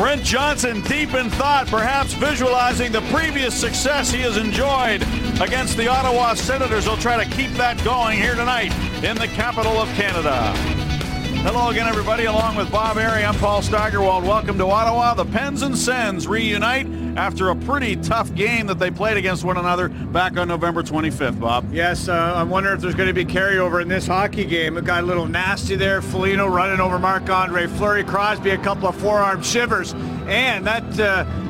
Brent Johnson deep in thought, perhaps visualizing the previous success he has enjoyed against the Ottawa Senators. He'll try to keep that going here tonight in the capital of Canada. Hello again, everybody. Along with Bob Airy, I'm Paul Steigerwald. Welcome to Ottawa. The Pens and Sens reunite after a pretty tough game that they played against one another back on November 25th, Bob. Yes, I'm wondering if there's going to be carryover in this hockey game. It got a little nasty there. Foligno running over Marc-Andre Fleury, Crosby, a couple of forearm shivers. And that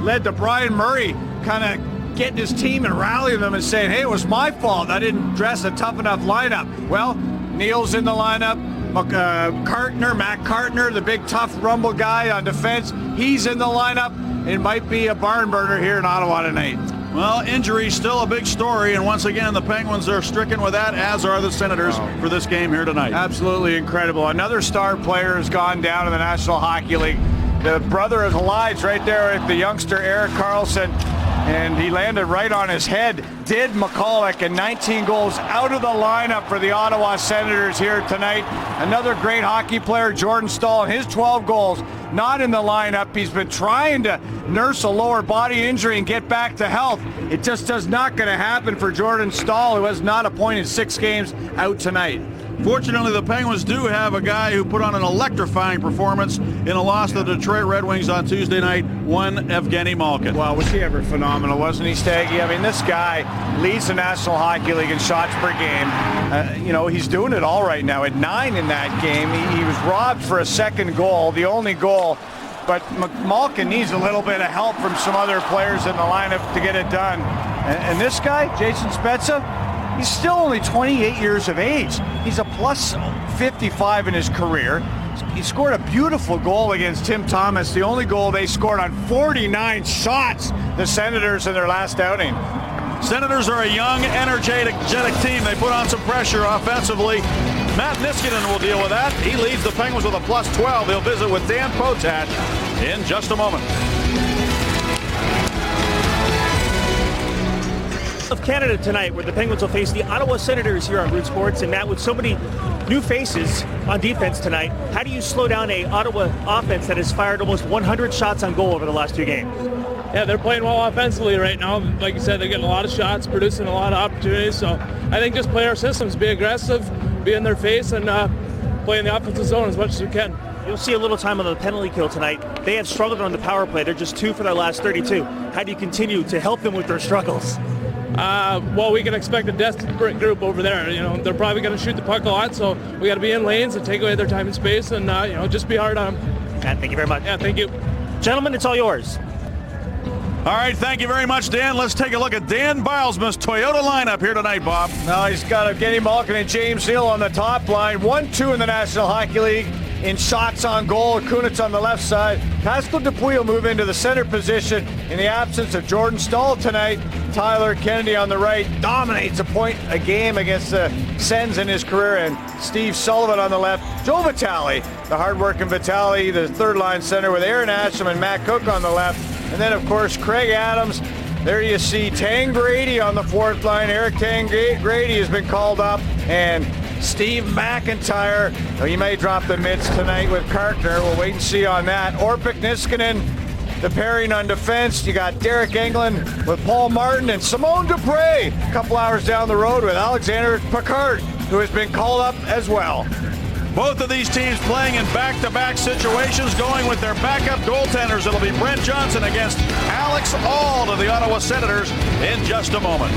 led to Brian Murray kind of getting his team and rallying them and saying, hey, it was my fault. I didn't dress a tough enough lineup. Well, Neil's in the lineup. Matt Cartner, the big tough rumble guy on defense, he's in the lineup. It might be a barn burner here in Ottawa tonight. Well, injury still a big story, and once again, the Penguins are stricken with that, as are the Senators for this game here tonight. Absolutely incredible. Another star player has gone down in the National Hockey League. The brother of Elias right there with the youngster Erik Karlsson, and he landed right on his head. Did McCulloch, and 19 goals out of the lineup for the Ottawa Senators here tonight. Another great hockey player, Jordan Staal, and his 12 goals, not in the lineup. He's been trying to nurse a lower body injury and get back to health. It just does not going to happen for Jordan Staal, who has not a point in 6 games, out tonight. Fortunately, the Penguins do have a guy who put on an electrifying performance in a loss to the Detroit Red Wings on Tuesday night, one Evgeny Malkin. Well, was he ever phenomenal, wasn't he, Staggy? I mean, this guy leads the National Hockey League in shots per game. He's doing it all right now. At 9 in that game, he was robbed for a second goal, the only goal. But Malkin needs a little bit of help from some other players in the lineup to get it done. And this guy, Jason Spezza, he's still only 28 years of age. He's a plus 55 in his career. He scored a beautiful goal against Tim Thomas, the only goal they scored on 49 shots, the Senators, in their last outing. Senators are a young, energetic team. They put on some pressure offensively. Matt Niskanen will deal with that. He leads the Penguins with a plus 12. He'll visit with Dan Potat in just a moment. Of Canada tonight, where the Penguins will face the Ottawa Senators here on Root Sports. And Matt, with so many new faces on defense tonight, how do you slow down a Ottawa offense that has fired almost 100 shots on goal over the last 2 games? Yeah, they're playing well offensively right now. Like you said, they're getting a lot of shots, producing a lot of opportunities. So I think just play our systems, be aggressive, be in their face, and play in the offensive zone as much as we can. You'll see a little time on the penalty kill tonight. They have struggled on the power play. They're just 2 for their last 32. How do you continue to help them with their struggles? Well, we can expect a desperate group over there. They're probably going to shoot the puck a lot, so we got to be in lanes and take away their time and space, and just be hard on them. Matt, thank you very much. Yeah, thank you. Gentlemen, it's all yours. All right, thank you very much, Dan. Let's take a look at Dan Bilesma's Toyota lineup here tonight, Bob. Now he's got Evgeny Malkin and James Neal on the top line. 1-2 in the National Hockey League in shots on goal. Kunitz on the left side. Pascal Dupuis will move into the center position in the absence of Jordan Staal tonight. Tyler Kennedy on the right dominates a point a game against the Sens in his career, and Steve Sullivan on the left. Joe Vitale, the hard-working Vitale, the third-line center with Aaron Asham and Matt Cook on the left. And then, of course, Craig Adams. There you see Tang Grady on the fourth line. Eric Tang Grady has been called up, and Steve McIntyre. He may drop the mitts tonight with Cartner. We'll wait and see on that. Orpik Niskanen, the pairing on defense. You got Derek Englund with Paul Martin and Simone Dupre a couple hours down the road with Alexander Picard, who has been called up as well. Both of these teams playing in back-to-back situations, going with their backup goaltenders. It'll be Brent Johnson against Alex Auld of the Ottawa Senators in just a moment.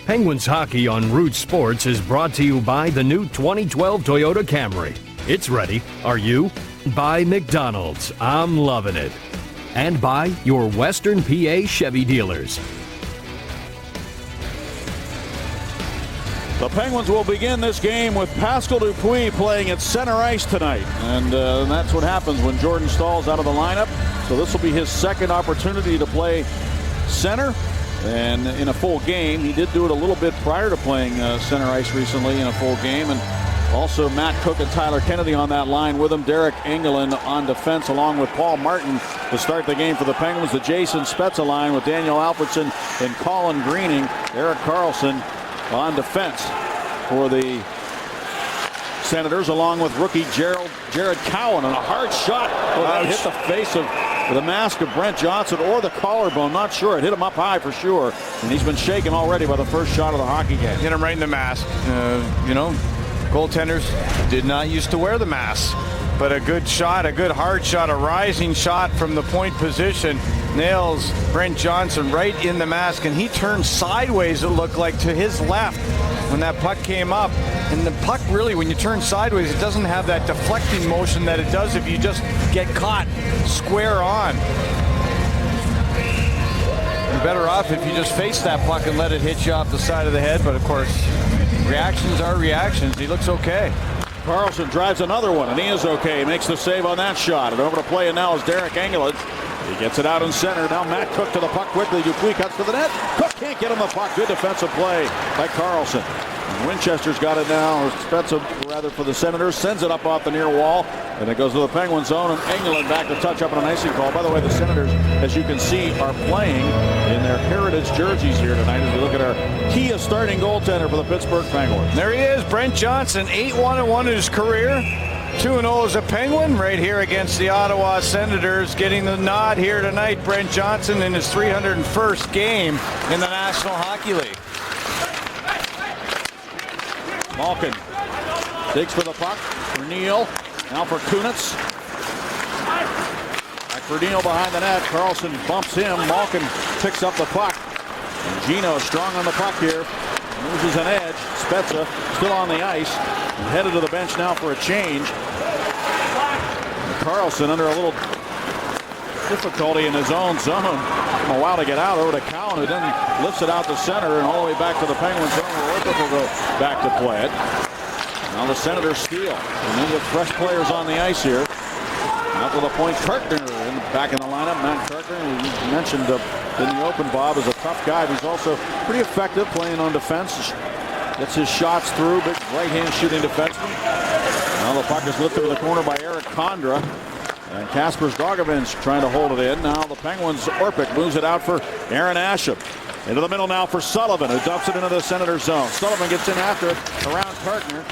Penguins hockey on Root Sports is brought to you by the new 2012 Toyota Camry. It's ready. Are you? By McDonald's. I'm loving it. And by your Western PA Chevy dealers. The Penguins will begin this game with Pascal Dupuis playing at center ice tonight. And that's what happens when Jordan Stahl's out of the lineup. So this will be his second opportunity to play center. And in a full game, he did do it a little bit prior to playing center ice recently in a full game. And also Matt Cook and Tyler Kennedy on that line with him. Derek Engelland on defense along with Paul Martin to start the game for the Penguins. The Jason Spezza line with Daniel Alfredsson and Colin Greening. Erik Karlsson on defense for the Senators, along with rookie Jared Cowan, and a hard shot. Oh, that hit the face of the mask of Brent Johnson or the collarbone. Not sure. It hit him up high for sure. And he's been shaken already by the first shot of the hockey game. Hit him right in the mask. Goaltenders did not used to wear the mask. But a good shot, a good hard shot, a rising shot from the point position nails Brent Johnson right in the mask. And he turned sideways, it looked like, to his left when that puck came up. And the puck really, when you turn sideways, it doesn't have that deflecting motion that it does if you just get caught square on. You're better off if you just face that puck and let it hit you off the side of the head. But of course, reactions are reactions. He looks okay. Karlsson drives another one, and he is okay. He makes the save on that shot. And over to play it now is Derek Engelland. He gets it out in center. Now Matt Cook to the puck quickly. Dupuis cuts to the net. Cook can't get him the puck. Good defensive play by Karlsson. And Winchester's got it now, or Spezza rather, for the Senators. Sends it up off the near wall. And it goes to the Penguins zone. And Engelland back to touch up on an icing call. By the way, the Senators, as you can see, are playing in their heritage jerseys here tonight as we look at our key starting goaltender for the Pittsburgh Penguins. There he is, Brent Johnson, 8-1-1 in his career. 2-0 as a Penguin right here against the Ottawa Senators. Getting the nod here tonight, Brent Johnson in his 301st game in the National Hockey League. Malkin digs for the puck for Neal. Now for Kunitz. Back for Neal behind the net. Karlsson bumps him. Malkin picks up the puck. And Gino strong on the puck here. Loses an edge. Spezza still on the ice. And headed to the bench now for a change. And Karlsson under a little difficulty in his own zone. Took him a while to get out over to Cowan, who then lifts it out to center and all the way back to the Penguins zone where Orpik will go back to play it. Now the Senators steal. And then with fresh players on the ice here. Out to the point, Kartner back in the lineup. Matt Kartner, who you mentioned in the open, Bob, is a tough guy. He's also pretty effective playing on defense. Gets his shots through. Big right-hand shooting defenseman. Now the puck is lifted to the corner by Eric Condra. And Kasper Zdogovin's trying to hold it in. Now the Penguins, Orpik moves it out for Aaron Asham. Into the middle now for Sullivan, who dumps it into the Senators zone. Sullivan gets in after it around Kartner.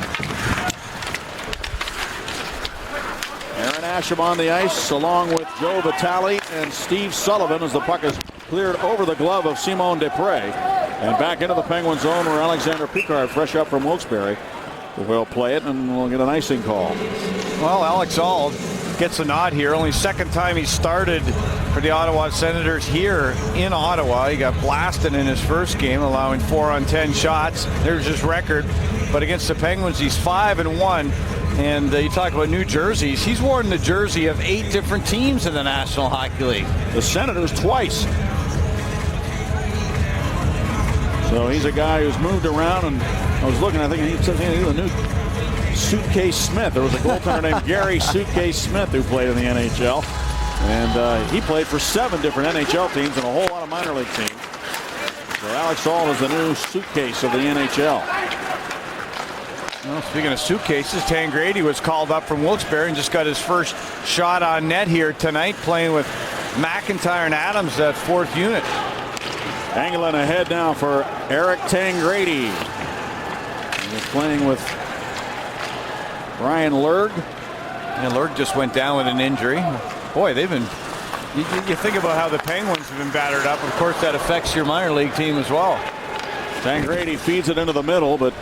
Aaron Asham on the ice along with Joe Vitale and Steve Sullivan as the puck is cleared over the glove of Simon Desprez. And back into the Penguin zone where Alexander Picard, fresh up from Wilkes-Barre, will play it and we'll get an icing call. Well, Alex Auld gets a nod here. Only second time he started for the Ottawa Senators here in Ottawa. He got blasted in his first game, allowing 4 on 10 shots. There's his record. But against the Penguins, he's 5-1. And you talk about new jerseys. He's worn the jersey of 8 different teams in the National Hockey League. The Senators twice. So he's a guy who's moved around, and I was looking, I think he said he was a new Suitcase Smith. There was a goaltender named Gary Suitcase Smith who played in the NHL. And he played for 7 different NHL teams and a whole lot of minor league teams. So Alex Auld is the new Suitcase of the NHL. Well, speaking of suitcases, Tangradi was called up from Wilkes-Barre and just got his first shot on net here tonight, playing with McIntyre and Adams, that 4th unit. Engelland ahead now for Eric Tangradi. He's playing with Brian Lurg. And Lurg just went down with an injury. Boy, they've been... You think about how the Penguins have been battered up. Of course, that affects your minor league team as well. Tangradi feeds it into the middle, but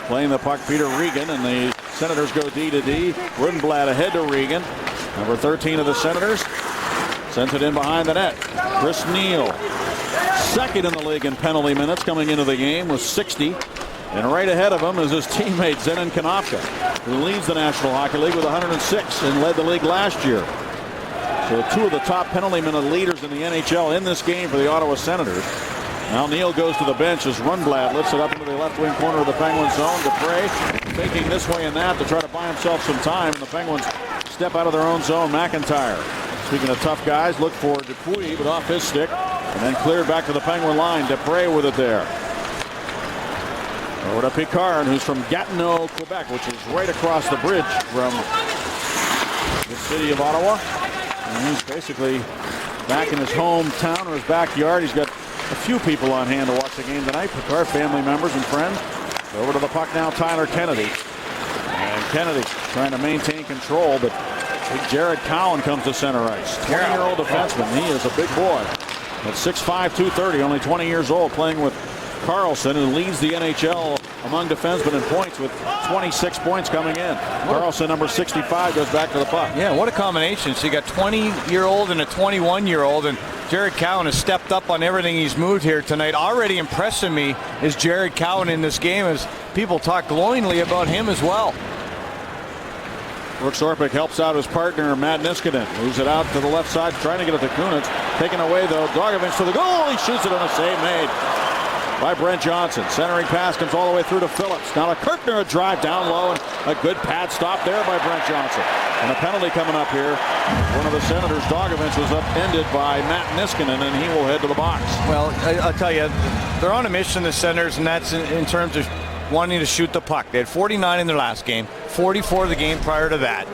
playing the puck, Peter Regan, and the Senators go D to D. Rudenblad ahead to Regan. Number 13 of the Senators. Sends it in behind the net. Chris Neal second in the league in penalty minutes coming into the game with 60. And right ahead of him is his teammate Zenon Konopka, who leads the National Hockey League with 106 and led the league last year. So two of the top penalty minute leaders in the NHL in this game for the Ottawa Senators. Now Neal goes to the bench as Rundblad lifts it up into the left wing corner of the Penguins zone. Dupre faking this way and that to try to buy himself some time. And the Penguins step out of their own zone. McIntyre, speaking of tough guys, look for Dupuis, but off his stick. And then cleared back to the Penguin line. Dupre with it there. Over to Picard, who's from Gatineau, Quebec, which is right across the bridge from the city of Ottawa. And he's basically back in his hometown or his backyard. He's got a few people on hand to watch the game tonight. Picard family members and friends. Over to the puck now, Tyler Kennedy. And Kennedy trying to maintain control, but big Jared Cowan comes to center ice. 20-year-old defenseman. He is a big boy. At 6'5", 230, only 20 years old, playing with Carlson, who leads the NHL among defensemen in points with 26 points coming in. Carlson, number 65, goes back to the puck. Yeah, what a combination. So you got 20-year-old and a 21-year-old, and Jared Cowan has stepped up on everything he's moved here tonight. Already impressing me is Jared Cowan in this game, as people talk glowingly about him as well. Brooks Orpik helps out his partner, Matt Niskanen. Moves it out to the left side, trying to get it to Kunitz. Taken away, though. Dragovich to the goal. He shoots it on a save made by Brent Johnson. Centering pass comes all the way through to Phillips. Now to Kirkner, a drive down low, and a good pad stop there by Brent Johnson. And a penalty coming up here. One of the Senators, Dragovich, was upended by Matt Niskanen, and he will head to the box. Well, I'll tell you, they're on a mission, the Senators, and that's in terms of wanting to shoot the puck. They had 49 in their last game, 44 the game prior to that.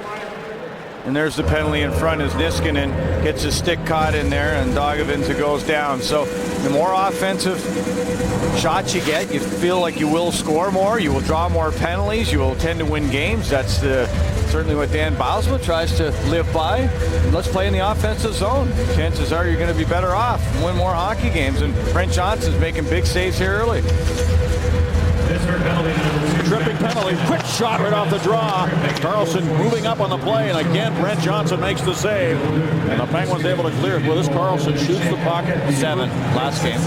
And there's the penalty in front as Niskanen gets his stick caught in there, and Dragovich goes down. So the more offensive shots you get, you feel like you will score more, you will draw more penalties, you will tend to win games. That's certainly what Dan Bousma tries to live by. Let's play in the offensive zone. Chances are you're going to be better off and win more hockey games. And Brent Johnson's making big saves here early. Tripping penalty, quick shot right off the draw. Carlson moving up on the play, and again Brent Johnson makes the save, and the Penguins able to clear it. Well, this Carlson shoots the puck. 7 last game.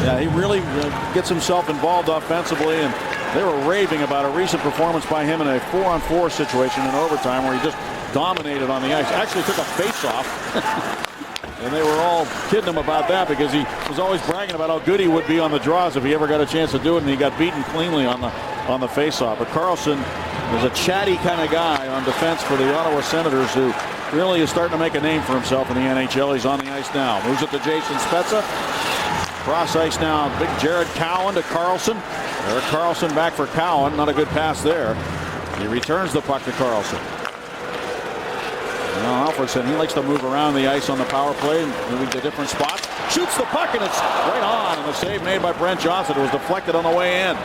Yeah, he really gets himself involved offensively, and they were raving about a recent performance by him in a 4-on-4 situation in overtime where he just dominated on the ice. Actually took a face-off. And they were all kidding him about that because he was always bragging about how good he would be on the draws if he ever got a chance to do it, and he got beaten cleanly on the face-off. But Carlson is a chatty kind of guy on defense for the Ottawa Senators, who really is starting to make a name for himself in the NHL. He's on the ice now. Moves it to Jason Spezza. Cross ice now. Big Jared Cowan to Carlson. Eric Carlson back for Cowan. Not a good pass there. He returns the puck to Carlson. Now Alfredson, he likes to move around the ice on the power play, moving to different spots. Shoots the puck, and it's right on. And the save made by Brent Johnson. It was deflected on the way in.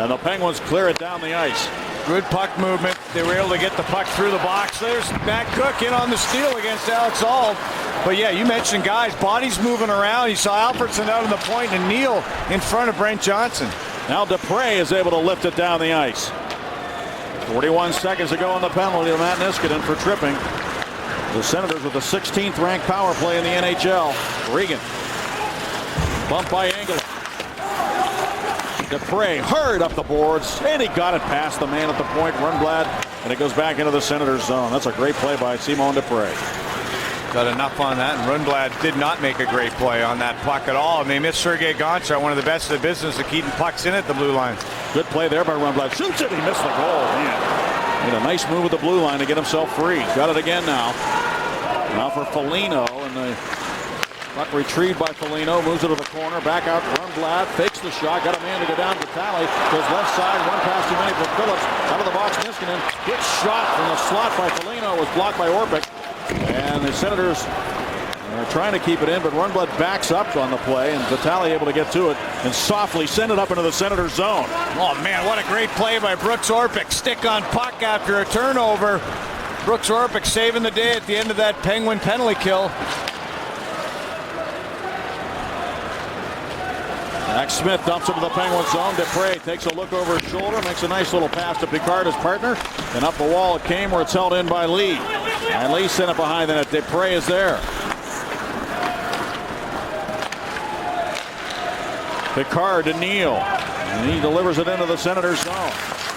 And the Penguins clear it down the ice. Good puck movement. They were able to get the puck through the box. There's Matt Cook in on the steal against Alex Auld. But yeah, you mentioned guys, bodies moving around. You saw Alfredson out on the point and Neal in front of Brent Johnson. Now Dupre is able to lift it down the ice. 41 seconds to go on the penalty to Matt Niskanen for tripping. The Senators with the 16th ranked power play in the NHL. Regan. Bumped by Engel. Dupre hurried up the boards, and he got it past the man at the point, Rundblad, and it goes back into the Senators zone. That's a great play by Simon Dupre. Got enough on that, and Rundblad did not make a great play on that puck at all. And they missed Sergei Gonchar, one of the best in the business of keeping pucks in at the blue line. Good play there by Rundblad. Shoots it. He missed the goal. Man. Made a nice move with the blue line to get himself free. Got it again now. Now for Foligno, and the puck retrieved by Foligno. Moves it to the corner. Back out to Rundblad. Fakes the shot. Got a man to go down to Tally. Goes left side. One pass too many for Phillips. Out of the box. Niskanen. Good shot from the slot by Foligno. Was blocked by Orpik. And the Senators are trying to keep it in, but Rundblad backs up on the play, and Vitale able to get to it and softly send it up into the Senators zone. Oh man, what a great play by Brooks Orpik. Stick on puck after a turnover. Brooks Orpik saving the day at the end of that Penguin penalty kill. Max Smith dumps into the Penguin zone. Dupre takes a look over his shoulder, makes a nice little pass to Picard, his partner, and up the wall it came where it's held in by Lee. And Lee sent it behind the net. Dupre is there. Picard to Neal. And he delivers it into the Senators' zone.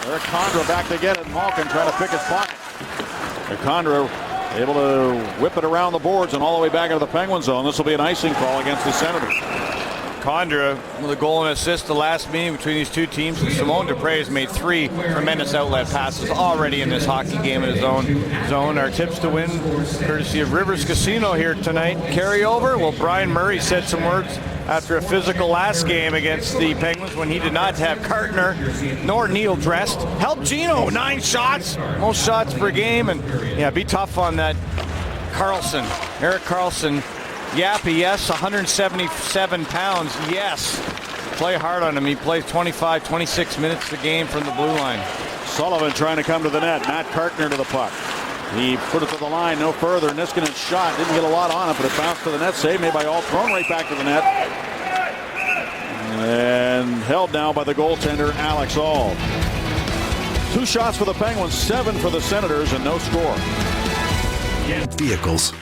Eric Condra back to get it. Malkin trying to pick his pocket. And Condra able to whip it around the boards and all the way back into the Penguin zone. This will be an icing call against the Senators. Condra with a goal and assist the last meeting between these two teams. And Simone Dupre has made 3 tremendous outlet passes already in this hockey game in his own zone. Our tips to win, courtesy of Rivers Casino here tonight. Carryover. Well, Brian Murray said some words after a physical last game against the Penguins when he did not have Kartner nor Neal dressed. Help Gino, 9 shots, most shots per game, and yeah, be tough on that Carlson, Erik Karlsson. Yappy, yes, 177 pounds, yes. Play hard on him. He plays 25, 26 minutes a game from the blue line. Sullivan trying to come to the net. Matt Kartner to the puck. He put it to the line, no further. Niskanen's shot didn't get a lot on it, but it bounced to the net. Save made by All, thrown right back to the net. And held now by the goaltender, Alex Auld. 2 shots for the Penguins, 7 for the Senators, and no score. Vehicles.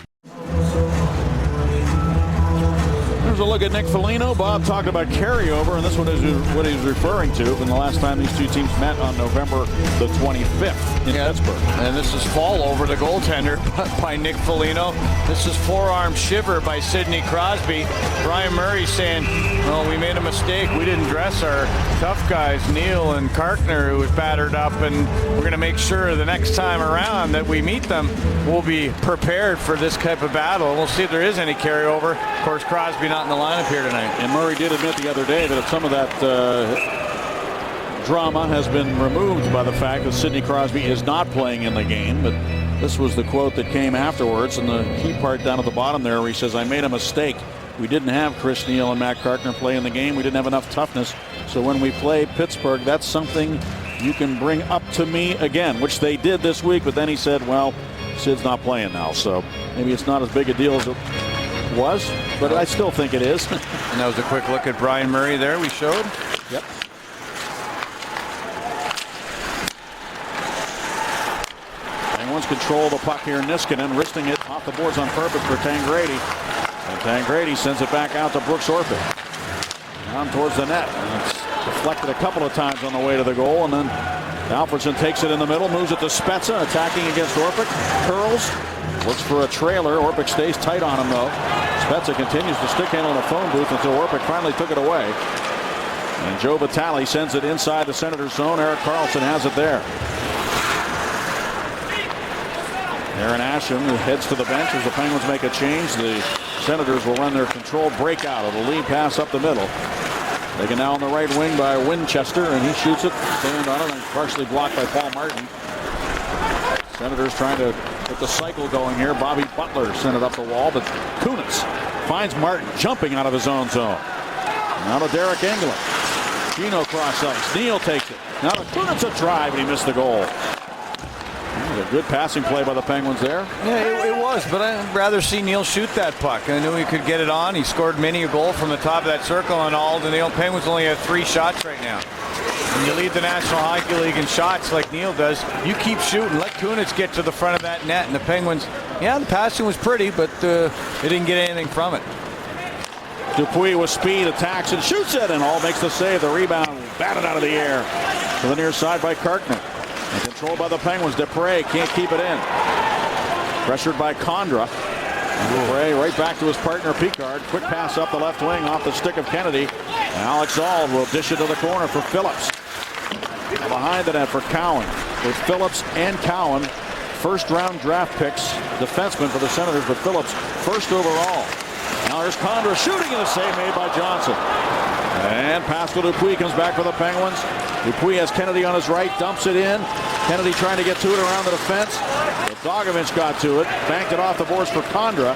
Here's a look at Nick Foligno. Bob talked about carryover, and this one is what he's referring to from the last time these two teams met on November the 25th in Pittsburgh. And this is fall over the goaltender by Nick Foligno. This is forearm shiver by Sidney Crosby. Brian Murray saying, well, we made a mistake. We didn't dress our tough guys, Neal and Kartner, who was battered up, and we're going to make sure the next time around that we meet them, we'll be prepared for this type of battle. We'll see if there is any carryover. Of course, Crosby not in the lineup here tonight. And Murray did admit the other day that some of that drama has been removed by the fact that Sidney Crosby is not playing in the game. But this was the quote that came afterwards, and the key part down at the bottom there where he says, I made a mistake. We didn't have Chris Neal and Matt Kartner play in the game. We didn't have enough toughness. So when we play Pittsburgh, that's something you can bring up to me again, which they did this week. But then he said, well, Sid's not playing now, so maybe it's not as big a deal as it was, but I still think it is. And that was a quick look at Brian Murray there we showed. Yep. Penguins control the puck here. Niskanen wristing it off the boards on purpose for Tangradi. And Tangradi sends it back out to Brooks Orpik. Down towards the net. And it's deflected a couple of times on the way to the goal, and then Alfredsson takes it in the middle, moves it to Spezza, attacking against Orpik. Curls. Looks for a trailer. Orpik stays tight on him, though. Spezza continues to stick handle in the phone booth until Orpik finally took it away. And Joe Vitale sends it inside the Senators' zone. Erik Karlsson has it there. Aaron Asham heads to the bench as the Penguins make a change. The Senators will run their controlled breakout of a lead pass up the middle. Taken now on the right wing by Winchester, and he shoots it. Stand on it and partially blocked by Paul Martin. Senators trying to get the cycle going here. Bobby Butler sent it up the wall, but Kunitz finds Martin jumping out of his own zone. Now to Derek Engelland. Gino cross ice. Neal takes it. Now to Kunitz, a drive, and he missed the goal. That was a good passing play by the Penguins there. Yeah, it was, but I'd rather see Neal shoot that puck. I knew he could get it on. He scored many a goal from the top of that circle on Auld, and the Penguins only have 3 shots right now. When you lead the National Hockey League in shots like Neal does, you keep shooting. Let Kunitz get to the front of that net. And the Penguins, yeah, the passing was pretty, but they didn't get anything from it. Dupuis with speed attacks and shoots it, and Auld makes the save. The rebound batted out of the air to the near side by Kartner. And controlled by the Penguins. Dupre can't keep it in. Pressured by Condra. Dupre right back to his partner Picard. Quick pass up the left wing off the stick of Kennedy. And Alex Auld will dish it to the corner for Phillips. Now behind the net for Cowan. With Phillips and Cowan, first-round draft picks, defenseman for the Senators, but Phillips first overall. Now there's Condra shooting, and a save made by Johnson. And Pascal Dupuis comes back for the Penguins. Dupuis has Kennedy on his right, dumps it in. Kennedy trying to get to it around the defense. Bogdanovich got to it, banked it off the boards for Condra.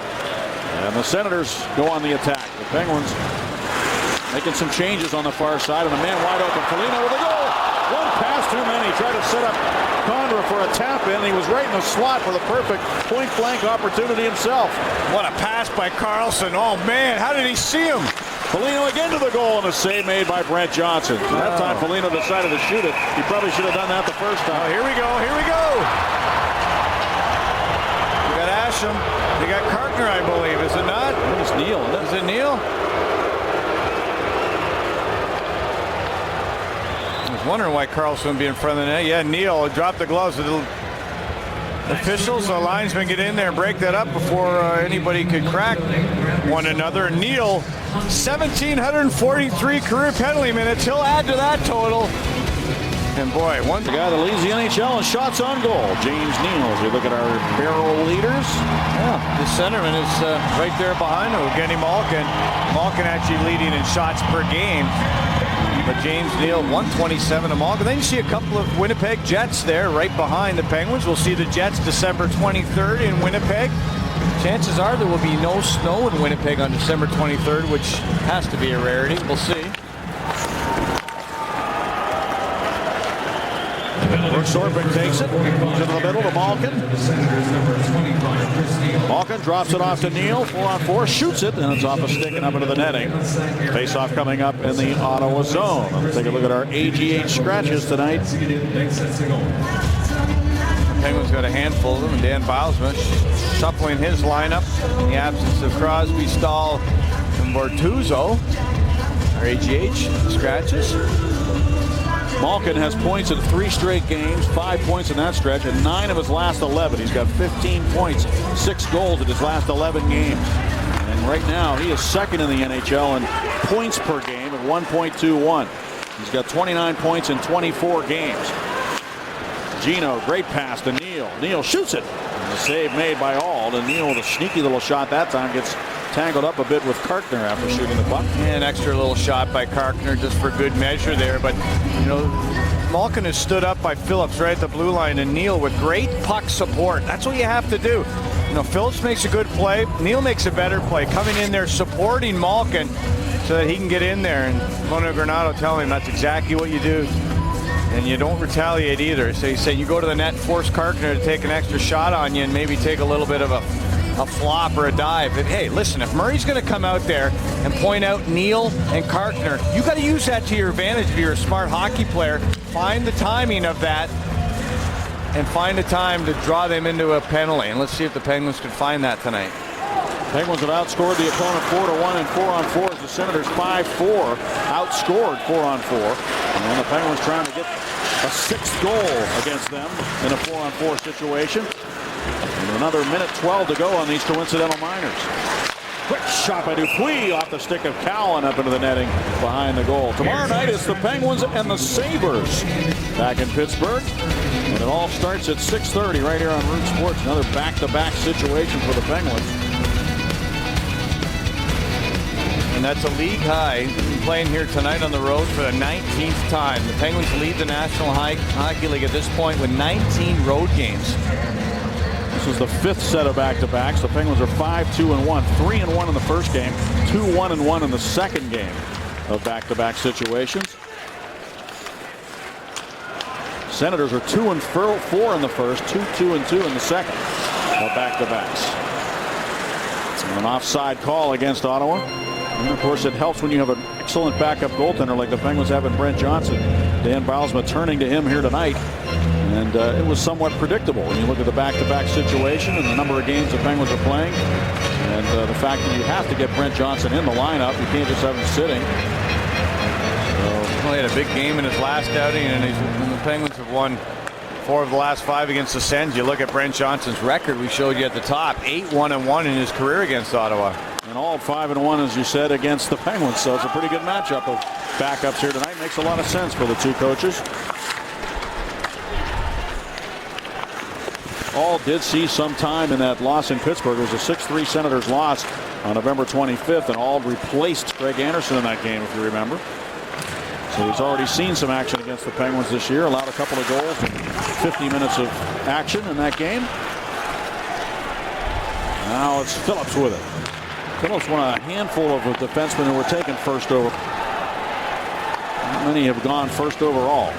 And the Senators go on the attack. The Penguins making some changes on the far side, and a man wide open. Foligno with a goal. One pass too many. Tried to set up Condra for a tap in. He was right in the slot for the perfect point-blank opportunity himself. What a pass by Karlsson. Oh, man, how did he see him? Foligno again to the goal, and a save made by Brent Johnson. So that time Foligno decided to shoot it. He probably should have done that the first time. Oh, here we go. Here we go. We got Asham. We got Kartner, I believe. Is it not? It's Neal. Is it Neal? Wondering why Carlson would be in front of the net. Yeah, Neal dropped the gloves. The officials, the linesmen get in there and break that up before anybody could crack one another. Neal, 1,743 career penalty minutes. He'll add to that total. And boy, the guy that leads the NHL in shots on goal, James Neal. As we look at our barrel leaders, the centerman is right there behind him, Evgeny Malkin. Malkin actually leading in shots per game. But James Neal, 127 to Malkin. Then you see a couple of Winnipeg Jets there right behind the Penguins. We'll see the Jets December 23rd in Winnipeg. Chances are there will be no snow in Winnipeg on December 23rd, which has to be a rarity. We'll see. Brooks Orpik takes it, moves into the middle to Malkin. Malkin drops it off to Neal, 4-on-4, shoots it, and it's off a stick and up into the netting. Face-off coming up in the Ottawa zone. Let's take a look at our AGH scratches tonight. Penguins got a handful of them, and Dan Bilesman shuffling his lineup in the absence of Crosby, Stahl, and Bortuzzo. Our AGH scratches. Malkin has points in 3 straight games, 5 points in that stretch, and 9 of his last 11. He's got 15 points, 6 goals in his last 11 games. And right now, he is second in the NHL in points per game at 1.21. He's got 29 points in 24 games. Gino, great pass to Neal. Neal shoots it. And the save made by Auld. And Neal with a sneaky little shot that time gets tangled up a bit with Kartner after shooting the puck. And an extra little shot by Kartner just for good measure there. But, you know, Malkin has stood up by Phillips right at the blue line, and Neal with great puck support. That's what you have to do. You know, Phillips makes a good play. Neal makes a better play, coming in there supporting Malkin so that he can get in there. And Mona Granado telling him that's exactly what you do. And you don't retaliate either. So you say you go to the net, force Kartner to take an extra shot on you and maybe take a little bit of a flop or a dive. But hey, listen, if Murray's going to come out there and point out Neal and Kartner, you got to use that to your advantage if you're a smart hockey player. Find the timing of that and find a time to draw them into a penalty. And let's see if the Penguins can find that tonight. Penguins have outscored the opponent 4-1 in 4-on-4 as the Senators 5-4 outscored 4-on-4. And the Penguins trying to get a 6th goal against them in a 4-on-4 situation. And another minute 12 to go on these coincidental minors. Quick shot by Dupuis off the stick of Cowan up into the netting behind the goal. Tomorrow night it's the Penguins and the Sabres back in Pittsburgh. And it all starts at 6:30 right here on Root Sports. Another back-to-back situation for the Penguins. And that's a league high. Playing here tonight on the road for the 19th time. The Penguins lead the National Hockey League at this point with 19 road games. This is the 5th set of back-to-backs. The Penguins are 5-2-1, 3-1 in the first game, 2-1-1 in the second game of back-to-back situations. Senators are 2-4 in the first, 2-2-2 in the second of back-to-backs. An offside call against Ottawa. And of course, it helps when you have an excellent backup goaltender like the Penguins have in Brent Johnson. Dan Bilesma turning to him here tonight. And it was somewhat predictable when you look at the back-to-back situation and the number of games the Penguins are playing. And the fact that you have to get Brent Johnson in the lineup. You can't just have him sitting. He had a big game in his last outing, and the Penguins have won 4 of the last 5 against the Sens. You look at Brent Johnson's record we showed you at the top, 8-1-1 in his career against Ottawa. And all 5-1, as you said, against the Penguins. So it's a pretty good matchup of backups here tonight. Makes a lot of sense for the two coaches. All did see some time in that loss in Pittsburgh. It was a 6-3 Senators loss on November 25th, and All replaced Greg Anderson in that game, if you remember. So he's already seen some action against the Penguins this year, allowed a couple of goals and 50 minutes of action in that game. Now it's Phillips with it. Phillips, one of a handful of defensemen who were taken first over. Many have gone first overall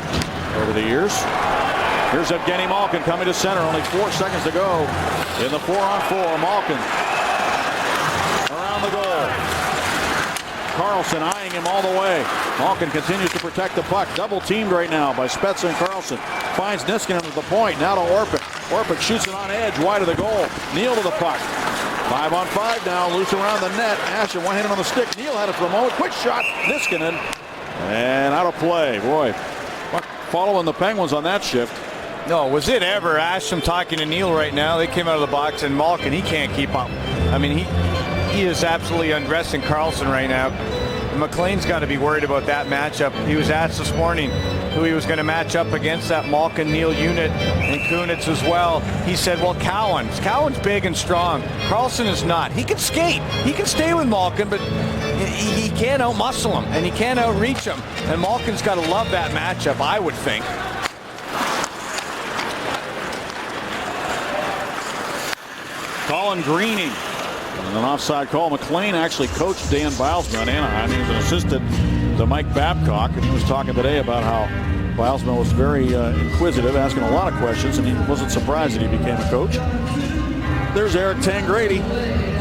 over the years. Here's Evgeny Malkin coming to center. Only 4 seconds to go in the 4-on-4. Malkin around the goal. Carlson eyeing him all the way. Malkin continues to protect the puck. Double teamed right now by Spezza and Carlson. Finds Niskanen at the point. Now to Orpik. Orpik shoots it on edge, wide of the goal. Neal to the puck. 5-on-5 now. Loose around the net. Asher one-handed on the stick. Neal had it for a moment. Quick shot. Niskanen. And out of play. Boy, puck following the Penguins on that shift. No, was it ever? Asham talking to Neil right now. They came out of the box, and Malkin, he can't keep up. I mean, he is absolutely undressing Karlsson right now. McLean's got to be worried about that matchup. He was asked this morning who he was going to match up against that Malkin-Neil unit, and Kunitz as well. He said, well, Cowan's big and strong. Karlsson is not. He can skate. He can stay with Malkin, but he can't out-muscle him, and he can't outreach him. And Malkin's got to love that matchup, I would think. Colin Greening. And an offside call. McLean actually coached Dan Bilesman in Anaheim. He was an assistant to Mike Babcock, and he was talking today about how Bilesman was very inquisitive, asking a lot of questions, and he wasn't surprised that he became a coach. There's Eric Tangradi.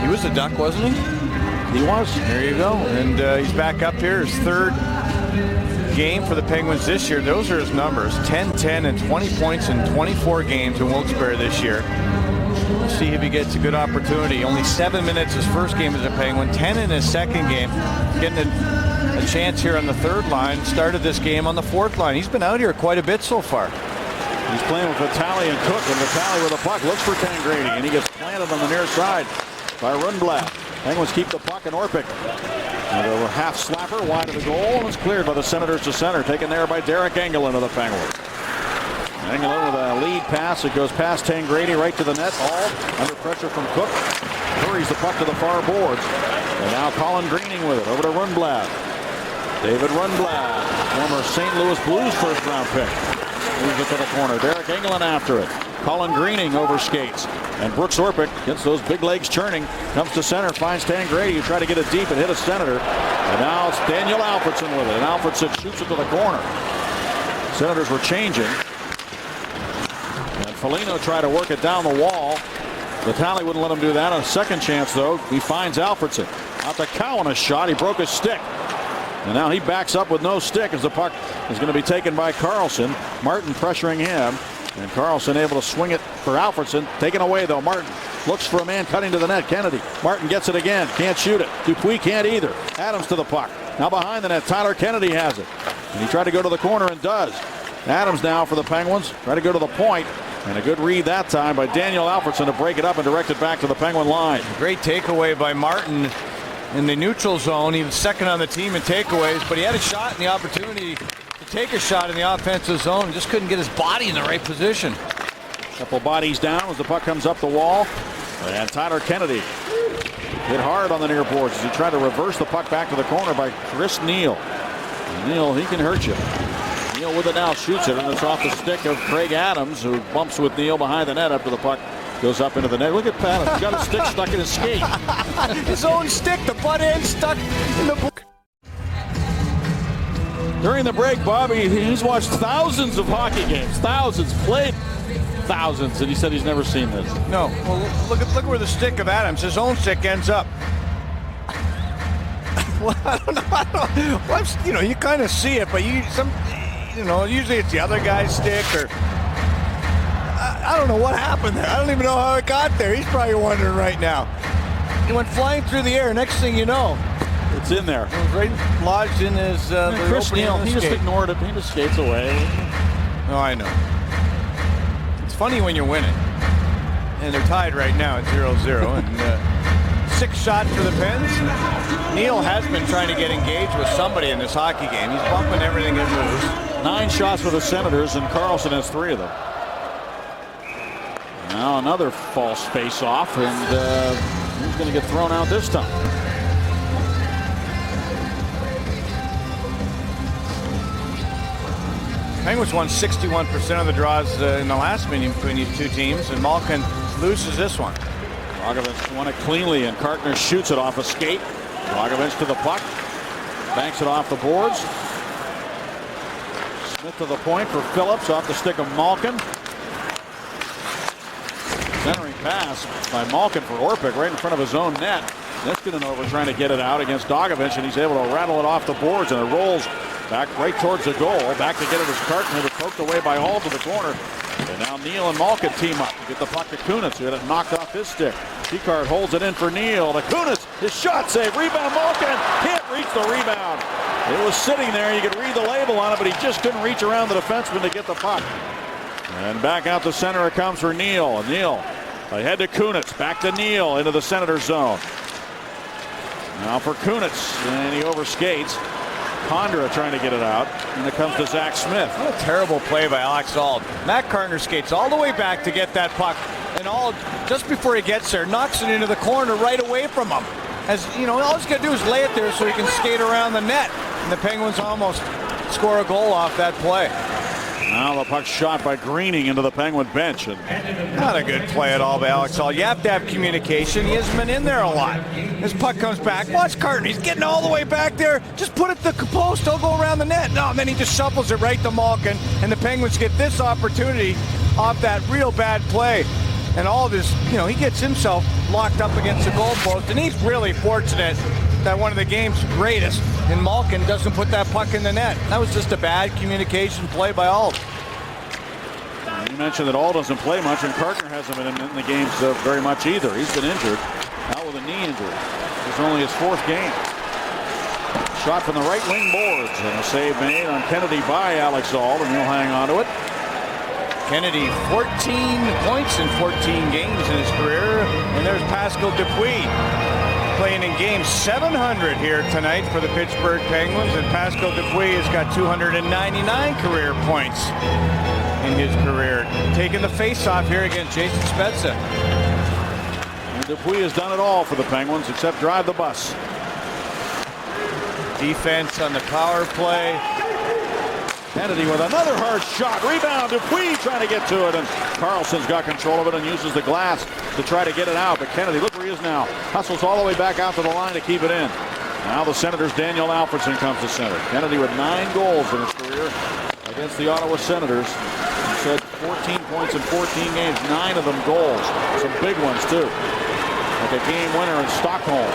He was a Duck, wasn't he? He was. There you go. And he's back up here. His third game for the Penguins this year. Those are his numbers. 10-10 and 20 points in 24 games in Wilkes-Barre this year. We'll see if he gets a good opportunity. Only 7 minutes his first game as a Penguin, 10 in his second game. Getting a chance here on the third line. Started this game on the fourth line. He's been out here quite a bit so far. He's playing with Vitale and Cook, and Vitale with a puck looks for Tangradi, and he gets planted on the near side by Rundblad. Penguins keep the puck, and Orpik. And a half slapper wide of the goal, and it's cleared by the Senators to center, taken there by Derek Engelland of the Penguins. Engelland with a lead pass. It goes past Tangradi right to the net. All under pressure from Cook. Hurries the puck to the far boards. And now Colin Greening with it. Over to Rundblad. David Rundblad, former St. Louis Blues first-round pick. Moves it to the corner. Derek Engelland after it. Colin Greening over skates. And Brooks Orpik gets those big legs churning. Comes to center. Finds Tangradi. You try to get it deep and hit a Senator. And now it's Daniel Alfredsson with it. And Alfredsson shoots it to the corner. Senators were changing. Foligno tried to work it down the wall. Vitale wouldn't let him do that. On a second chance, though, he finds Alfredsson. Out to Cowan, a shot. He broke his stick. And now he backs up with no stick as the puck is going to be taken by Karlsson. Martin pressuring him. And Karlsson able to swing it for Alfredsson. Taken away, though. Martin looks for a man cutting to the net. Kennedy. Martin gets it again. Can't shoot it. Dupuis can't either. Adams to the puck. Now behind the net, Tyler Kennedy has it. And he tried to go to the corner and does. Adams now for the Penguins. Try to go to the point. And a good read that time by Daniel Alfredsson to break it up and direct it back to the Penguin line. Great takeaway by Martin in the neutral zone. He was second on the team in takeaways, but he had a shot and the opportunity to take a shot in the offensive zone. Just couldn't get his body in the right position. Couple bodies down as the puck comes up the wall. And Tyler Kennedy hit hard on the near boards as he tried to reverse the puck back to the corner by Chris Neal. Neal, he can hurt you. Neal with it now, shoots it, and it's off the stick of Craig Adams, who bumps with Neal behind the net after the puck goes up into the net. Look at Pat, he's got a stick stuck in his skate. His own stick, the butt end stuck in the book. During the break, Bobby, he's watched thousands of hockey games, thousands, played thousands, and he said he's never seen this. No, well, look where the stick of Adams, his own stick ends up. Well, I don't know. Well, you know, you kind of see it, but usually it's the other guy's stick, or I don't know what happened there. I don't even know how it got there. He's probably wondering right now. He went flying through the air. Next thing you know, it's in there. It was right lodged in his. Chris Neal, he just ignored it. He just skates away. No, I know. It's funny when you're winning, and they're tied right now at 0-0, and 6 shots for the Pens. Neal has been trying to get engaged with somebody in this hockey game. He's bumping everything in loose. 9 shots for the Senators, and Karlsson has 3 of them. Now another false face-off, and he's going to get thrown out this time. Penguins won 61% of the draws in the last meeting between these two teams, and Malkin loses this one. Dragovich won it cleanly, and Kartner shoots it off a skate. Dragovich to the puck. Banks it off the boards. Smith to the point for Phillips off the stick of Malkin. Centering pass by Malkin for Orpik right in front of his own net. Niskanen over trying to get it out against Dragovich, and he's able to rattle it off the boards, and it rolls back right towards the goal. Back to get it as Kartner, was poked away by Hall to the corner. And now Neal and Malkin team up to get the puck to Kunitz, who had it knocked off his stick. Picard holds it in for Neal. To Kunitz, his shot save, rebound Malkin, can't reach the rebound. It was sitting there. You could read the label on it, but he just couldn't reach around the defenseman to get the puck. And back out the center it comes for Neal. Neal ahead to Kunitz. Back to Neal into the Senators zone. Now for Kunitz, and he overskates. Condra trying to get it out, and it comes to Zach Smith. What a terrible play by Alex Auld. Matt Carter skates all the way back to get that puck, and Auld, just before he gets there, knocks it into the corner right away from him. As you know, all he's got to do is lay it there so he can skate around the net, and the Penguins almost score a goal off that play. Now the puck shot by Greening into the Penguin bench. And not a good play at all by Alex Auld. You have to have communication. He hasn't been in there a lot. His puck comes back. Watch Carton. He's getting all the way back there. Just put it to the post. He'll go around the net. No, and then he just shuffles it right to Malkin. And the Penguins get this opportunity off that real bad play. And all of his, he gets himself locked up against the goalpost. And he's really fortunate that one of the game's greatest and Malkin doesn't put that puck in the net. That was just a bad communication play by Auld. You mentioned that Auld doesn't play much, and Carter hasn't been in the games very much either. He's been injured, out with a knee injury. It's only his 4th game. Shot from the right wing boards, and a save made on Kennedy by Alex Auld, and he'll hang on to it. Kennedy, 14 points in 14 games in his career, and there's Pascal Dupuis playing in game 700 here tonight for the Pittsburgh Penguins, and Pascal Dupuis has got 299 career points in his career. Taking the face-off here against Jason Spezza. And Dupuis has done it all for the Penguins except drive the bus. Defense on the power play. Kennedy with another hard shot. Rebound. Dupuis trying to get to it, and Carlson's got control of it and uses the glass to try to get it out. But Kennedy, look where he is now. Hustles all the way back out to the line to keep it in. Now the Senators' Daniel Alfredsson comes to center. Kennedy with 9 goals in his career against the Ottawa Senators. He said 14 points in 14 games, 9 of them goals. Some big ones too. Like a game winner in Stockholm.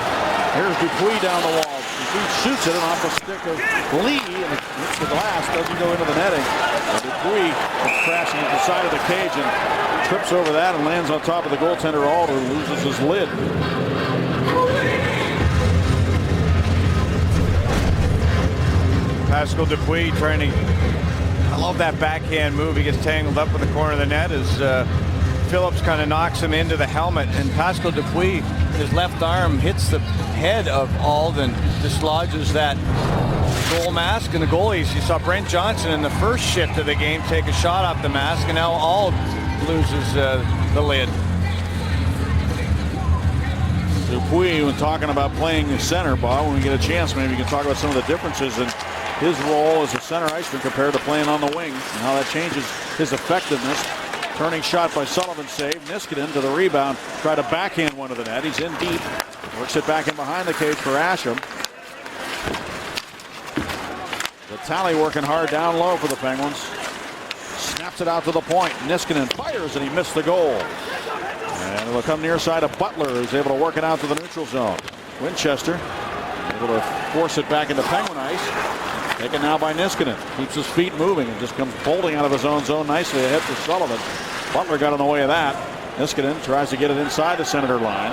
Here's Dupuis down the wall. Dupuis shoots it off the stick of Lee, and it hits the glass, doesn't go into the netting. And Dupuis is crashing at the side of the cage and trips over that and lands on top of the goaltender Auld, who loses his lid. Pascal Dupuis trying to, I love that backhand move. He gets tangled up in the corner of the net as Phillips kind of knocks him into the helmet, and Pascal Dupuis, his left arm hits the head of Auld and dislodges that goal mask. And the goalies, you saw Brent Johnson in the first shift of the game take a shot off the mask, and now Auld loses the lid. Dupuis, when talking about playing the center, Bob, when we get a chance, maybe we can talk about some of the differences in his role as a center iceman compared to playing on the wing, and how that changes his effectiveness. Turning shot by Sullivan save. Niskanen to the rebound. Try to backhand one to the net. He's in deep. Works it back in behind the cage for Asham. The tally working hard down low for the Penguins. Snaps it out to the point. Niskanen fires and he missed the goal. And it'll come near side of Butler, who's able to work it out to the neutral zone. Winchester able to force it back into Penguin ice. Taken now by Niskanen. Keeps his feet moving and just comes bolting out of his own zone nicely ahead for Sullivan. Butler got in the way of that. Niskanen tries to get it inside the Senator line.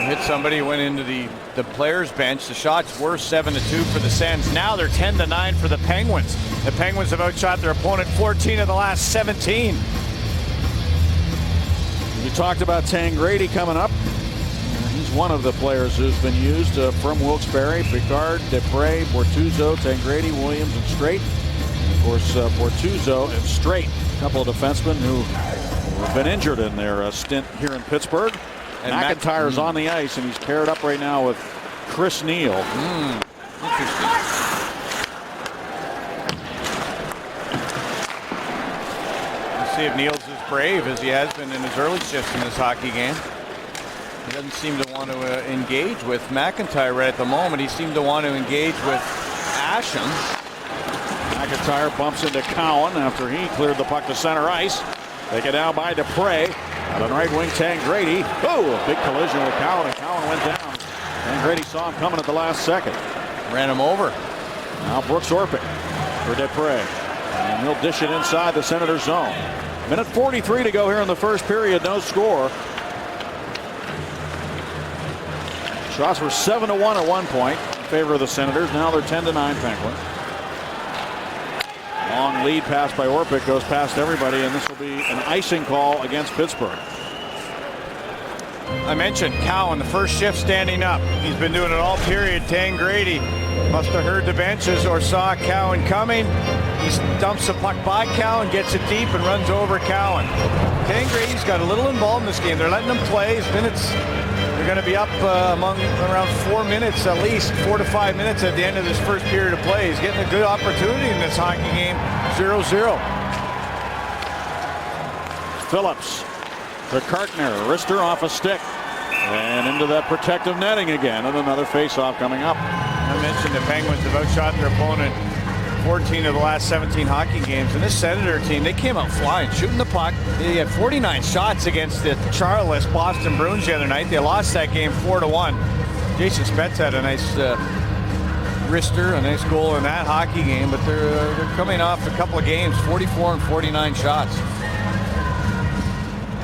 Hit somebody, went into the players' bench. The shots were 7-2 for the Sens. Now they're 10-9 for the Penguins. The Penguins have outshot their opponent 14 of the last 17. We talked about Tangradi coming up. He's one of the players who's been used from Wilkes-Barre. Picard, Depre, Bortuzzo, Tangradi, Williams, and Strait. Of course, Bortuzzo and Strait, a couple of defensemen who have been injured in their stint here in Pittsburgh. And McIntyre's on the ice, and he's paired up right now with Chris Neal. Interesting. Let's see if Neal's as brave as he has been in his early shifts in this hockey game. He doesn't seem to want to engage with McIntyre right at the moment. He seemed to want to engage with Asham. McIntyre bumps into Cowan after he cleared the puck to center ice. Taken down by Depre. Out on right wing, Tangradi. Oh, a big collision with Cowan, and Cowan went down. Tangradi saw him coming at the last second. Ran him over. Now Brooks Orpik for Depre. And he'll dish it inside the Senators zone. Minute 43 to go here in the first period. No score. Shots were 7-1 at one point in favor of the Senators. Now they're 10-9 Penguins. 1 lead pass by Orpik goes past everybody, and this will be an icing call against Pittsburgh. I mentioned Cowan, the first shift standing up. He's been doing it all period. Tangradi must have heard the benches or saw Cowan coming. He dumps the puck by Cowan, gets it deep, and runs over Cowan. Tangradi's got a little involved in this game. They're letting him play. His minutes, they're going to be up around 4 minutes at least, 4 to 5 minutes at the end of this first period of play. He's getting a good opportunity in this hockey game. 0-0. Phillips to Kartner, wrister off a stick, and into that protective netting again, and another face-off coming up. I mentioned the Penguins have outshot their opponent 14 of the last 17 hockey games, and this Senator team, they came out flying, shooting the puck. They had 49 shots against the Charleston Boston Bruins the other night. They lost that game 4-1. Jason Spetz had a nice wrister, a nice goal in that hockey game, but they're coming off a couple of games, 44 and 49 shots.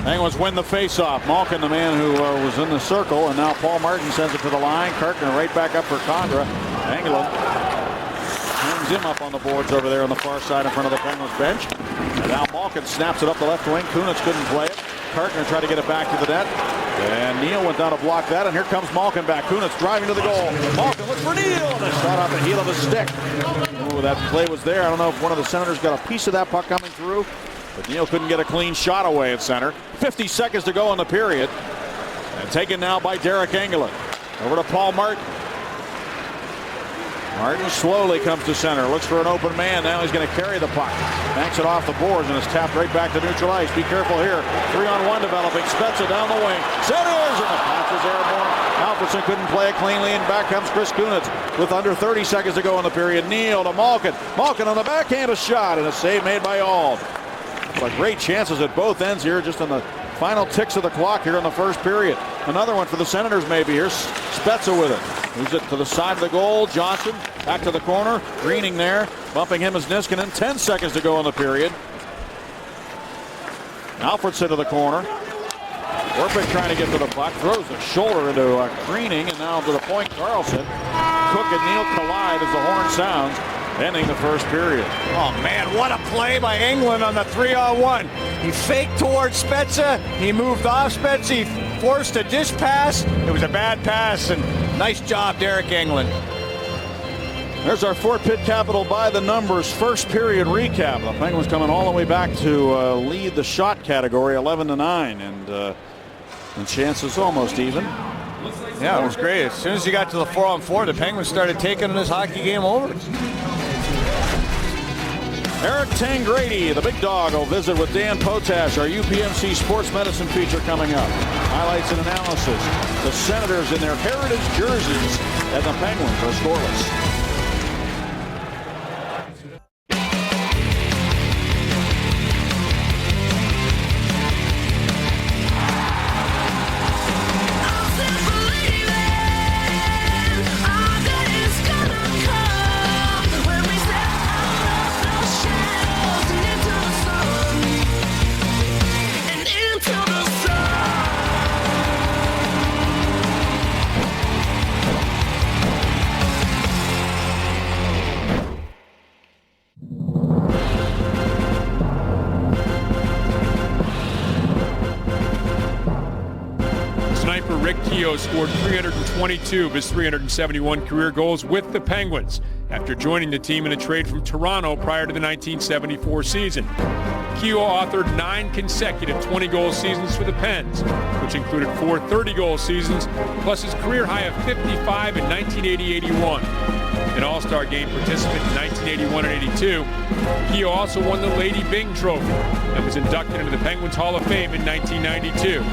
Penguins win the face-off. Malkin, the man who was in the circle, and now Paul Martin sends it to the line. Kartner right back up for Condra. Engelland hangs him up on the boards over there on the far side in front of the Penguins bench. And now Malkin snaps it up the left wing. Kunitz couldn't play it. Kartner tried to get it back to the net. And Neal went down to block that, and here comes Malkin back. Kunitz driving to the goal. Malkin looks for Neal, and a shot off the heel of his stick. Ooh, that play was there. I don't know if one of the Senators got a piece of that puck coming through, but Neal couldn't get a clean shot away at center. 50 seconds to go in the period. And taken now by Derek Engelland. Over to Paul Martin. Martin slowly comes to center. Looks for an open man. Now he's going to carry the puck. Banks it off the boards and is tapped right back to neutral ice. Be careful here. 3-on-1 developing. Spezza down the wing. Centers, and the pass is airborne. Alfredson couldn't play it cleanly, and back comes Chris Kunitz with under 30 seconds to go in the period. Neal to Malkin. Malkin on the backhand, a shot, and a save made by Auld. But great chances at both ends here, just on the final ticks of the clock here in the first period. Another one for the Senators maybe. Here's Spezza with it. Moves it to the side of the goal. Johnson back to the corner. Greening there. Bumping him as Niskanen. 10 seconds to go in the period. Alfredson to the corner. Orpik trying to get to the puck. Throws the shoulder into Greening, and now to the point Carlson. Cook and Neal collide as the horn sounds, ending the first period. Oh man, what a play by Engelland on the 3-on-1. He faked towards Spezza. He moved off Spezza. He forced a dish pass. It was a bad pass, and nice job, Derek Engelland. There's our Fort Pitt Capital by the numbers first period recap. The Penguins coming all the way back to lead the shot category 11-9, and the chances almost even. Yeah, it was great. As soon as he got to the 4-on-4, the Penguins started taking this hockey game over. Eric Tangradi, the big dog, will visit with Dan Potash, our UPMC Sports Medicine feature coming up. Highlights and analysis. The Senators in their heritage jerseys, and the Penguins are scoreless. Scored 322 of his 371 career goals with the Penguins after joining the team in a trade from Toronto prior to the 1974 season. Keogh authored 9 consecutive 20-goal seasons for the Pens, which included 4 30-goal seasons, plus his career high of 55 in 1980-81. An All-Star Game participant in 1981 and 82, Keogh also won the Lady Byng Trophy and was inducted into the Penguins Hall of Fame in 1992.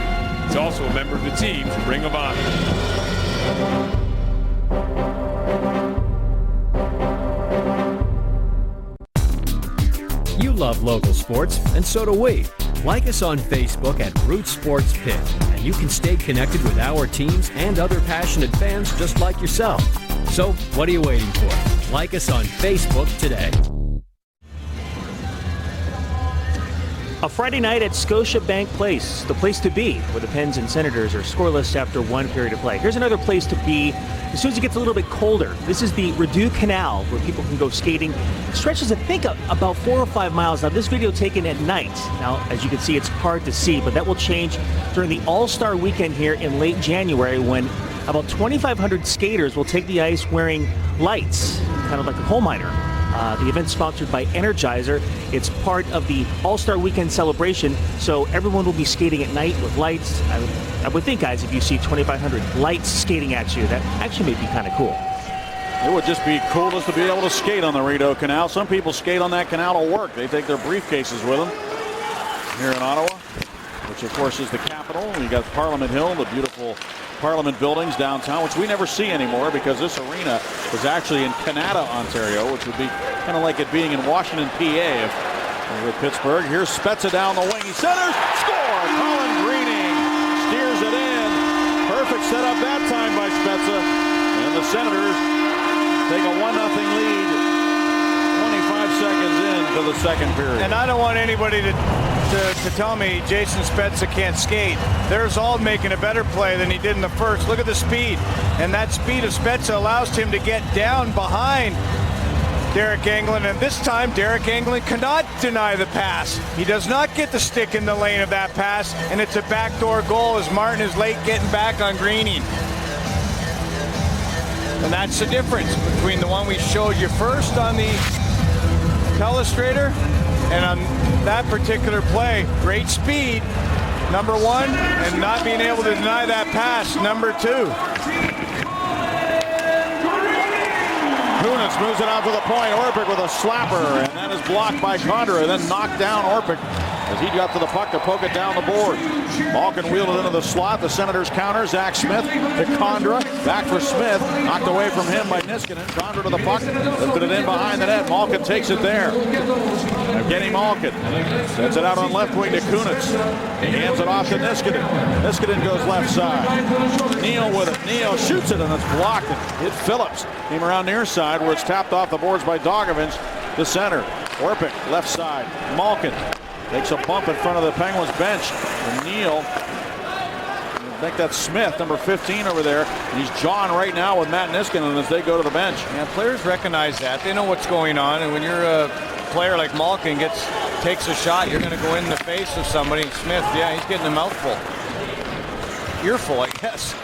He's also a member of the team's Ring of Honor. You love local sports, and so do we. Like us on Facebook at Root Sports Pitt, and you can stay connected with our teams and other passionate fans just like yourself. So, what are you waiting for? Like us on Facebook today. A Friday night at Scotiabank Place, the place to be, where the Pens and Senators are scoreless after one period of play. Here's another place to be as soon as it gets a little bit colder. This is the Rideau Canal, where people can go skating. It stretches, I think, about 4 or 5 miles. Now, this video taken at night. Now, as you can see, it's hard to see, but that will change during the All-Star weekend here in late January, when about 2,500 skaters will take the ice wearing lights, kind of like a coal miner. The event's sponsored by Energizer. It's part of the All-Star Weekend celebration, so everyone will be skating at night with lights. I would think, guys, if you see 2,500 lights skating at you, that actually may be kind of cool. It would just be cool just to be able to skate on the Rideau Canal. Some people skate on that canal to work. They take their briefcases with them here in Ottawa, which of course is the capital. You got Parliament Hill, the beautiful Parliament buildings downtown, which we never see anymore because this arena is actually in Canada, Ontario, which would be kind of like it being in Washington, PA if with Pittsburgh. Here's Spezza down the wing. He centers, score! Colin Greening steers it in. Perfect setup that time by Spezza. And the Senators take a 1-0 lead 25 seconds into the second period. And I don't want anybody to tell me Jason Spezza can't skate. There's all making a better play than he did in the first. Look at the speed. And that speed of Spezza allows him to get down behind Derek Engelland. And this time, Derek Engelland cannot deny the pass. He does not get the stick in the lane of that pass. And it's a backdoor goal as Martin is late getting back on Greening. And that's the difference between the one we showed you first on the telestrator and on that particular play. Great speed, number one, and not being able to deny that pass, number two. Kunitz moves it out to the point. Orpik with a slapper, and that is blocked by Condra, and then knocked down Orpik as he got to the puck to poke it down the board. Malkin wheeled it into the slot. The Senators counter. Zach Smith to Condra. Back for Smith. Knocked away from him by Niskanen. Condra to the puck. Lifted it in behind the net. Malkin takes it there. Evgeny Malkin sends it out on left wing to Kunitz. He hands it off to Niskanen. Niskanen goes left side. Neal with it. Neal shoots it, and it's blocked. And hit Phillips. Came around near side where it's tapped off the boards by Dogovich. The center. Orpik left side. Malkin takes a bump in front of the Penguins bench. And Neal, I think that's Smith, number 15 over there. He's jawing right now with Matt Niskanen as they go to the bench. Yeah, players recognize that. They know what's going on. And when you're a player like Malkin takes a shot, you're going to go in the face of somebody. Smith, yeah, he's getting a mouthful. Earful, I guess.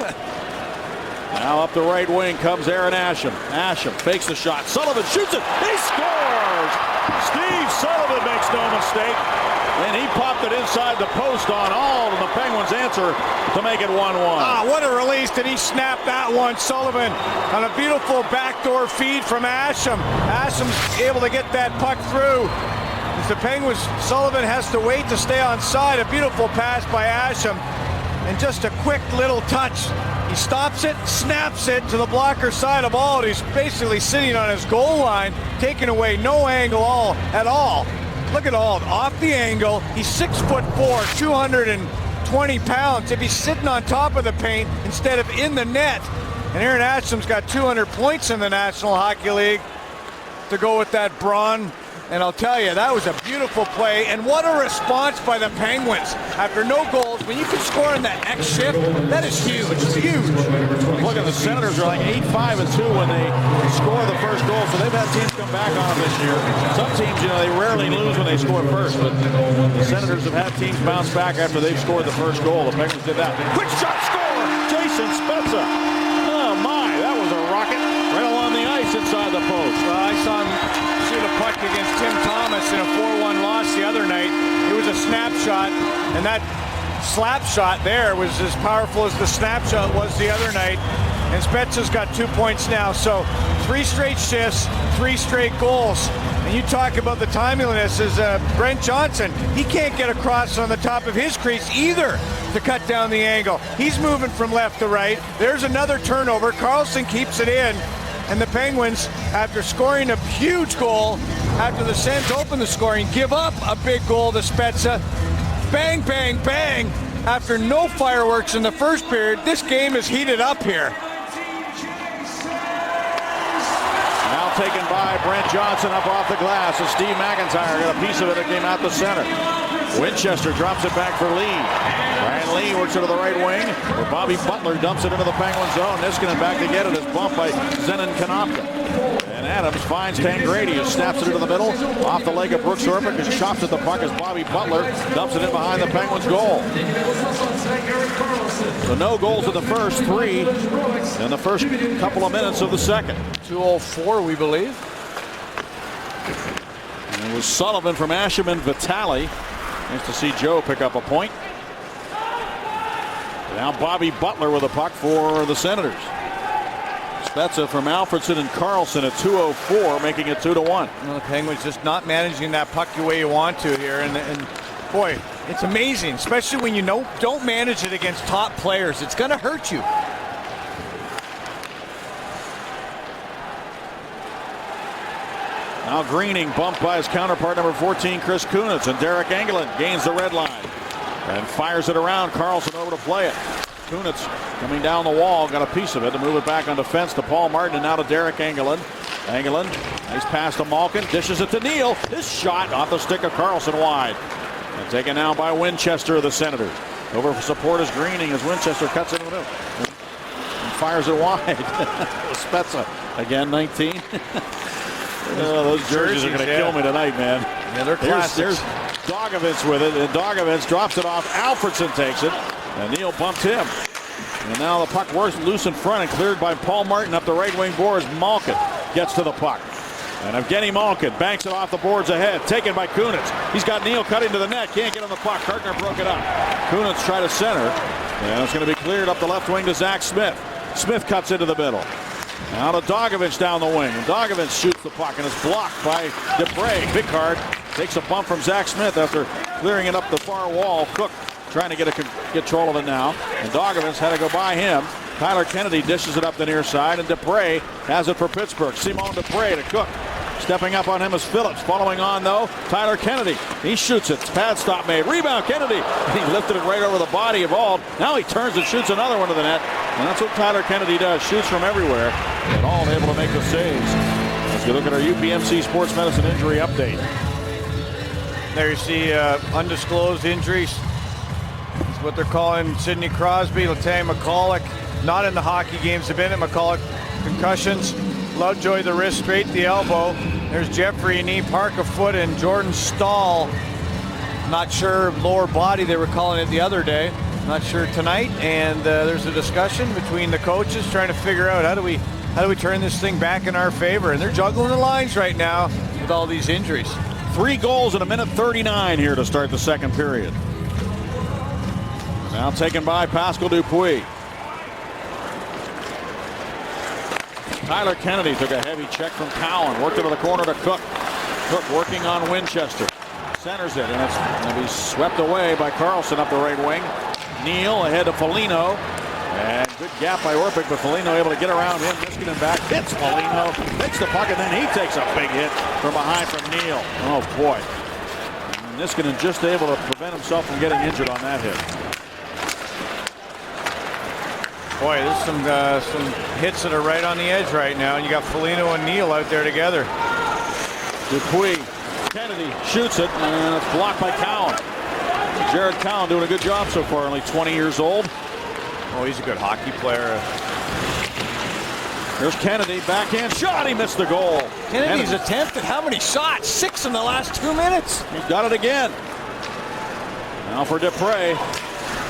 Now up the right wing comes Aaron Asham. Asham fakes the shot. Sullivan shoots it. He scores! Steve Sullivan makes no mistake. And he popped it inside the post on all, and the Penguins answer to make it 1-1. Ah, what a release. Did he snap that one? Sullivan on a beautiful backdoor feed from Asham. Asham's able to get that puck through. As the Penguins, Sullivan has to wait to stay on side. A beautiful pass by Asham. And just a quick little touch. He stops it, snaps it to the blocker side of all. He's basically sitting on his goal line, taking away no angle at all. Look at all, off the angle. He's 6'4", 220 pounds. If he's sitting on top of the paint instead of in the net. And Aaron Asham's got 200 points in the National Hockey League to go with that brawn. And I'll tell you, that was a beautiful play. And what a response by the Penguins. After no goals, when you can score in the X shift, that is huge. It's huge. Look at the Senators are like 8-5-2 when they score the first goal. So they've had teams come back on them this year. Some teams, they rarely lose when they score first. But the Senators have had teams bounce back after they've scored the first goal. The Penguins did that. Quick shot, score! Jason Spezza. Oh, my. That was a rocket right along the ice inside the post. Well, I saw him shoot a puck against Tim Thomas in a 4-1 loss the other night. It was a snapshot, and that slap shot there was as powerful as the snapshot was the other night. And Spezza's got 2 points now, so 3 straight shifts, 3 straight goals. And you talk about the timeliness as Brent Johnson, he can't get across on the top of his crease either to cut down the angle. He's moving from left to right. There's another turnover. Carlson keeps it in. And the Penguins, after scoring a huge goal, after the Sens open the scoring, give up a big goal to Spezza. Bang, bang, bang. After no fireworks in the first period, this game is heated up here. Now taken by Brent Johnson up off the glass. And Steve McIntyre got a piece of it that came out the center. Winchester drops it back for Lee. Ryan Lee works it to the right wing, where Bobby Butler dumps it into the Penguin zone. Niskanen back to get it. Is bumped by Zenon Konopka. And Adams finds Tangradi, who snaps it into the middle, off the leg of Brooks Orpik, and chops at the puck as Bobby Butler dumps it in behind the Penguins' goal. So no goals in the first, 3 in the first couple of minutes of the second. 2:04, we believe. And it was Sullivan from Asherman Vitale. Nice to see Joe pick up a point. Now Bobby Butler with a puck for the Senators. Spezza from Alfredson and Carlson at 2:04, making it 2-1. Well, the Penguins just not managing that puck the way you want to here, and boy, it's amazing, especially when you don't manage it against top players. It's going to hurt you. Now Greening bumped by his counterpart number 14, Chris Kunitz, and Derek Engelland gains the red line and fires it around. Carlson over to play it. Kunitz coming down the wall, got a piece of it to move it back on defense to Paul Martin, and now to Derek Engelland. Engelland, nice pass to Malkin, dishes it to Neal. His shot off the stick of Carlson wide. And taken now by Winchester of the Senators. Over for support is Greening as Winchester cuts into it and fires it wide. Spezza again, 19. Those jerseys are going to kill me tonight, man. Yeah, they're classics. There's Dogovitz with it, and Dogovitz drops it off. Alfredson takes it, and Neal bumped him. And now the puck works loose in front and cleared by Paul Martin up the right wing boards. Malkin gets to the puck. And Evgeny Malkin banks it off the boards ahead. Taken by Kunitz. He's got Neal cut into the net. Can't get on the puck. Hartner broke it up. Kunitz tried to center. And it's going to be cleared up the left wing to Zach Smith. Smith cuts into the middle. Now to Dogovitz down the wing. And Dogovitz shoots the puck and is blocked by Dupre. Picard takes a bump from Zach Smith after clearing it up the far wall. Cook trying to get control of it now. And Dogovitz had to go by him. Tyler Kennedy dishes it up the near side, and Dupre has it for Pittsburgh. Simon Dupre to Cook. Stepping up on him is Phillips. Following on, though, Tyler Kennedy. He shoots it. Pad stop made. Rebound, Kennedy. He lifted it right over the body of Auld. Now he turns and shoots another one to the net. And that's what Tyler Kennedy does. Shoots from everywhere. And Auld able to make the saves. As we look at our UPMC Sports Medicine Injury Update. There you see undisclosed injuries. That's what they're calling Sidney Crosby, Latanya McCulloch. Not in the hockey games. They've been at McCulloch. Concussions. Lovejoy the wrist, straight to the elbow. There's Jeffrey knee, Park a foot, and Jordan Stahl. Not sure lower body, they were calling it the other day. Not sure tonight. And there's a discussion between the coaches trying to figure out how do we turn this thing back in our favor. And they're juggling the lines right now with all these injuries. 3 goals in a minute 39 here to start the second period. Now taken by Pascal Dupuis. Tyler Kennedy took a heavy check from Cowan. Worked it to the corner to Cook. Cook working on Winchester. Centers it, and it's going to be swept away by Carlson up the right wing. Neal ahead to Foligno. And good gap by Orpik, but Foligno able to get around him. Niskanen back, hits Foligno, takes the puck, and then he takes a big hit from behind from Neal. Oh, boy. And Niskanen just able to prevent himself from getting injured on that hit. Boy, there's some hits that are right on the edge right now. And you got Foligno and Neal out there together. Dupuis, Kennedy shoots it, and it's blocked by Cowan. Jared Cowan doing a good job so far, only 20 years old. Oh, he's a good hockey player. There's Kennedy, backhand shot, he missed the goal. Kennedy's attempted how many shots? 6 in the last 2 minutes. He's got it again. Now for Dupre.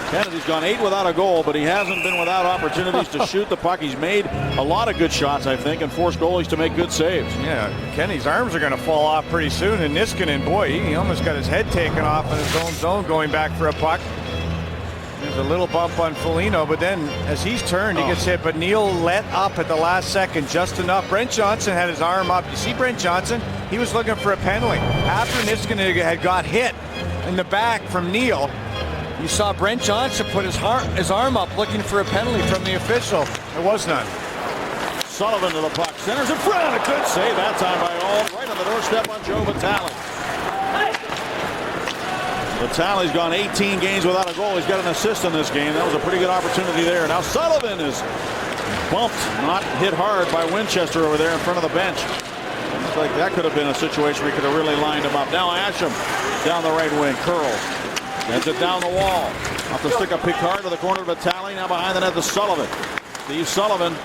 Kennedy's gone 8 without a goal, but he hasn't been without opportunities to shoot the puck. He's made a lot of good shots, I think, and forced goalies to make good saves. Yeah, Kennedy's arms are going to fall off pretty soon, and Niskanen, boy, he almost got his head taken off in his own zone going back for a puck. There's a little bump on Foligno, but then as he's turned, he gets hit, but Neal let up at the last second just enough. Brent Johnson had his arm up. You see Brent Johnson? He was looking for a penalty. After Niskanen had got hit in the back from Neal, you saw Brent Johnson put his arm up looking for a penalty from the official. There was none. Sullivan to the puck. Centers in front. A good save that time by Auld. Right on the doorstep on Joe Vitale. Vitale's gone 18 games without a goal. He's got an assist in this game. That was a pretty good opportunity there. Now Sullivan is bumped, not hit hard by Winchester over there in front of the bench. Looks like that could have been a situation where he could have really lined him up. Now Asham down the right wing. Curls Sends it down the wall. Off the stick of Picard to the corner of Vitale. Now behind the net to Sullivan. Steve Sullivan.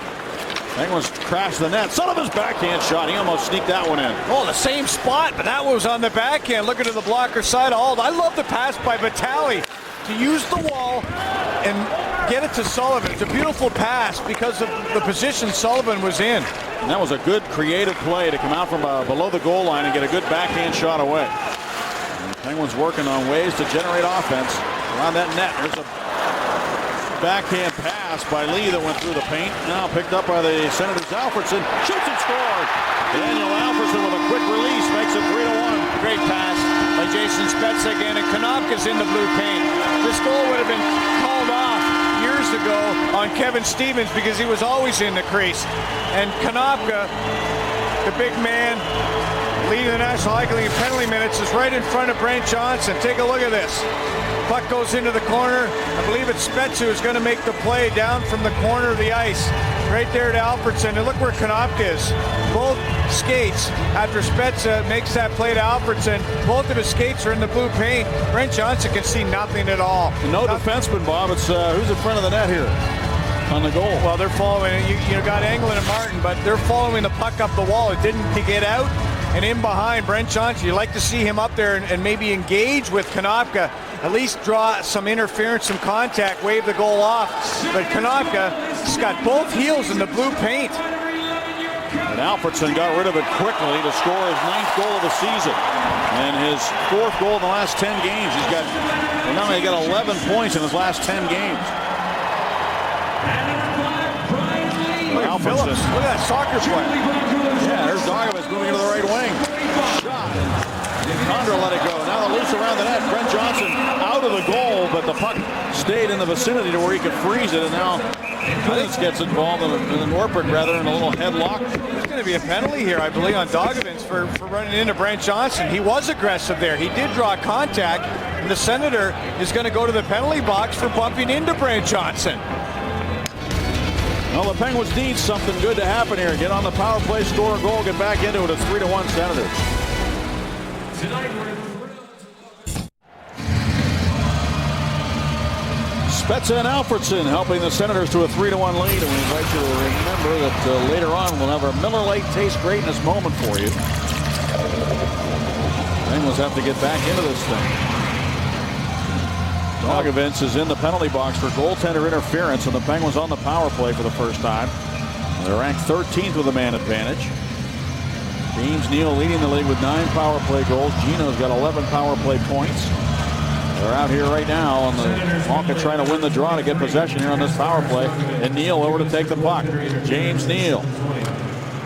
Penguins crashed the net. Sullivan's backhand shot. He almost sneaked that one in. Oh, the same spot, but that was on the backhand. Looking to the blocker side of Auld. I love the pass by Vitale to use the wall and get it to Sullivan. It's a beautiful pass because of the position Sullivan was in. And that was a good creative play to come out from below the goal line and get a good backhand shot away. And the Penguins working on ways to generate offense around that net. There's a backhand pass by Lee that went through the paint. Now picked up by the Senators. Alfredsson shoots and scores. Daniel Alfredsson with a quick release makes it 3-1. Great pass by Jason Spezza again, and Konopka's in the blue paint. This goal would have been called off years ago on Kevin Stevens because he was always in the crease. And Konopka, the big man, leading the National Hockey League in penalty minutes, is right in front of Brent Johnson. Take a look at this. Puck goes into the corner. I believe it's Spezza who's going to make the play down from the corner of the ice. Right there to Alfredsson. And look where Konopka is. Both skates, after Spezza makes that play to Alfredsson, both of his skates are in the blue paint. Brent Johnson can see nothing at all. No defenseman, Bob. It's who's in front of the net here on the goal? Well, they're following it. You got Englund and Martin, but they're following the puck up the wall. It didn't get out. And in behind Brent Johnson, you like to see him up there and maybe engage with Konopka. At least draw some interference, some contact, wave the goal off. But Konopka's got both heels in the blue paint. And Alfredsson got rid of it quickly to score his 9th goal of the season. And his 4th goal in the last 10 games. He's got, well, now he got 11 points in his last 10 games. Phillips, look at that soccer play. Yeah, there's Dogovich moving into the right wing. Shot. Condra let it go. Now the loose around the net. Brent Johnson out of the goal, but the puck stayed in the vicinity to where he could freeze it. And now Kunitz gets involved in Norpert rather in a little headlock. There's going to be a penalty here, I believe, on Dogovich for running into Brent Johnson. He was aggressive there. He did draw contact, and the Senator is going to go to the penalty box for bumping into Brent Johnson. Well, the Penguins need something good to happen here. Get on the power play, score a goal, get back into it. It's 3-1 Senators. Spezza and Alfredsson helping the Senators to a 3-1 lead. And we invite you to remember that later on we'll have our Miller Lite Taste Greatness moment for you. Penguins have to get back into this thing. Dogovich is in the penalty box for goaltender interference, and the Penguins on the power play for the first time. They're ranked 13th with a man advantage. James Neal leading the league with 9 power play goals. Gino's got 11 power play points. They're out here right now on the Malkin trying to win the draw to get possession here on this power play. And Neal over to take the puck. James Neal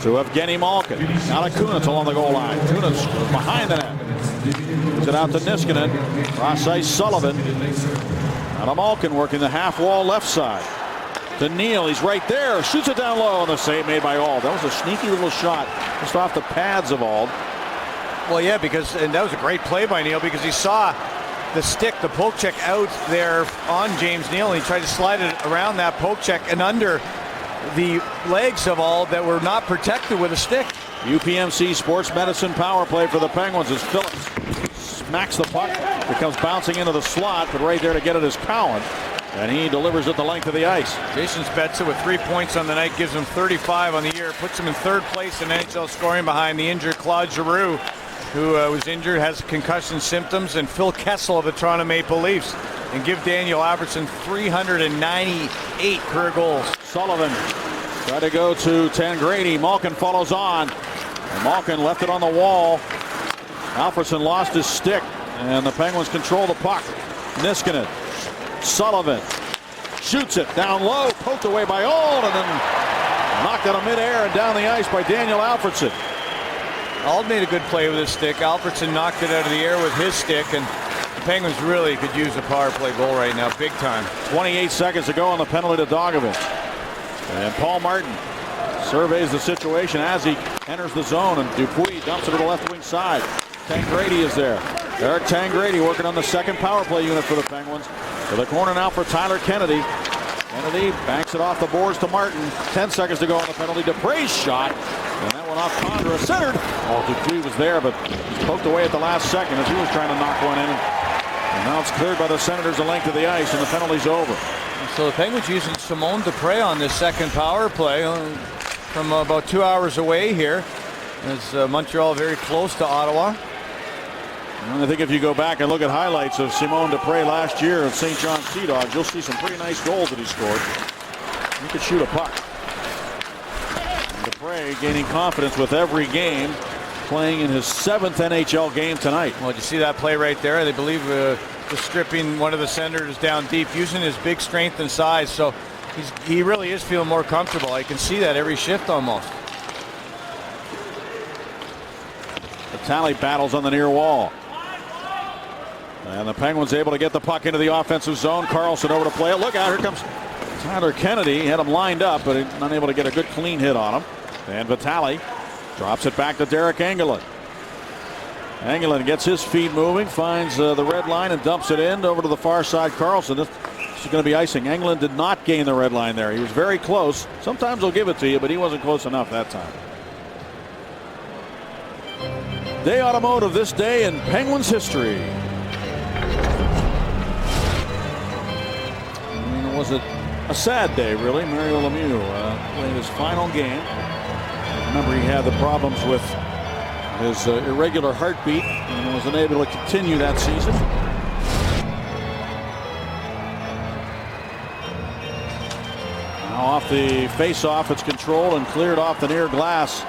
to Evgeny Malkin. Now to Kunitz along the goal line. Kunitz behind the net. Gives it out to Niskanen. Cross ice Sullivan. Now to Malkin working the half wall left side. To Neal. He's right there. Shoots it down low, and the save made by Auld. That was a sneaky little shot just off the pads of Auld. Well, yeah, and that was a great play by Neal because he saw the stick, the poke check out there on James Neal, and he tried to slide it around that poke check and under the legs of Auld that were not protected with a stick. UPMC Sports Medicine power play for the Penguins as Phillips smacks the puck. It comes bouncing into the slot, but right there to get it is Cowan. And he delivers it the length of the ice. Jason Spezza with 3 points on the night gives him 35 on the year. Puts him in 3rd place in NHL scoring behind the injured Claude Giroux, who was injured, has concussion symptoms, and Phil Kessel of the Toronto Maple Leafs. And give Daniel Alfredsson 398 career goals. Sullivan tried to go to Tangradi. Malkin follows on. And Malkin left it on the wall. Alfredsson lost his stick, and the Penguins control the puck. Niskanen. Sullivan shoots it down low, poked away by Auld, and then knocked out of midair and down the ice by Daniel Alfredsson. Auld made a good play with his stick. Alfredsson knocked it out of the air with his stick, and the Penguins really could use a power play goal right now, big time. 28 seconds to go on the penalty to Dogovich. And Paul Martin surveys the situation as he enters the zone, and Dupuis dumps it to the left wing side. Tangradi is there. Eric Tangradi working on the second power play unit for the Penguins. To the corner now for Tyler Kennedy. Kennedy banks it off the boards to Martin. 10 seconds to go on the penalty. Dupuis shot. And that went off Condra. Centered. Oh, Dupuis was there, but he poked away at the last second as he was trying to knock one in. And And now it's cleared by the Senators the length of the ice, and the penalty's over. So the Penguins using Simone Dupre on this second power play from about 2 hours away here. As Montreal very close to Ottawa. And I think if you go back and look at highlights of Simone Dupre last year at St. John's Sea Dogs, you'll see some pretty nice goals that he scored. He could shoot a puck. And Dupre gaining confidence with every game, playing in his 7th NHL game tonight. Well, you see that play right there? They believe just stripping one of the Senators down deep, using his big strength and size. So he really is feeling more comfortable. I can see that every shift almost. Vitale battles on the near wall. And the Penguins able to get the puck into the offensive zone. Carlson over to play it. Look out, here comes Tyler Kennedy. He had him lined up, but unable to get a good clean hit on him. And Vitale drops it back to Derek Engelland. Engelland gets his feet moving, finds the red line and dumps it in over to the far side. Carlson, this is going to be icing. Engelland did not gain the red line there. He was very close. Sometimes they'll give it to you, but he wasn't close enough that time. Day Automotive this day in Penguins history. Was it a sad day, really? Mario Lemieux playing his final game. Remember, he had the problems with his irregular heartbeat and was unable to continue that season. Now off the face-off, it's controlled and cleared off the near glass.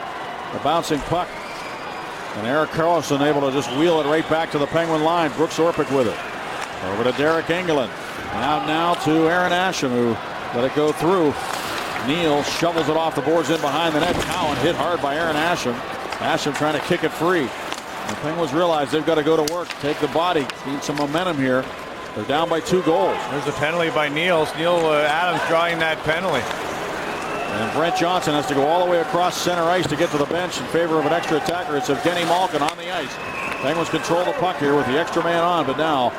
The bouncing puck. And Erik Karlsson able to just wheel it right back to the Penguin line. Brooks Orpik with it. Over to Derek Engelland. Out now to Aaron Asham, who let it go through. Neal shovels it off the boards in behind the net. Cowan hit hard by Aaron Asham. Asham trying to kick it free. The Penguins realize they've got to go to work, take the body, need some momentum here. They're down by 2 goals. There's a penalty by Neal. Adams drawing that penalty. And Brent Johnson has to go all the way across center ice to get to the bench in favor of an extra attacker. It's Evgeny Malkin on the ice. Penguins control the puck here with the extra man on, but now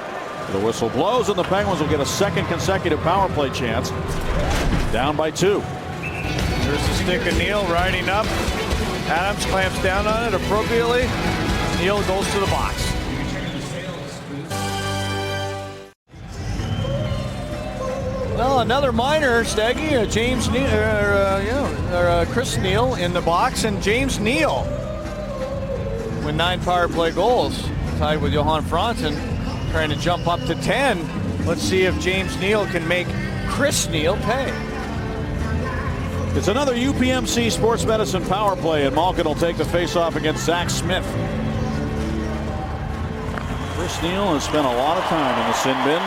the whistle blows and the Penguins will get a second consecutive power play chance. Down by 2. There's the stick of Neal riding up. Adams clamps down on it appropriately. Neal goes to the box. Well, another minor, Steggy, Chris Neal in the box, and James Neal with 9 power play goals, tied with Johan Franzen, trying to jump up to 10. Let's see if James Neal can make Chris Neal pay. It's another UPMC Sports Medicine power play, and Malkin will take the face-off against Zach Smith. Chris Neal has spent a lot of time in the sin bin.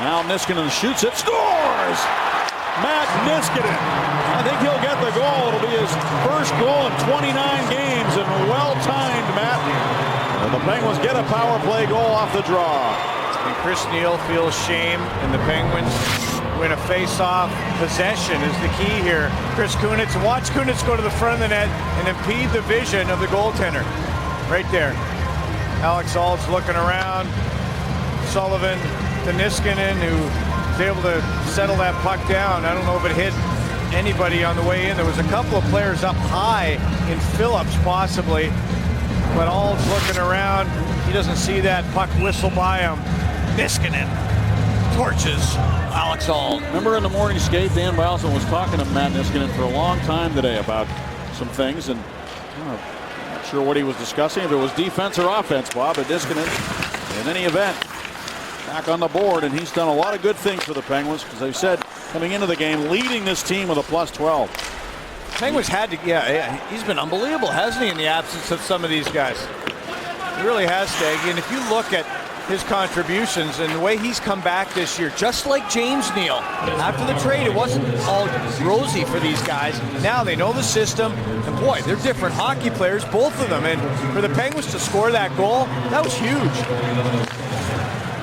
Now Niskanen shoots it, scores! Matt Niskanen. I think he'll get the goal. It'll be his first goal in 29 games, and well-timed, Matt. And the Penguins get a power play goal off the draw. And Chris Neal feels shame, and the Penguins win a face-off. Possession is the key here. Chris Kunitz, watch Kunitz go to the front of the net and impede the vision of the goaltender. Right there. Alex Ault's looking around. Sullivan to Niskanen, who was able to settle that puck down. I don't know if it hit anybody on the way in. There was a couple of players up high in Phillips, possibly. But Ault's looking around. He doesn't see that puck whistle by him. Niskanen torches Alex Ault. Remember in the morning skate, Dan Bilson was talking to Matt Niskanen for a long time today about some things, and I'm not sure what he was discussing, if it was defense or offense, Bob, but Niskanen, in any event, back on the board, and he's done a lot of good things for the Penguins, because they said coming into the game, leading this team with a +12. Penguins had to, he's been unbelievable, hasn't he, in the absence of some of these guys? He really has, Staggy, and if you look at his contributions and the way he's come back this year, just like James Neal. After the trade, it wasn't all rosy for these guys. Now they know the system, and boy, they're different hockey players, both of them. And for the Penguins to score that goal, that was huge.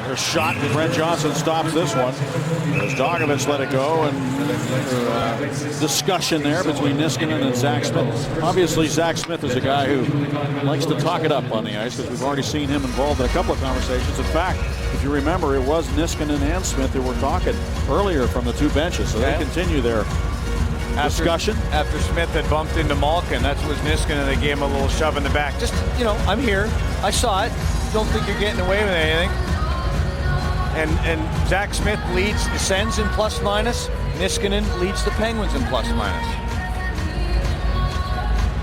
Their shot, Brent Johnson stops this one. As Dogovich let it go, and discussion there between Niskanen and Zach Smith. Obviously, Zach Smith is a guy who likes to talk it up on the ice, because we've already seen him involved in a couple of conversations. In fact, if you remember, it was Niskanen and Smith who were talking earlier from the 2 benches, so they continue their discussion. After Smith had bumped into Malkin, that was Niskanen. They gave him a little shove in the back. Just, I'm here. I saw it. don't think you're getting away with anything. And Zach Smith leads the Sens in plus minus. Niskanen leads the Penguins in plus minus.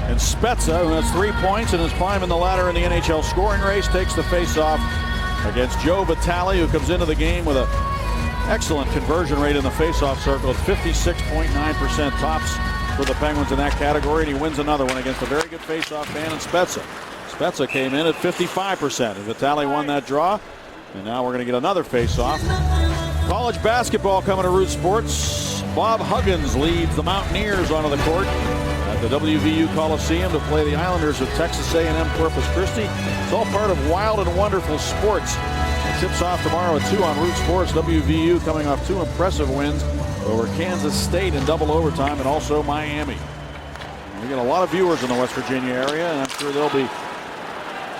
And Spezza, who has 3 points and is climbing the ladder in the NHL scoring race, takes the face-off against Joe Vitale, who comes into the game with an excellent conversion rate in the face-off circle at 56.9% tops for the Penguins in that category, and he wins another one against a very good face-off man in Spezza. Spezza came in at 55%, and Vitale won that draw, and now we're going to get another face-off. College basketball coming to Root Sports. Bob Huggins leads the Mountaineers onto the court at the WVU Coliseum to play the Islanders of Texas A&M Corpus Christi. It's all part of wild and wonderful sports. It tips off tomorrow at 2 on Root Sports. WVU coming off 2 impressive wins over Kansas State in double overtime and also Miami. We get a lot of viewers in the West Virginia area, and I'm sure they'll be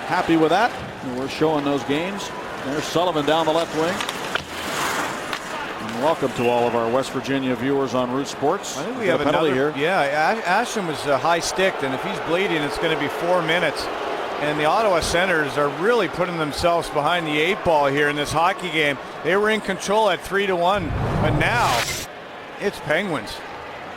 happy with that. And we're showing those games. There's Sullivan down the left wing. And welcome to all of our West Virginia viewers on Root Sports. I think we have a penalty here. Yeah, Ashton was high-sticked, and if he's bleeding, it's going to be 4 minutes. And the Ottawa Senators are really putting themselves behind the 8 ball here in this hockey game. They were in control at 3-1, but now it's Penguins.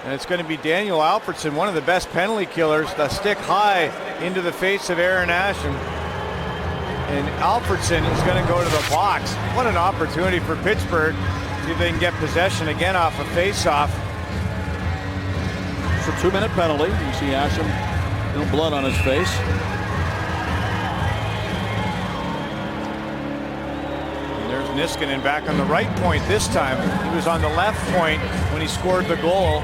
And it's going to be Daniel Alfredsson, one of the best penalty killers, the stick high into the face of Aaron Ashton. And Alfredsson is going to go to the box. What an opportunity for Pittsburgh. See if they can get possession again off a face-off. It's a 2-minute penalty. You see Ashton, no blood on his face. Niskanen back on the right point this time. He was on the left point when he scored the goal.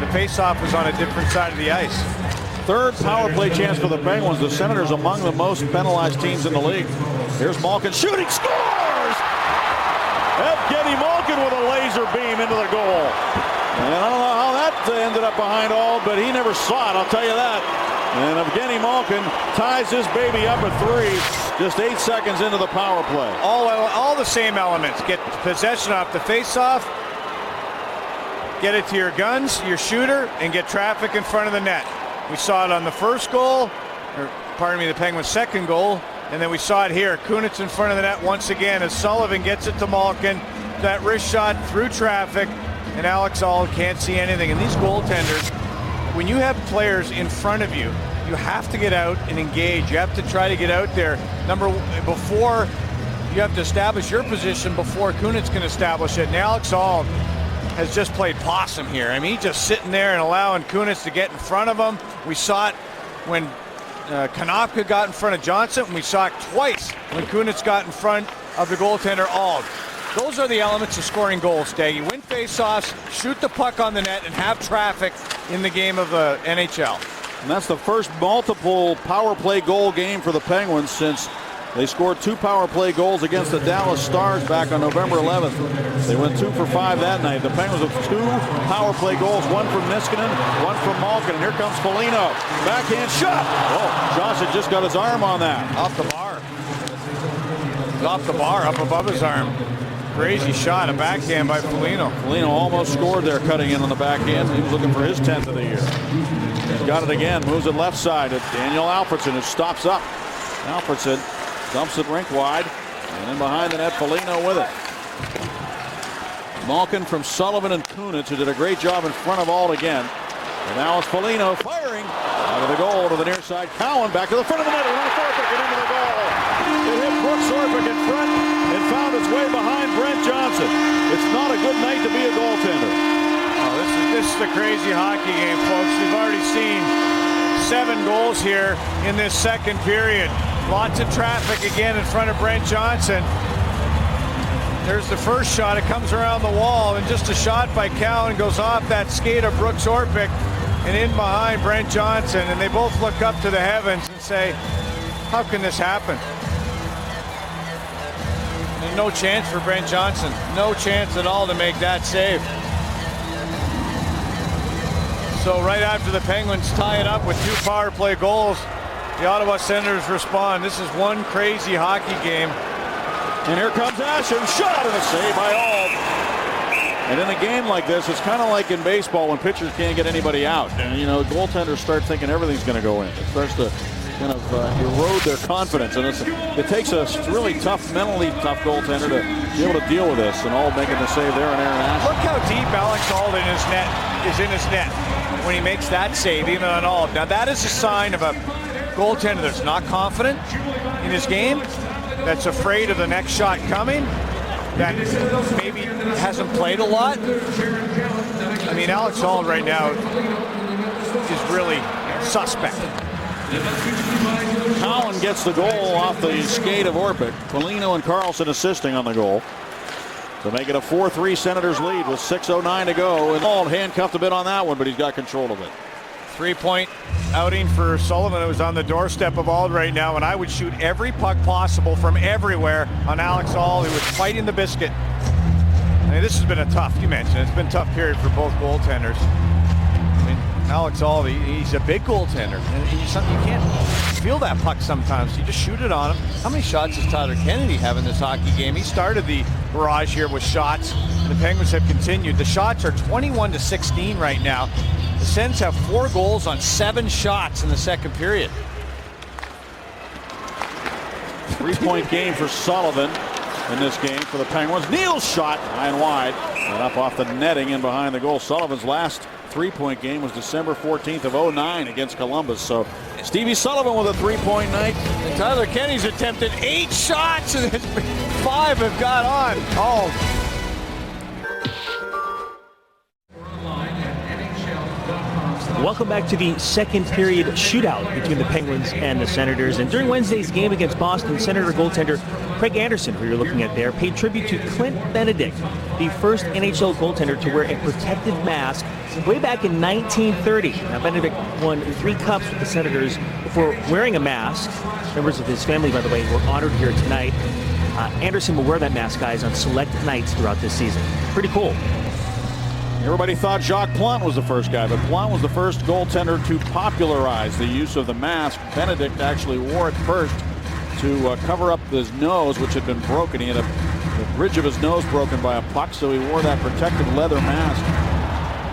The faceoff was on a different side of the ice. Third power play chance for the Penguins. The Senators among the most penalized teams in the league. Here's Malkin shooting, scores! Evgeny Malkin with a laser beam into the goal. And I don't know how that ended up behind all, but he never saw it, I'll tell you that. And Evgeny Malkin ties this baby up at 3, just 8 seconds into the power play. All the same elements. Get possession off the face-off, get it to your guns, your shooter, and get traffic in front of the net. We saw it on the first goal, the Penguins' second goal, and then we saw it here. Kunitz in front of the net once again as Sullivan gets it to Malkin. That wrist shot through traffic, and Alex Auld can't see anything. And these goaltenders, when you have players in front of you, you have to get out and engage. You have to try to get out there. Before you have to establish your position before Kunitz can establish it. And Alex Auld has just played possum here. I mean, he's just sitting there and allowing Kunitz to get in front of him. We saw it when Konopka got in front of Johnson, and we saw it twice when Kunitz got in front of the goaltender Auld. Those are the elements of scoring goals, Staggy. Win faceoffs, shoot the puck on the net, and have traffic in the game of the NHL. And that's the first multiple power play goal game for the Penguins since they scored 2 power play goals against the Dallas Stars back on November 11th. They went 2 for 5 that night. The Penguins have 2 power play goals, 1 from Niskanen, 1 from Malkin. And here comes Foligno. Backhand shot. Oh, Johnson just got his arm on that. Off the bar. Off the bar, up above his arm. Crazy shot, a backhand by Foligno. Foligno almost scored there, cutting in on the backhand. He was looking for his 10th of the year. He's got it again, moves it left side to Daniel Alfredsson, who stops up. Alfredsson dumps it rink wide, and then behind the net, Foligno with it. Malkin from Sullivan and Kunitz, who did a great job in front of Auld again. And now it's Foligno firing out of the goal to the near side. Cowan back to the front of the net, around Orpik and into the goal. It hit Brooks Orpik in front and found its way behind Brent Johnson. It's not a good night to be a goaltender. Oh, this is a crazy hockey game, folks. We've already seen 7 goals here in this second period. Lots of traffic again in front of Brent Johnson. There's the first shot. It comes around the wall, and just a shot by Cowan goes off that skate of Brooks Orpik and in behind Brent Johnson. And they both look up to the heavens and say, how can this happen? There's no chance for Brent Johnson. No chance at all to make that save. So right after the Penguins tie it up with 2 power play goals, the Ottawa Senators respond. This is one crazy hockey game. And here comes Ashton, shot and a save by Auld. And in a game like this, it's kind of like in baseball when pitchers can't get anybody out. And, you know, goaltenders start thinking everything's going to go in. It starts to kind of erode their confidence. And it takes a really mentally tough goaltender to be able to deal with this. And all making the save there on Aaron Ashe. Look how deep Alex Auld is in his net when he makes that save, even on Auld. Now that is a sign of a goaltender that's not confident in his game, that's afraid of the next shot coming, that maybe hasn't played a lot. I mean, Alex Auld right now is really suspect. Cowan gets the goal off the skate of Orpik. Polino and Carlson assisting on the goal to make it a 4-3 Senators lead with 6:09 to go. And Auld handcuffed a bit on that one, but he's got control of it. 3-point outing for Sullivan. It was on the doorstep of Auld right now, and I would shoot every puck possible from everywhere on Alex Auld, who was fighting the biscuit. I mean, this has been a tough, you mentioned it's been a tough period for both goaltenders. I mean, Alex Auld, he's a big goaltender, and you can't feel that puck sometimes. You just shoot it on him. How many shots does Tyler Kennedy have in this hockey game? He started the barrage here with shots. The Penguins have continued. The shots are 21-16 right now. The Sens have 4 goals on 7 shots in the second period. 3-point game for Sullivan in this game for the Penguins. Neal's shot high and wide and up off the netting and behind the goal. Sullivan's last 3-point game was December 14th of 2009 against Columbus. So Stevie Sullivan with a 3-point night. And Tyler Kennedy's attempted 8 shots and 5 have got on. Oh. Welcome back to the second period shootout between the Penguins and the Senators. And during Wednesday's game against Boston, Senator goaltender Craig Anderson, who you're looking at there, paid tribute to Clint Benedict, the first NHL goaltender to wear a protective mask way back in 1930. Now, Benedict won 3 cups with the Senators before wearing a mask. Members of his family, by the way, were honored here tonight. Anderson will wear that mask, guys, on select nights throughout this season. Pretty cool. Everybody thought Jacques Plante was the first guy, but Plante was the first goaltender to popularize the use of the mask. Benedict actually wore it first to cover up his nose, which had been broken. He had the bridge of his nose broken by a puck, so he wore that protective leather mask.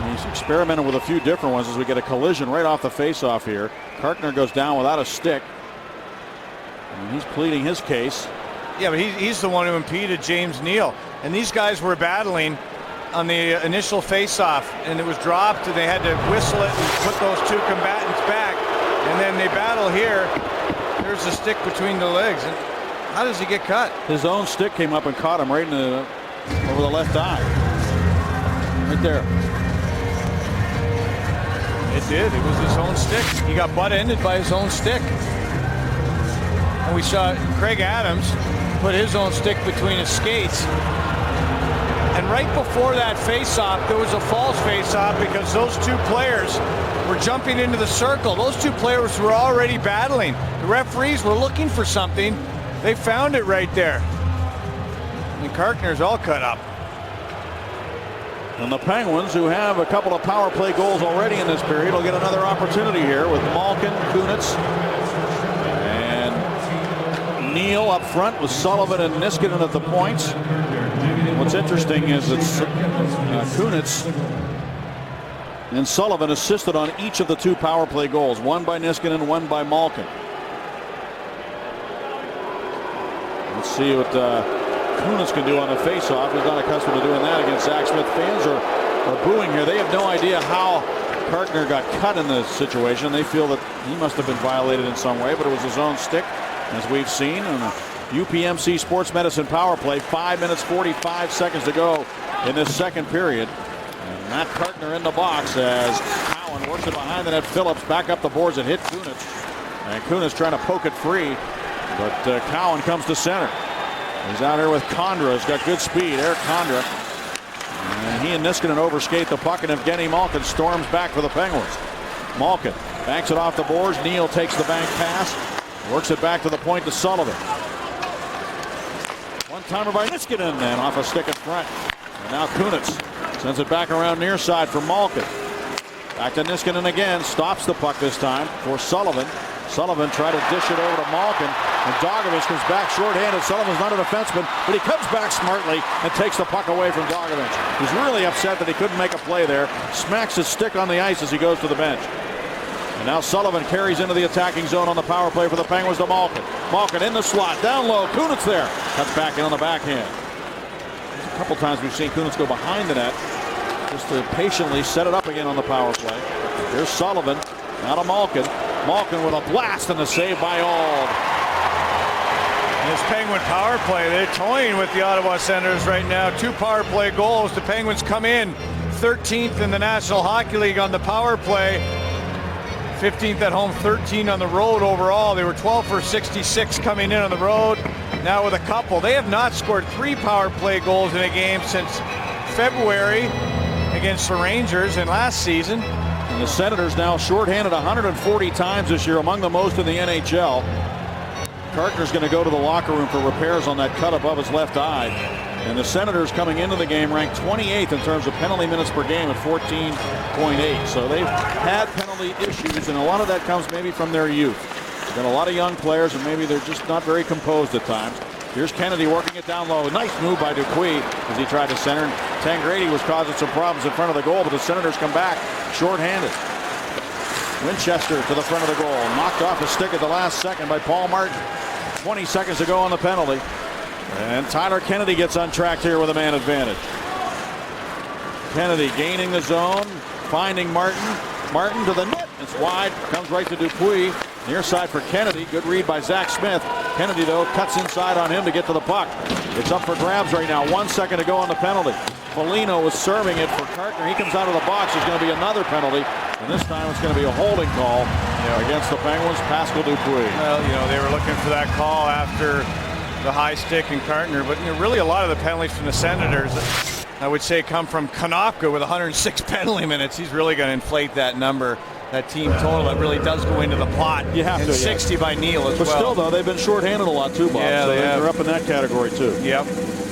And he's experimented with a few different ones as we get a collision right off the faceoff here. Kartner goes down without a stick. And he's pleading his case. Yeah, but he's the one who impeded James Neal. And these guys were battling on the initial face-off, and it was dropped, and they had to whistle it and put those 2 combatants back, and then they battle here. There's a stick between the legs, and how does he get cut? His own stick came up and caught him right in over the left eye. Right there. It did. It was his own stick. He got butt-ended by his own stick. And we saw Craig Adams put his own stick between his skates. And right before that face-off, there was a false face-off because those 2 players were jumping into the circle. Those 2 players were already battling. The referees were looking for something. They found it right there. And Kartner's all cut up. And the Penguins, who have a couple of power play goals already in this period, will get another opportunity here with Malkin, Kunitz, and Neal up front with Sullivan and Niskanen at the points. What's interesting is that Kunitz and Sullivan assisted on each of the 2 power play goals, one by Niskanen, one by Malkin. Let's see what Kunitz can do on a faceoff. He's not accustomed to doing that against Zach Smith. Fans are booing here. They have no idea how Kartner got cut in this situation. They feel that he must have been violated in some way, but it was his own stick, as we've seen. And UPMC Sports Medicine power play, 5 minutes 45 seconds to go in this second period. And Matt Kartner in the box as Cowan works it behind the net. Phillips back up the boards and hit Kunitz. And Kunitz trying to poke it free, but Cowan comes to center. He's out here with Condra. He's got good speed. Eric Condra. And he and Niskanen overskate the puck, and Evgeny Malkin storms back for the Penguins. Malkin banks it off the boards. Neal takes the bank pass. Works it back to the point to Sullivan. One-timer by Niskanen, and off a stick in front. And now Kunitz sends it back around near side for Malkin. Back to Niskanen again. Stops the puck this time for Sullivan. Sullivan tried to dish it over to Malkin, and Dogovich comes back shorthanded. Sullivan's not a defenseman, but he comes back smartly and takes the puck away from Dogovich. He's really upset that he couldn't make a play there. Smacks his stick on the ice as he goes to the bench. And now Sullivan carries into the attacking zone on the power play for the Penguins to Malkin. Malkin in the slot, down low, Kunitz there. Cuts back in on the backhand. There's a couple times we've seen Kunitz go behind the net just to patiently set it up again on the power play. Here's Sullivan, now to Malkin. Malkin with a blast and a save by Auld. This Penguin power play, they're toying with the Ottawa Senators right now. 2 power play goals. The Penguins come in 13th in the National Hockey League on the power play. 15th at home, 13 on the road overall. They were 12 for 66 coming in on the road. Now with a couple. They have not scored 3 power play goals in a game since February against the Rangers in last season. And the Senators now shorthanded 140 times this year, among the most in the NHL. Kartner's going to go to the locker room for repairs on that cut above his left eye. And the Senators coming into the game ranked 28th in terms of penalty minutes per game at 14.8. So they've had penalty issues, and a lot of that comes maybe from their youth. They've got a lot of young players, and maybe they're just not very composed at times. Here's Kennedy working it down low. Nice move by Dupuis as he tried to center. Tangradi was causing some problems in front of the goal, but the Senators come back shorthanded. Winchester to the front of the goal. Knocked off his stick at the last second by Paul Martin. 20 seconds to go on the penalty. And Tyler Kennedy gets untracked here with a man advantage. Kennedy gaining the zone, finding Martin. Martin to the net. It's wide. Comes right to Dupuis. Near side for Kennedy. Good read by Zach Smith. Kennedy, though, cuts inside on him to get to the puck. It's up for grabs right now. 1 second to go on the penalty. Foligno was serving it for Kartner. He comes out of the box. There's going to be another penalty. And this time it's going to be a holding call against the Penguins. Pascal Dupuis. Well, they were looking for that call after the high stick and Kartner. But really a lot of the penalties from the Senators, I would say, come from Konopka with 106 penalty minutes. He's really going to inflate that number. That team total that really does go into the pot. You have to. 60 by Neal as well. But still, though, they've been shorthanded a lot too, Bob. Yeah, so they're up in that category too. Yep.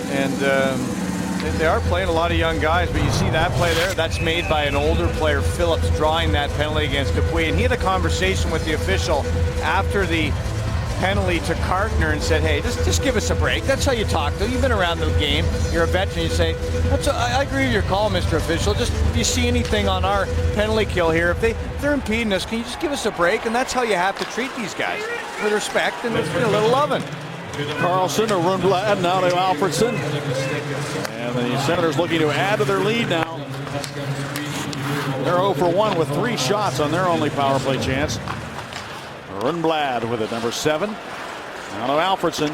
And they are playing a lot of young guys, but you see that play there? That's made by an older player, Phillips, drawing that penalty against Dupuis. And he had a conversation with the official after the penalty to Kartner and said, hey, just give us a break. That's how you talk, though. You've been around the game. You're a veteran. You say, I agree with your call, Mr. Official. Just if you see anything on our penalty kill here, if they're impeding us, can you just give us a break? And that's how you have to treat these guys, with respect and a little loving. Carlson to Rundblad, now to Alfredsson. And the Senators looking to add to their lead now. They're 0 for 1 with 3 shots on their only power play chance. Rundblad with it, number 7. Now to Alfredsson.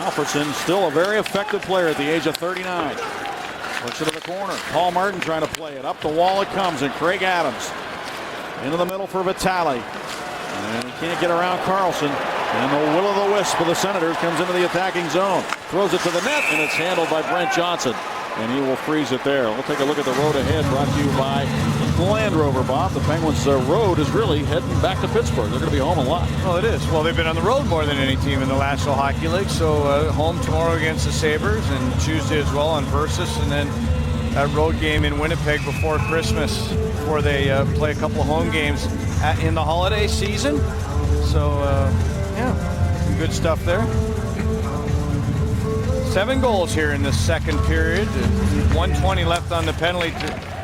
Alfredsson still a very effective player at the age of 39. Puts it to the corner. Paul Martin trying to play it. Up the wall it comes, and Craig Adams into the middle for Vitale. And he can't get around Carlson. And the will-o'-the-wisp of the Senators comes into the attacking zone. Throws it to the net, and it's handled by Brent Johnson. And he will freeze it there. We'll take a look at the road ahead, brought to you by Land Rover, Bob. The Penguins' road is really heading back to Pittsburgh. They're going to be home a lot. Well, it is. Well, they've been on the road more than any team in the National Hockey League. So home tomorrow against the Sabres, and Tuesday as well on Versus, and then that road game in Winnipeg before Christmas, before they play a couple of home games in the holiday season. So, some good stuff there. 7 goals here in the second period. 1:20 left on the penalty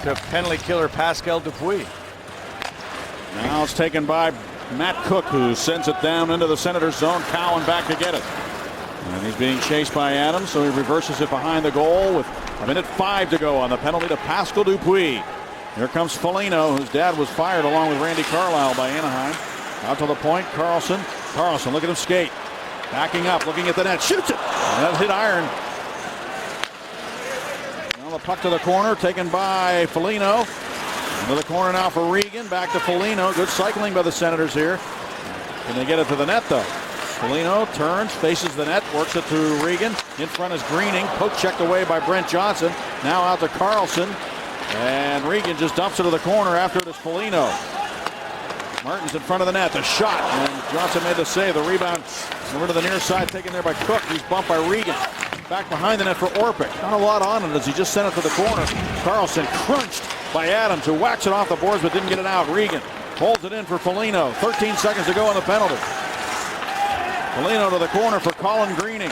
to penalty killer Pascal Dupuis. Now it's taken by Matt Cook, who sends it down into the Senators zone. Cowan back to get it. And he's being chased by Adams, so he reverses it behind the goal with 1:05 to go on the penalty to Pascal Dupuis. Here comes Foligno, whose dad was fired along with Randy Carlyle by Anaheim. Out to the point, Carlson. Carlson, look at him skate. Backing up, looking at the net, shoots it. And that hit iron. Now the puck to the corner, taken by Foligno. Into the corner now for Regan. Back to Foligno. Good cycling by the Senators here. Can they get it to the net, though? Foligno turns, faces the net, works it to Regan. In front is Greening. Poke checked away by Brent Johnson. Now out to Carlson. And Regan just dumps it to the corner. After it is Foligno. Martin's in front of the net. The shot. And Johnson made the save. The rebound over to the near side, taken there by Cook. He's bumped by Regan. Back behind the net for Orpik. Not a lot on it as he just sent it to the corner. Carlson crunched by Adams, who whacks it off the boards but didn't get it out. Regan holds it in for Foligno. 13 seconds to go on the penalty. Foligno to the corner for Colin Greening.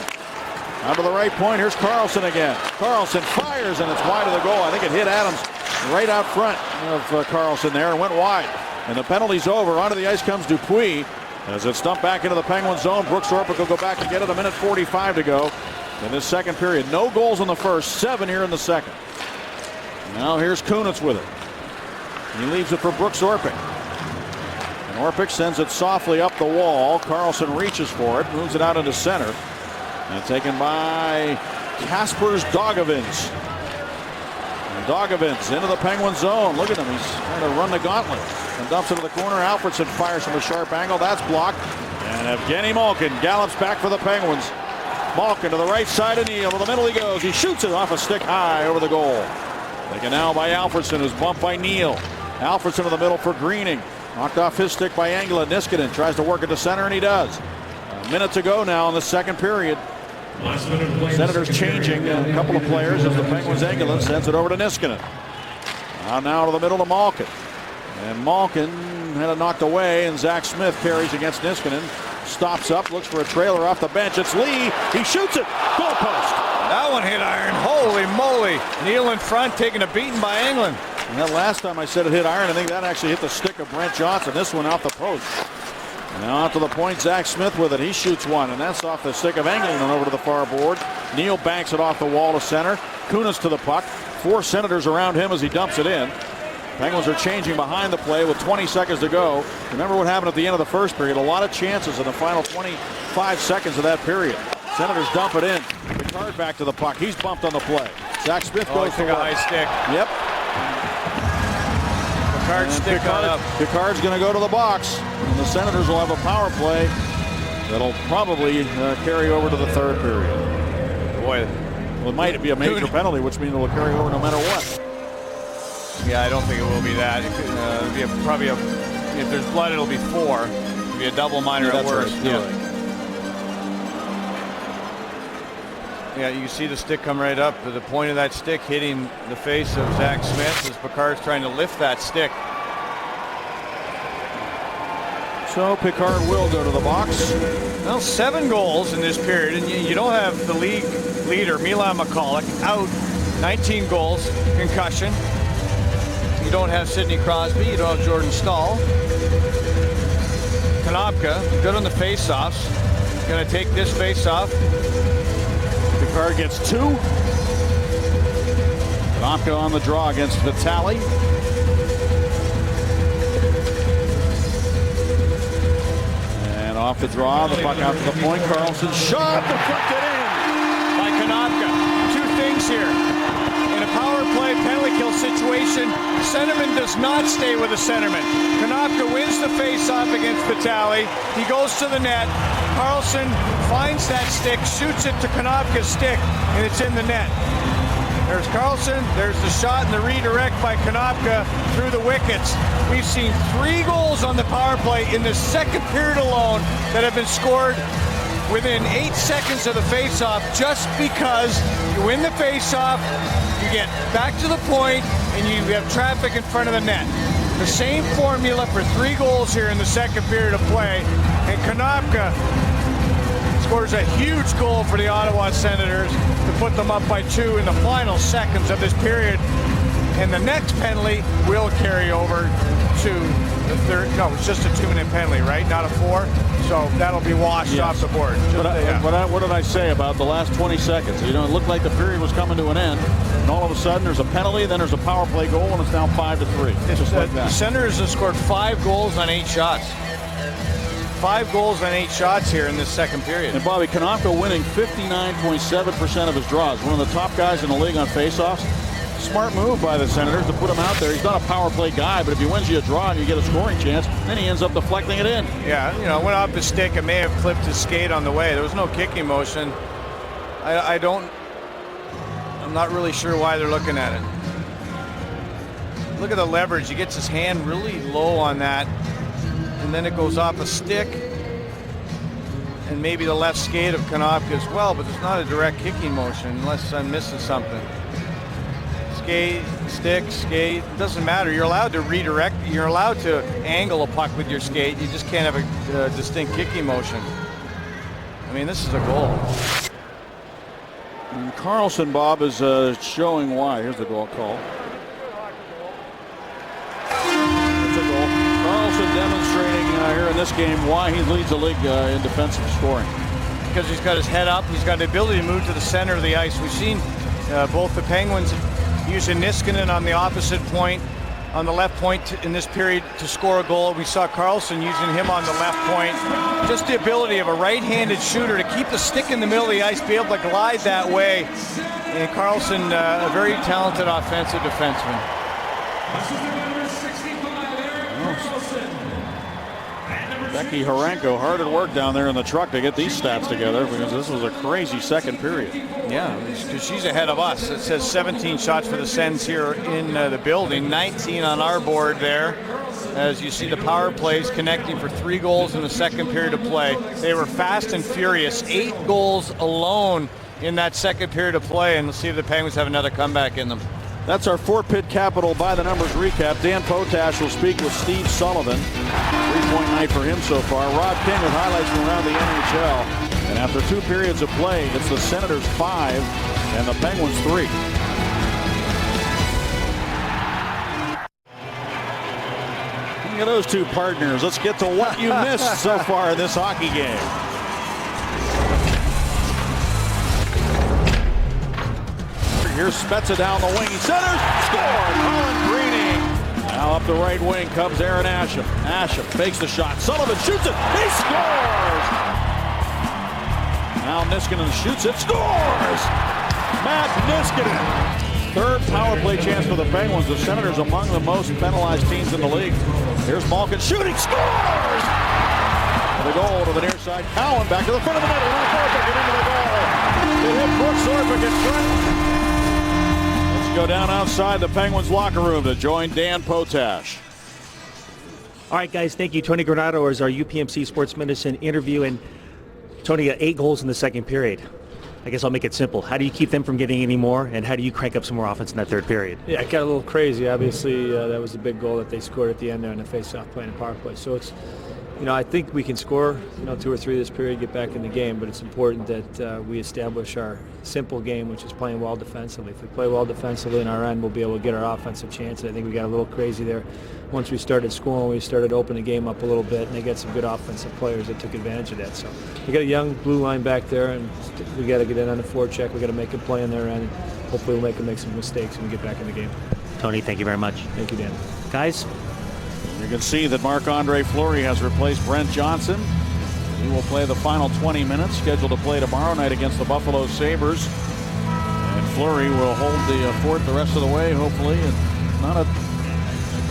Out to the right point. Here's Carlson again. Carlson fires, and it's wide of the goal. I think it hit Adams right out front of Carlson there and went wide. And the penalty's over. Onto the ice comes Dupuis. As it's dumped back into the Penguin zone, Brooks Orpik will go back and get it. 1:45 to go in this second period. No goals in the first, 7 here in the second. Now here's Kunitz with it. He leaves it for Brooks Orpik. And Orpik sends it softly up the wall. Carlson reaches for it, moves it out into center. And taken by Kaspers Daugavins. And Daugavins into the Penguin zone. Look at him, he's trying to run the gauntlet. And dumps it to the corner. Alfredsson fires from a sharp angle. That's blocked. And Evgeny Malkin gallops back for the Penguins. Malkin to the right side of Neal. To the middle he goes. He shoots it off a stick high over the goal. Taken now by Alfredsson, who's bumped by Neal. Alfredsson to the middle for Greening. Knocked off his stick by Engla. Niskanen tries to work it to center, and he does. A minute to go now in the second period. Senators changing a couple of players as the Penguins Engla sends it over to Niskanen. Now to the middle to Malkin. And Malkin had it knocked away, and Zach Smith carries against Niskanen. Stops up, looks for a trailer off the bench. It's Lee. He shoots it. Goal post. That one hit iron. Holy moly. Neal in front, taking a beating by England. And that last time I said it hit iron, I think that actually hit the stick of Brent Johnson. This one off the post. Now out to the point, Zach Smith with it. He shoots one, and that's off the stick of England and over to the far board. Neal banks it off the wall to center. Kunitz to the puck. 4 Senators around him as he dumps it in. Penguins are changing behind the play with 20 seconds to go. Remember what happened at the end of the first period. A lot of chances in the final 25 seconds of that period. Senators dump it in. Picard back to the puck. He's bumped on the play. Zach Smith goes to a high stick. Yep. Picard's stick on up. Picard's going to go to the box. And the Senators will have a power play that'll probably carry over to the third period. Boy. Well, it might be a major penalty, which means it will carry over no matter what. Yeah, I don't think it will be that. It could be if there's blood, it'll be 4. It'll be a double minor at worst. Right. Yeah. Yeah, you see the stick come right up. The point of that stick hitting the face of Zach Smith as Picard's trying to lift that stick. So Picard will go to the box. Well, 7 goals in this period, and you don't have the league leader, Milan Michalek, out. 19 goals, concussion. You don't have Sidney Crosby. You don't have Jordan Staal. Konopka, good on the face-offs. Going to take this face-off. Picard gets 2. Konopka on the draw against Vitale. And off the draw, the puck out to the point. Carlson shot, deflected in by Konopka. 2 things here. In a power play penalty kill situation, centerman does not stay with the centerman. Konopka wins the face-off against Vitale. He goes to the net. Carlson finds that stick, shoots it to Konopka's stick, and it's in the net. There's Carlson. There's the shot and the redirect by Konopka through the wickets. We've seen 3 goals on the power play in the second period alone that have been scored within 8 seconds of the face-off, just because you win the face-off, you get back to the point, and you have traffic in front of the net. The same formula for 3 goals here in the second period of play, and Konopka scores a huge goal for the Ottawa Senators to put them up by 2 in the final seconds of this period. And the next penalty will carry over to the third. No, it's just a 2-minute penalty, right? Not a 4. So that'll be washed off the board. What did I say about the last 20 seconds? You know, it looked like the period was coming to an end, and all of a sudden there's a penalty, then there's a power play goal, and it's now 5-3. Just like that. The Senators have scored 5 goals on 8 shots. 5 goals on 8 shots here in this second period. And Bobby, Konopka winning 59.7% of his draws. One of the top guys in the league on faceoffs. Smart move by the Senators to put him out there. He's not a power play guy, but if he wins you a draw and you get a scoring chance, then he ends up deflecting it in. Yeah, you know, went off his stick. It may have clipped his skate on the way. There was no kicking motion. I'm not really sure why they're looking at it. Look at the leverage. He gets his hand really low on that, and then it goes off a stick, and maybe the left skate of Konopka as well, but there's not a direct kicking motion unless I'm missing something. Skate, stick, skate, doesn't matter. You're allowed to redirect. You're allowed to angle a puck with your skate. You just can't have a distinct kicking motion. I mean, this is a goal. And Carlson, Bob, is showing why. Here's the goal call. It's a goal. this game why he leads the league in defensive scoring. Because he's got his head up. He's got the ability to move to the center of the ice. We've seen both the Penguins using Niskanen on the opposite point, on the left point in this period to score a goal. We saw Karlsson using him on the left point. Just the ability of a right-handed shooter to keep the stick in the middle of the ice, be able to glide that way. And Karlsson, a very talented offensive defenseman. Becky Harenko hard at work down there in the truck to get these stats together, because this was a crazy second period. Yeah, because she's ahead of us. It says 17 shots for the Sens here in the building, 19 on our board there. As you see the power plays connecting for 3 goals in the second period of play. They were fast and furious. 8 goals alone in that second period of play, and let's see if the Penguins have another comeback in them. That's our Fort-Pitt Capital by the numbers recap. Dan Potash will speak with Steve Sullivan. 3-point night for him so far. Rob King with highlights from around the NHL. And after 2 periods of play, it's the Senators 5 and the Penguins 3. Look at those two partners. Let's get to what you missed so far in this hockey game. Here's Spezza down the wing. He centers. Score. Colin Greening. Now up the right wing comes Aaron Asham. Asham fakes the shot. Sullivan shoots it. He scores. Now Niskanen shoots it. Scores. Matt Niskanen. Third power play chance for the Penguins. The Senators among the most penalized teams in the league. Here's Malkin shooting. Scores. The goal to the near side. Cowan back to the front of the net. Get into the goal. It hit Brooks Orpik in front. Go down outside the Penguins locker room to join Dan Potash. All right, guys, thank you. Tony Granato is our UPMC Sports Medicine interview, and Tony got 8 goals in the second period. I guess I'll make it simple. How do you keep them from getting any more, and how do you crank up some more offense in that third period? Yeah, it got a little crazy. Obviously, that was a big goal that they scored at the end there on the face-off play and power play. So it's, I think we can score, 2 or 3 this period, get back in the game, but it's important that we establish our simple game, which is playing well defensively. If we play well defensively in our end, we'll be able to get our offensive chance. I think we got a little crazy there. Once we started scoring, we started opening the game up a little bit, and they got some good offensive players that took advantage of that. So we got a young blue line back there, and we got to get in on the forecheck. We got to make a play in their end. Hopefully we'll make some mistakes and we get back in the game. Tony, thank you very much. Thank you, Dan. Guys? You can see that Marc-Andre Fleury has replaced Brent Johnson. He will play the final 20 minutes, scheduled to play tomorrow night against the Buffalo Sabres. And Fleury will hold the fort the rest of the way, hopefully. And not a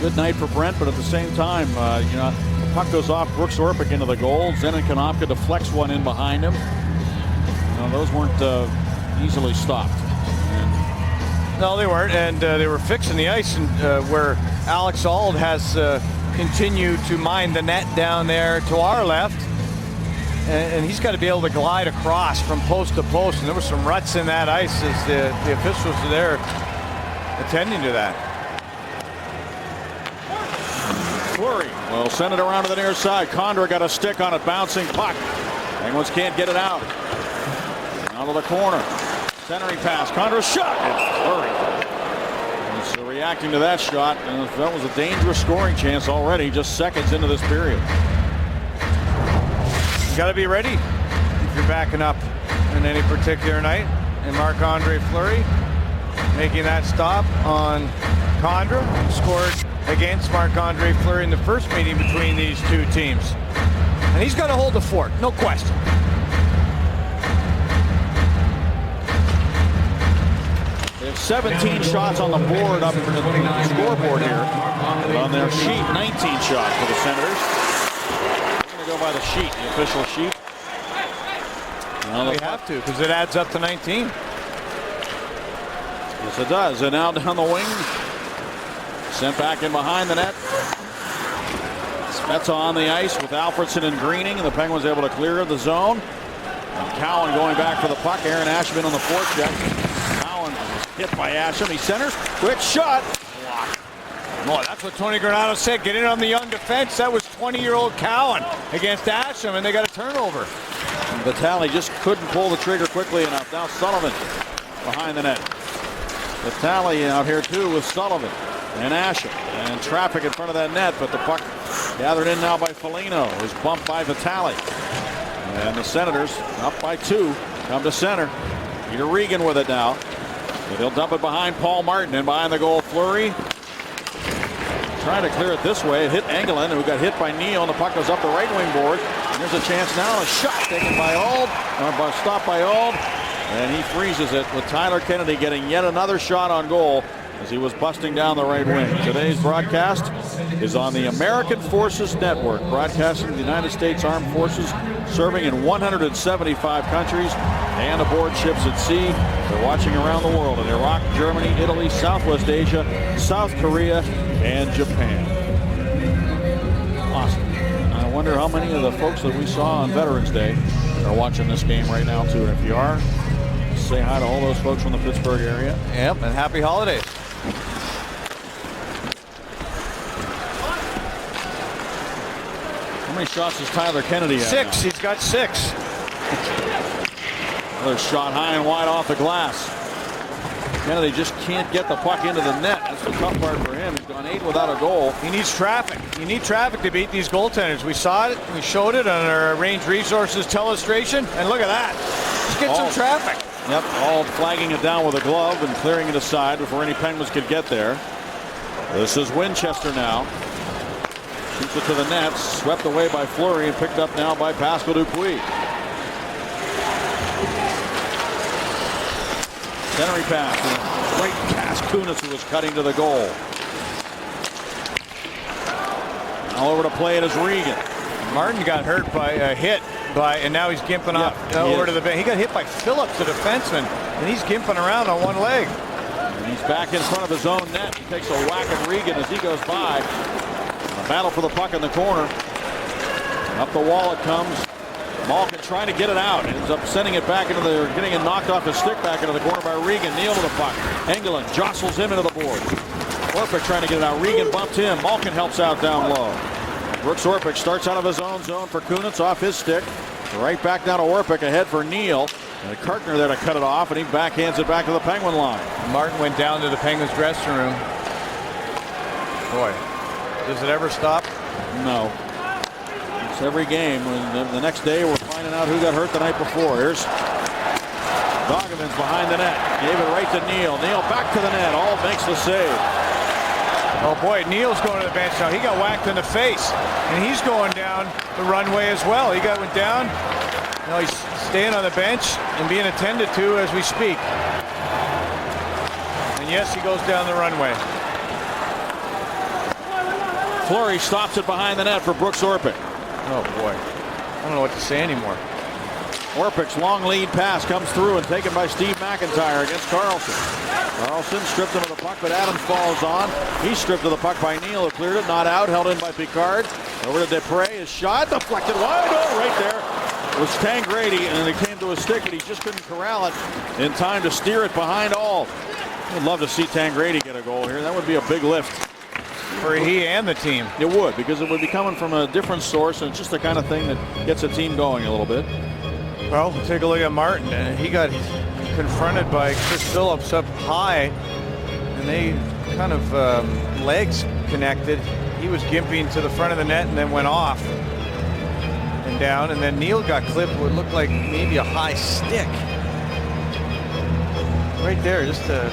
good night for Brent, but at the same time, the puck goes off Brooks Orpik into the goal. Zenon Konopka deflects one in behind him. Those weren't easily stopped. No, they weren't, and they were fixing the ice, and where Alex Auld has continued to mine the net down there to our left, and he's got to be able to glide across from post to post, and there were some ruts in that ice as the officials are there attending to that. Fleury will send it around to the near side. Condra got a stick on it, bouncing puck. Penguins can't get it out. Out of the corner. Centering pass. Condra's shot. It's Fleury. So reacting to that shot, and that was a dangerous scoring chance already, just seconds into this period. You got to be ready if you're backing up in any particular night. And Marc-Andre Fleury making that stop on Condra, scored against Marc-Andre Fleury in the first meeting between these two teams. And he's got to hold the fort, no question. They have 17 shots on the board up for the scoreboard here. On their sheet, 19 shots for the Senators. They're going to go by the sheet, the official sheet. Well, they have to, because it adds up to 19. Yes, it does. And now down the wing. Sent back in behind the net. Spezza on the ice with Alfredsson and Greening, and the Penguins able to clear the zone. And Cowan going back for the puck. Aaron Asham on the forecheck. Hit by Asham. He centers. Quick shot. Blocked. Boy, that's what Tony Granato said. Get in on the young defense. That was 20-year-old Cowan against Asham, and they got a turnover. And Vitale just couldn't pull the trigger quickly enough. Now Sullivan behind the net. Vitale out here too with Sullivan and Asham. And traffic in front of that net, but the puck Gathered in now by Foligno, who's bumped by Vitale. And the Senators, up by 2, come to center. Peter Regan with it now. So they'll dump it behind Paul Martin, and behind the goal, Fleury. Trying to clear it this way. It hit Engelland, who got hit by Neal, and the puck goes up the right wing board. And there's a chance now. A shot taken by Auld, or stopped by Auld. And he freezes it with Tyler Kennedy getting yet another shot on goal as he was busting down the right wing. Today's broadcast is on the American Forces Network, broadcasting the United States Armed Forces, serving in 175 countries and aboard ships at sea. They're watching around the world in Iraq, Germany, Italy, Southwest Asia, South Korea, and Japan. Awesome. I wonder how many of the folks that we saw on Veterans Day are watching this game right now, too. And if you are, say hi to all those folks from the Pittsburgh area. Yep, and happy holidays. How many shots does Tyler Kennedy have? 6. Now? He's got 6. Another shot high and wide off the glass. Kennedy just can't get the puck into the net. That's the tough part for him. He's gone 8 without a goal. He needs traffic. You need traffic to beat these goaltenders. We saw it. We showed it on our Range Resources telestration. And look at that. Just get some traffic. Yep, all flagging it down with a glove and clearing it aside before any Penguins could get there. This is Winchester now. Shoots it to the net, swept away by Fleury and picked up now by Pascal Dupuis. Centering pass, great pass. Kunitz, who was cutting to the goal. All over to play it is Regan. Martin got hurt by a hit and now he's gimping off over to the bench. He got hit by Phillips, the defenseman, and he's gimping around on one leg. And he's back in front of his own net. He takes a whack at Regan as he goes by. A battle for the puck in the corner. Up the wall it comes. Malkin trying to get it out. Ends up sending it back into the, getting it knocked off his stick back into the corner by Regan. Neal to the puck. Engelland jostles him into the board. Orpik trying to get it out. Regan bumped him. Malkin helps out down low. Brooks Orpik starts out of his own zone for Kunitz off his stick. Right back down to Orpik, ahead for Neal. And Kartner there to cut it off, and he backhands it back to the Penguin line. Martin went down to the Penguins dressing room. Boy, does it ever stop? No. It's every game. The next day we're finding out who got hurt the night before. Here's Dogovins behind the net. Gave it right to Neal. Neal back to the net. All makes the save. Oh boy, Neal's going to the bench now. He got whacked in the face, and he's going down the runway as well. He went down. Now he's staying on the bench and being attended to as we speak. And yes, he goes down the runway. Fleury stops it behind the net for Brooks Orpik. Oh boy, I don't know what to say anymore. Orpik's long lead pass comes through and taken by Steve McIntyre against Carlson. Carlson stripped him of the puck, but Adams falls on. He's stripped of the puck by Neal, who cleared it, not out, held in by Picard. Over to Depre, his shot deflected wide. Oh, right there. It was Tangradi, and it came to a stick, and he just couldn't corral it in time to steer it behind all. I'd love to see Tangradi get a goal here. That would be a big lift. For he and the team. It would, because it would be coming from a different source, and it's just the kind of thing that gets a team going a little bit. Well, take a look at Martin. He got confronted by Chris Phillips up high, and they kind of legs connected. He was gimping to the front of the net and then went off and down, and then Neal got clipped what looked like maybe a high stick. Right there, just a...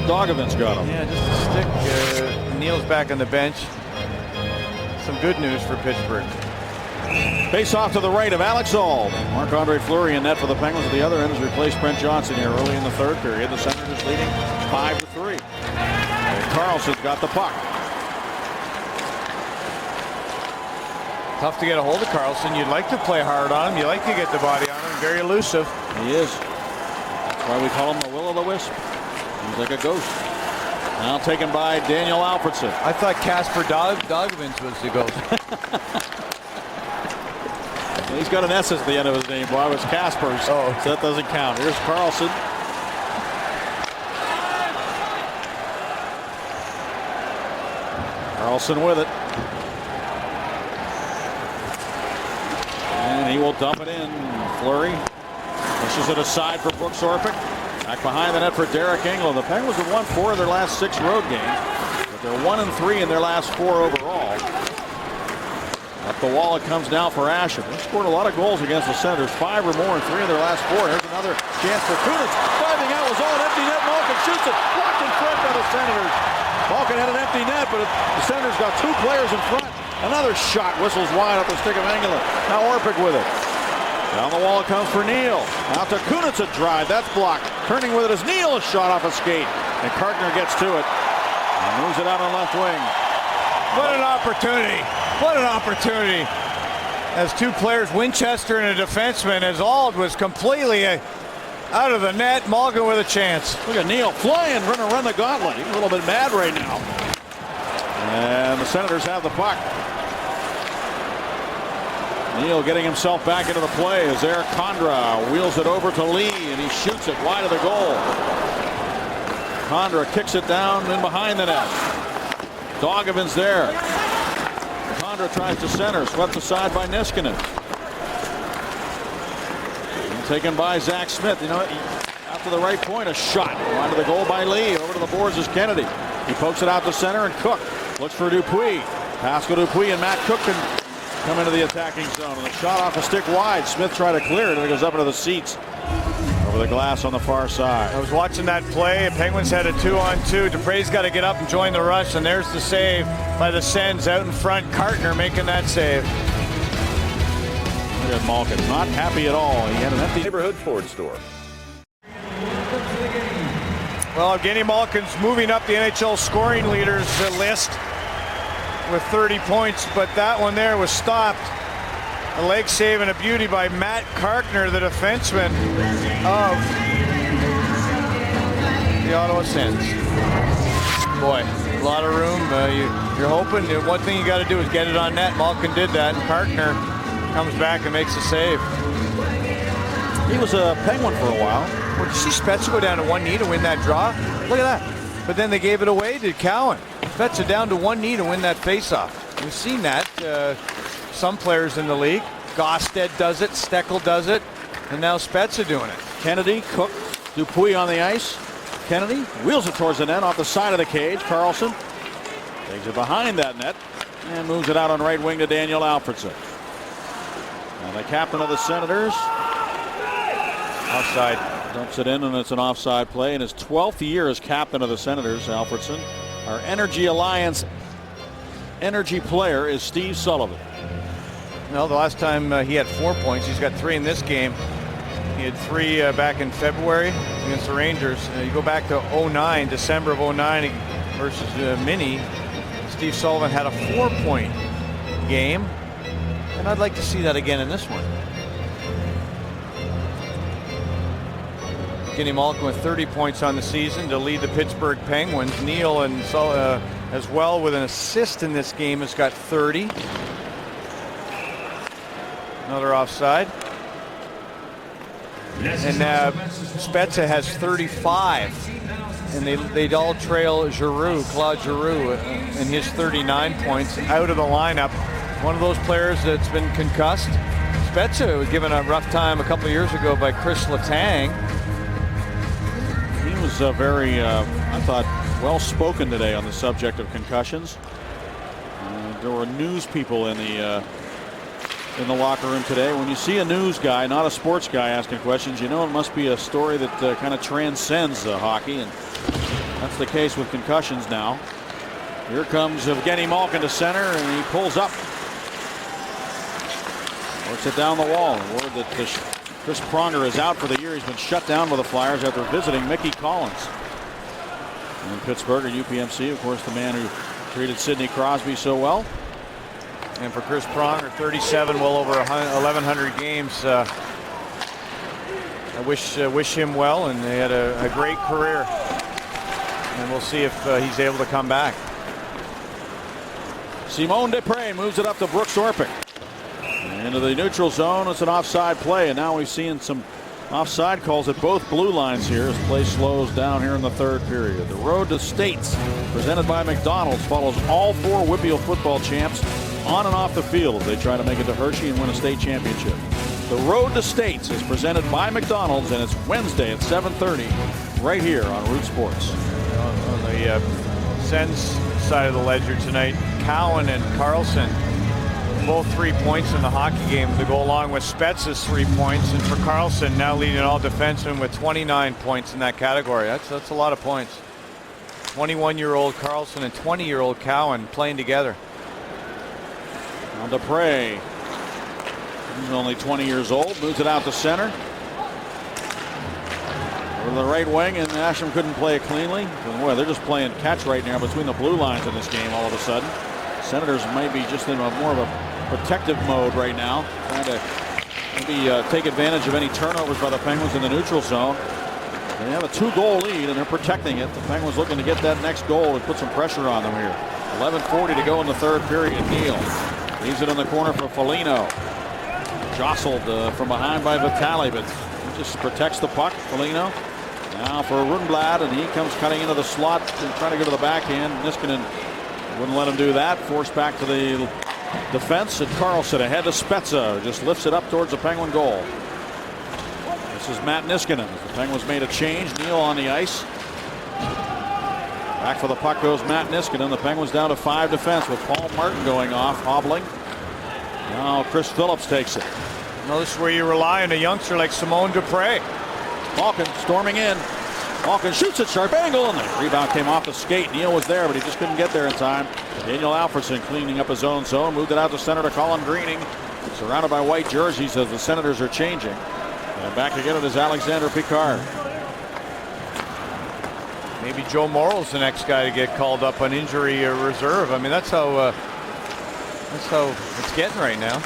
Dogovins got him. Yeah, just a stick. Neal's back on the bench. Some good news for Pittsburgh. Face off to the right of Alex Auld. Marc-Andre Fleury in net for the Penguins at the other end has replaced Brent Johnson here early in the third period. The Senators leading 5-3. Carlson's got the puck. Tough to get a hold of Carlson. You'd like to play hard on him. You like to get the body on him. Very elusive. He is. That's why we call him the Will-o'-the-Wisp. He's like a ghost. Now taken by Daniel Alfredson. I thought Casper Dogovins was the ghost. He's got an S at the end of his name. Well, it was Casper's, so that doesn't count. Here's Carlson. Carlson with it. And he will dump it in. Fleury pushes it aside for Brooks Orpik. Back behind the net for Derek Engelland. The Penguins have won 4 of their last 6 road games, but they're 1-3 in their last 4 overall. Up the wall it comes now for Asham. They've scored a lot of goals against the Senators, 5 or more in 3 of their last 4. Here's another chance for Kunitz. Diving out was all an empty net. Malkin shoots it. Blocked in front by the Senators. Malkin had an empty net, but the Senators got 2 players in front. Another shot whistles wide up the stick of Engelland. Now Orpik with it. Down the wall it comes for Neal. Out to Kunitz, a drive. That's blocked. Turning with it is Neal, a shot off a skate. And Kartner gets to it and moves it out on left wing. What an opportunity. What an opportunity. As 2 players, Winchester and a defenseman, as Auld was completely out of the net. Malkin with a chance. Look at Neal flying, run the gauntlet. He's a little bit mad right now. And the Senators have the puck. Neal getting himself back into the play as Eric Condra wheels it over to Lee, and he shoots it wide of the goal. Condra kicks it down in behind the net. Dogovan's there. Condra tries to center, swept aside by Niskanen. And taken by Zach Smith. You know, after the right point, a shot wide of the goal by Lee. Over to the boards is Kennedy. He pokes it out to center, and Cook looks for Dupuis. Pascal Dupuis and Matt Cook can come into the attacking zone. And the shot off a stick wide. Smith tried to clear it, and it goes up into the seats. Over the glass on the far side. I was watching that play. Penguins had a 2-on-2. Dupre's got to get up and join the rush, and there's the save by the Sens out in front. Kartner making that save. Look at Malkin, not happy at all. He had an empty neighborhood Ford store. Well, Evgeny Malkin's moving up the NHL scoring leaders list with 30 points, but that one there was stopped. A leg save and a beauty by Matt Kartner, the defenseman of the Ottawa Sens. Boy, a lot of room. You're hoping. One thing you got to do is get it on net. Malkin did that, and Kartner comes back and makes a save. He was a Penguin for a while. Well, did you see Spezza go down to one knee to win that draw? Look at that. But then they gave it away to Cowan. Spezza down to one knee to win that faceoff. We've seen that. Some players in the league. Gosted does it, Steckel does it, and now Spezza doing it. Kennedy, Cook, Dupuis on the ice. Kennedy wheels it towards the net off the side of the cage. Carlson takes it behind that net and moves it out on right wing to Daniel Alfredsson. And the captain of the Senators, offside, dumps it in, and it's an offside play. In his 12th year as captain of the Senators, Alfredsson. Our Energy Alliance energy player is Steve Sullivan. No, the last time he had 4 points. He's got 3 in this game. He had 3 back in February against the Rangers. You go back to 09, December of 09 versus Mini. Steve Sullivan had a 4-point game, and I'd like to see that again in this one. Evgeny Malkin with 30 points on the season to lead the Pittsburgh Penguins. Neal and as well with an assist in this game has got 30. Another offside. And Spezza has 35. And they all trail Giroux, Claude Giroux, and his 39 points out of the lineup. One of those players that's been concussed. Spezza was given a rough time a couple of years ago by Chris Letang. He was very, I thought, well-spoken today on the subject of concussions. There were news people in the locker room today. When you see a news guy, not a sports guy, asking questions, you know it must be a story that kind of transcends hockey, and that's the case with concussions now. Here comes Evgeny Malkin to center, and he pulls up. Works it down the wall. Word that Chris Pronger is out for the year. He's been shut down by the Flyers after visiting Mickey Collins. And in Pittsburgh at UPMC, of course, the man who treated Sidney Crosby so well. And for Chris Pronger, 37, well over 1,100 games. I wish him well, and they had a great career. And we'll see if he's able to come back. Simone Desprez moves it up to Brooks Orpik. Into the neutral zone. It's an offside play, and now we've seen some offside calls at both blue lines here as play slows down here in the third period. The road to states, presented by McDonald's, follows all 4 Whitfield football champs on and off the field as they try to make it to Hershey and win a state championship. The road to states is presented by McDonald's, and it's Wednesday at 7:30 right here on Root Sports. On the Sens side of the ledger tonight, Cowan and Carlson both 3 points in the hockey game to go along with Spezza's 3 points. And for Carlson, now leading all defensemen with 29 points in that category. That's a lot of points. 21-year-old Carlson and 20-year-old Cowan playing together. Now Dupre, he's only 20 years old, moves it out to center. Over the right wing, and Asham couldn't play it cleanly. Boy, they're just playing catch right now between the blue lines in this game all of a sudden. Senators might be just in more of a protective mode right now, trying to maybe take advantage of any turnovers by the Penguins in the neutral zone. They have a 2-goal lead, and they're protecting it. The Penguins looking to get that next goal and put some pressure on them here. 11:40 to go in the third period. Neal leaves it in the corner for Foligno. Jostled from behind by Vitale, but he just protects the puck. Foligno now for Rundblad, and he comes cutting into the slot and trying to go to the backhand. Niskanen wouldn't let him do that. Forced back to the defense, and Carlson ahead to Spezza. Just lifts it up towards the Penguin goal. This is Matt Niskanen. The Penguins made a change. Neal on the ice. Back for the puck goes Matt Niskanen. The Penguins down to 5 defense with Paul Martin going off, hobbling. Now Chris Phillips takes it. Well, this is where you rely on a youngster like Simone Dupre. Malkin storming in. Malkin shoots it, sharp angle, and the rebound came off the skate. Neal was there, but he just couldn't get there in time. Daniel Alfredsson cleaning up his own zone, moved it out to center to Colin Greening. Surrounded by white jerseys as the Senators are changing. And back to get it is Alexander Picard. Maybe Joe Morrow's the next guy to get called up on injury reserve. I mean, that's how it's getting right now.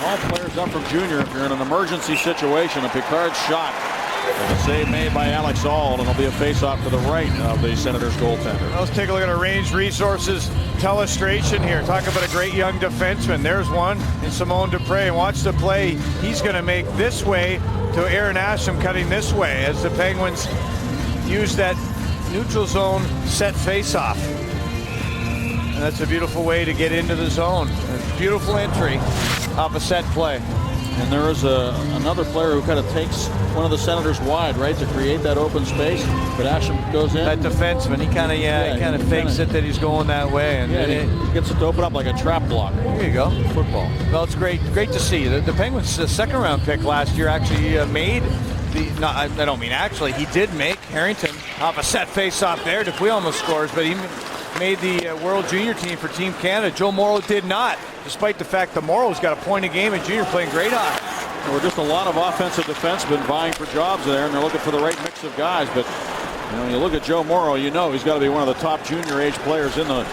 All players up from junior if you're in an emergency situation. A Picard shot. And a save made by Alex Auld, and it'll be a face-off to the right of the Senators goaltender. Let's take a look at our Range Resources telestration here. Talk about a great young defenseman. There's one in Simone Dupre. And watch the play he's going to make this way to Aaron Asham cutting this way as the Penguins use that neutral zone set face-off. And that's a beautiful way to get into the zone. A beautiful entry off a set play. And there is another player who kind of takes one of the Senators wide, right, to create that open space. But Asham goes in. That defenseman, he kind of fakes it that he's going that way, and he gets it to open up like a trap block. There you go. Football. Well, it's great to see. The Penguins' second-round pick last year actually made the. No, I don't mean actually. He did make Harrington off a set face-off there. Dupuis almost scores, but he made the World Junior team for Team Canada. Joe Morrow did not, despite the fact that Morrow's got a point a game in junior playing great hockey. There were just a lot of offensive defensemen vying for jobs there, and they're looking for the right mix of guys. But when you look at Joe Morrow, you know he's got to be one of the top junior age players in the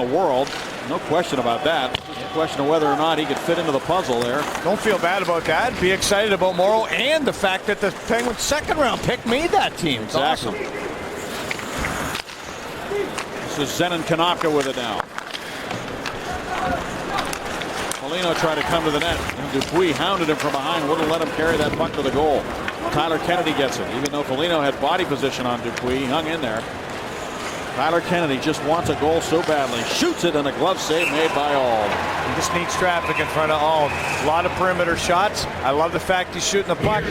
world. No question about that. It's just a question of whether or not he could fit into the puzzle there. Don't feel bad about that. Be excited about Morrow and the fact that the Penguins' second-round pick made that team. It's exactly. Awesome. This is Zenon Konopka with it now. Foligno tried to come to the net, and Dupuis hounded him from behind, wouldn't let him carry that puck to the goal. Tyler Kennedy gets it. Even though Foligno had body position on Dupuis, he hung in there. Tyler Kennedy just wants a goal so badly. Shoots it, and a glove save made by Auld. He just needs traffic in front of Auld. A lot of perimeter shots. I love the fact he's shooting the puck.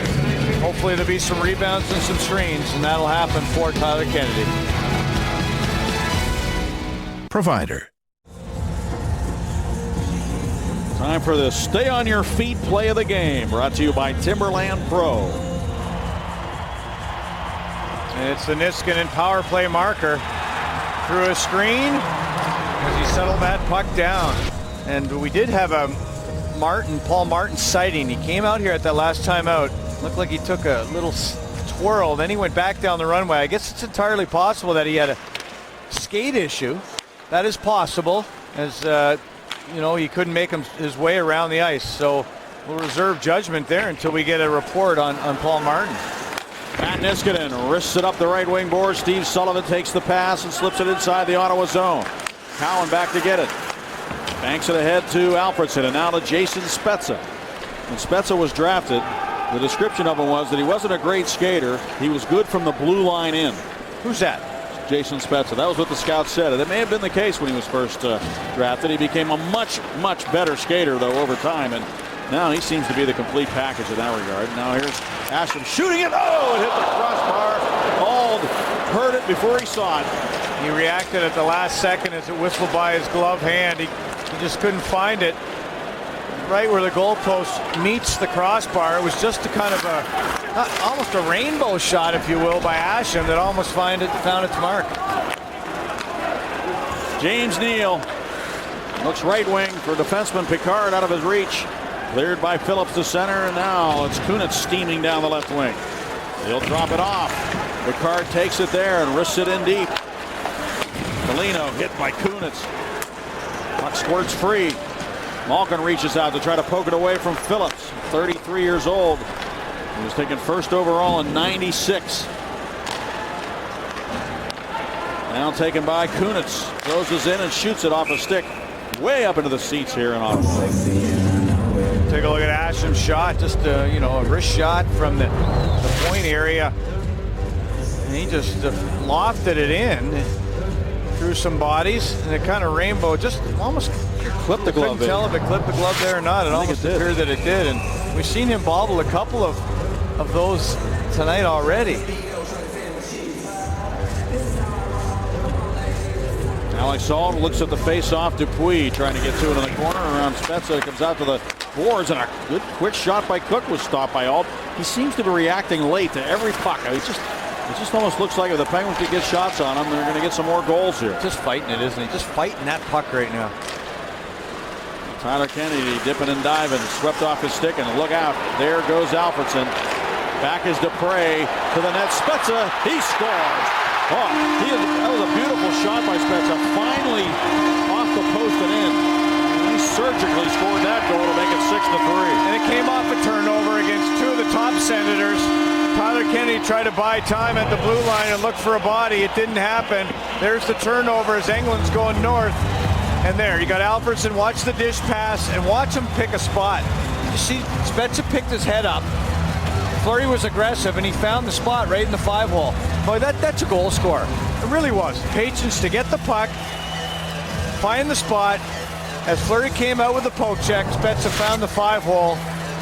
Hopefully there'll be some rebounds and some screens, and that'll happen for Tyler Kennedy. Provider. Time for the Stay on Your Feet play of the game, brought to you by Timberland Pro. And it's the Niskanen power play marker through a screen as he settled that puck down. And we did have a Paul Martin sighting. He came out here at that last time out. Looked like he took a little twirl, then he went back down the runway. I guess it's entirely possible that he had a skate issue. That is possible, as he couldn't make his way around the ice. So we'll reserve judgment there until we get a report on Paul Martin. Matt Niskanen wrists it up the right wing board. Steve Sullivan takes the pass and slips it inside the Ottawa zone. Cowan back to get it. Banks it ahead to Alfredsson, and now to Jason Spezza. When Spezza was drafted, the description of him was that he wasn't a great skater. He was good from the blue line in. Who's that? Jason Spezza. That was what the scouts said. And it may have been the case when he was first drafted. He became a much, much better skater, though, over time. And now he seems to be the complete package in that regard. Now here's Asham shooting it. Oh, it hit the crossbar. Auld heard it before he saw it. He reacted at the last second as it whistled by his glove hand. He He just couldn't find it. Right where the goalpost meets the crossbar. It was just a kind of almost a rainbow shot, if you will, by Asham that almost found its mark. James Neal looks right wing for defenseman Picard out of his reach. Cleared by Phillips to center, and now it's Kunitz steaming down the left wing. He'll drop it off. Picard takes it there and risks it in deep. Foligno hit by Kunitz. Puck squirts free. Malkin reaches out to try to poke it away from Phillips, 33 years old. He was taken first overall in '96. Now taken by Kunitz. Closes in and shoots it off a stick way up into the seats here in Ottawa. Take a look at Asham's shot. Just a wrist shot from the point area. And he just lofted it in through some bodies, and it kind of rainbow just almost clipped the glove. Couldn't tell if it clipped the glove there or not. It almost appeared that it did, and we've seen him bobble a couple of those tonight already. Alex Auld looks at the face-off. Dupuis trying to get to it in the corner around Spezza. Comes out to the boards, and a good quick shot by Cook was stopped by Auld. He seems to be reacting late to every puck. It just almost looks like if the Penguins could get shots on him, they're going to get some more goals here. Just fighting it, isn't he? Just fighting that puck right now. Tyler Kennedy dipping and diving, swept off his stick, and look out. There goes Alfredsson. Back is Dupre to the net. Spezza, he scores. Oh, that was a beautiful shot by Spezza. Finally off the post and in. He surgically scored that goal to make it 6-3. And it came off a turnover against two of the top Senators. Tyler Kennedy tried to buy time at the blue line and look for a body. It didn't happen. There's the turnover as Engelland's going north. And there, you got Alfredsson. Watch the dish pass and watch him pick a spot. You see, Spezza picked his head up. Fleury was aggressive, and he found the spot right in the 5-hole. Boy, that's a goal scorer. It really was. Patience to get the puck, find the spot. As Fleury came out with the poke check, Spezza found the 5-hole.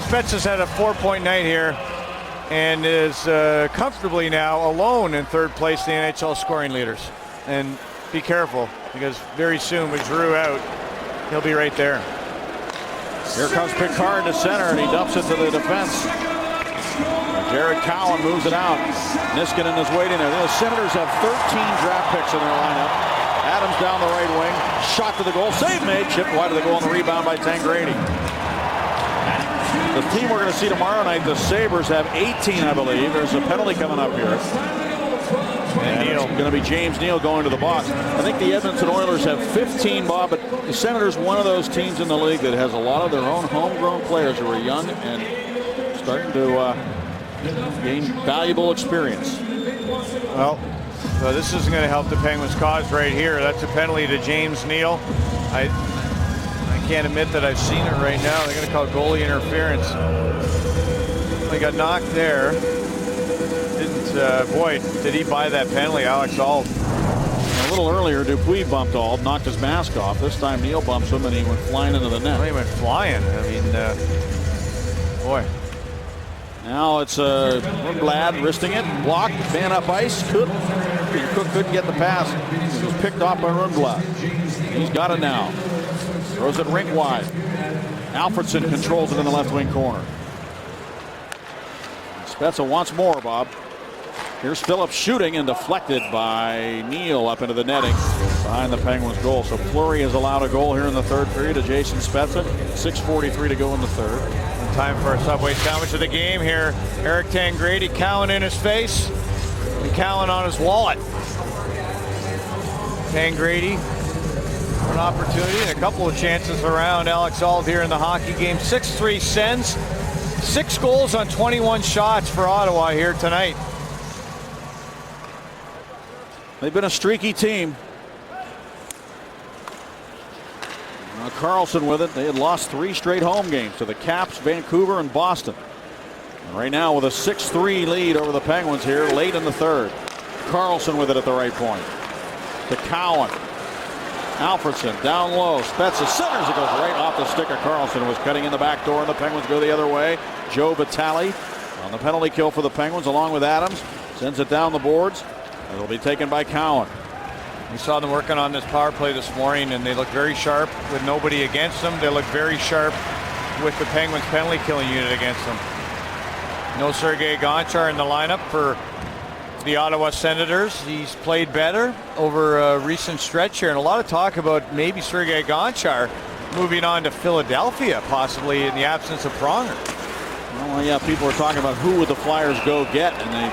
Spezza's had a 4-point night here and is comfortably now alone in third place in the NHL scoring leaders. And be careful, because very soon with Drew out, he'll be right there. Here comes Picard to center, and he dumps it to the defense. Jared Cowan moves it out. Niskanen is waiting there. The Senators have 13 draft picks in their lineup. Adams down the right wing. Shot to the goal. Save made. Chipped wide of the goal on the rebound by Tangradi. The team we're going to see tomorrow night, the Sabres, have 18, I believe. There's a penalty coming up here. And it's going to be James Neal going to the box. I think the Edmonton Oilers have 15, Bob, but the Senators, one of those teams in the league that has a lot of their own homegrown players who are young and starting to gain valuable experience. Well, so this isn't going to help the Penguins' cause right here. That's a penalty to James Neal. I can't admit that I've seen it right now. They're going to call goalie interference. They got knocked there. Boy, did he buy that penalty, Alex Auld. A little earlier, Dupuis bumped Auld, knocked his mask off. This time Neal bumps him, and he went flying into the net. Well, he went flying. I mean, boy. Now it's Rundblad wristing it, blocked, man up ice. Cook couldn't get the pass. He was picked off by Rundblad. He's got it now. Throws it rink wide. Alfredsson controls it in the left wing corner. Spezza wants more, Bob. Here's Phillips shooting and deflected by Neal up into the netting behind the Penguins goal. So Fleury has allowed a goal here in the third period to Jason Spezza. 6:43 to go in the third. And time for a Subway sandwich of the game here. Eric Tangradi, Cowan in his face and Cowan on his wallet. Tangradi, an opportunity and a couple of chances around Alex Auld here in the hockey game. 6-3 Sens. 6 goals on 21 shots for Ottawa here tonight. They've been a streaky team. Carlson with it. They had lost 3 straight home games to the Caps, Vancouver, and Boston. And right now with a 6-3 lead over the Penguins here late in the third. Carlson with it at the right point. To Cowan. Alfredsson down low. Spezza centers. It goes right off the stick of Carlson. Was cutting in the back door, and the Penguins go the other way. Joe Vitale on the penalty kill for the Penguins along with Adams. Sends it down the boards. It'll be taken by Cowan. We saw them working on this power play this morning, and they look very sharp with nobody against them. They look very sharp with the Penguins penalty killing unit against them. No Sergei Gonchar in the lineup for the Ottawa Senators. He's played better over a recent stretch here, and a lot of talk about maybe Sergei Gonchar moving on to Philadelphia, possibly in the absence of Pronger. Well, yeah, people are talking about who would the Flyers go get, and they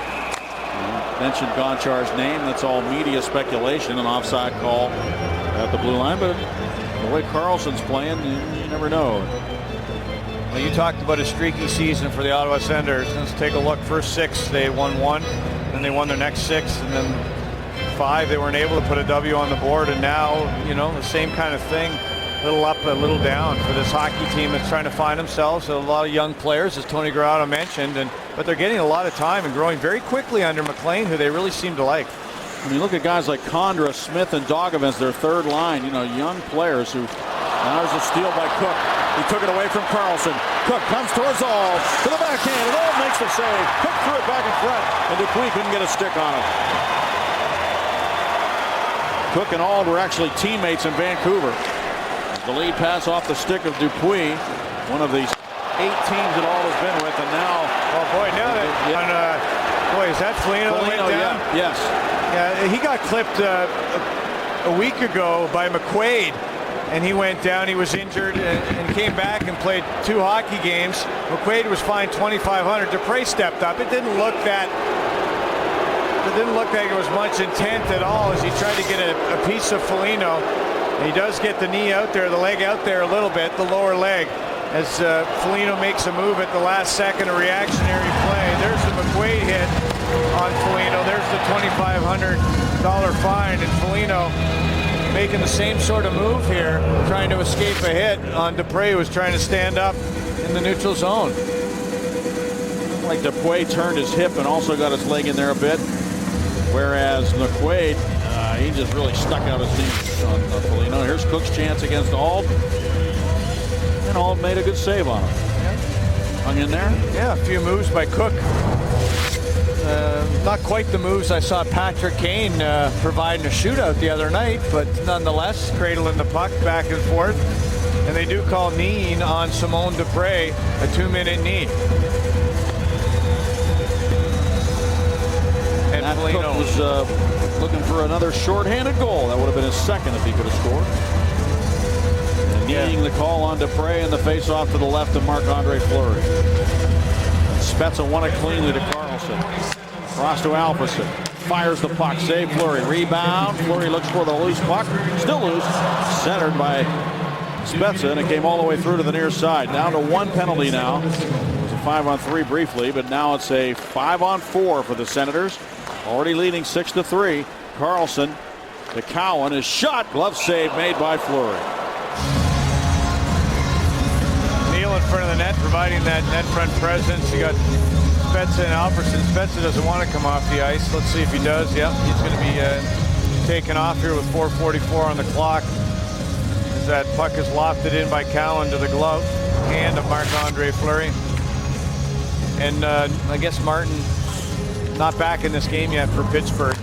mentioned Gonchar's name. That's all media speculation, an offside call at the blue line, but the way Karlsson's playing, you never know. Well, you talked about a streaky season for the Ottawa Senators. Let's take a look. First 6, they won 1, then they won their next 6, and then 5, they weren't able to put a W on the board, and now, the same kind of thing. A little up, a little down for this hockey team that's trying to find themselves. A lot of young players, as Tony Grotto mentioned, but they're getting a lot of time and growing very quickly under McLean, who they really seem to like. When you look at guys like Condra, Smith, and Dogovins, their third line, young players who. Now there's a steal by Cook. He took it away from Karlsson. Cook comes towards Auld to the backhand, and Auld makes the save. Cook threw it back in front, and Dupuis couldn't get a stick on it. Cook and Auld were actually teammates in Vancouver. The lead pass off the stick of Dupuis, one of these 8 teams that Auld has been with, and now. Oh boy, now that boy, is that Foligno that went down? Yeah, yes. Yeah, he got clipped a week ago by McQuaid, and he went down. He was injured and came back and played 2 hockey games. McQuaid was fined $2,500. Dupré stepped up. It didn't look like it was much intent at all as he tried to get a piece of Foligno. He does get the knee out there, the leg out there a little bit, the lower leg, as Foligno makes a move at the last second, a reactionary play. There's the McQuaid hit on Foligno. There's the $2,500 fine, and Foligno making the same sort of move here, trying to escape a hit on Dupré, who was trying to stand up in the neutral zone. Like Dupuis turned his hip and also got his leg in there a bit, whereas McQuaid, he just really stuck out his knee on Foligno. Here's Cook's chance against Auld, and Auld made a good save on him. Yeah. Hung in there. Yeah, a few moves by Cook. Not quite the moves I saw Patrick Kane providing a shootout the other night, but nonetheless, cradling the puck back and forth. And they do call kneeing on Simone Dupré, a 2-minute knee. And Cook was looking for another shorthanded goal. That would have been his second if he could have scored. And kneeing the call on Dupré, and the face-off to the left of Marc-Andre Fleury. Spezza won it cleanly to Karlsson. Cross to Alfredsson. Fires the puck. Save Fleury. Rebound. Fleury looks for the loose puck. Still loose. Centered by Spezza, and it came all the way through to the near side. Down to 1 penalty now. It was a 5-on-3 briefly, but now it's a 5-on-4 for the Senators. Already leading 6-3. Karlsson to Cowan. His shot. Glove save made by Fleury. Neal in front of the net, providing that net front presence. You got Spezza and Alfredsson. Spezza doesn't want to come off the ice. Let's see if he does. Yep, he's going to be taken off here with 4:44 on the clock. As that puck is lofted in by Cowan to the glove hand of Marc-Andre Fleury. And I guess Martin not back in this game yet for Pittsburgh.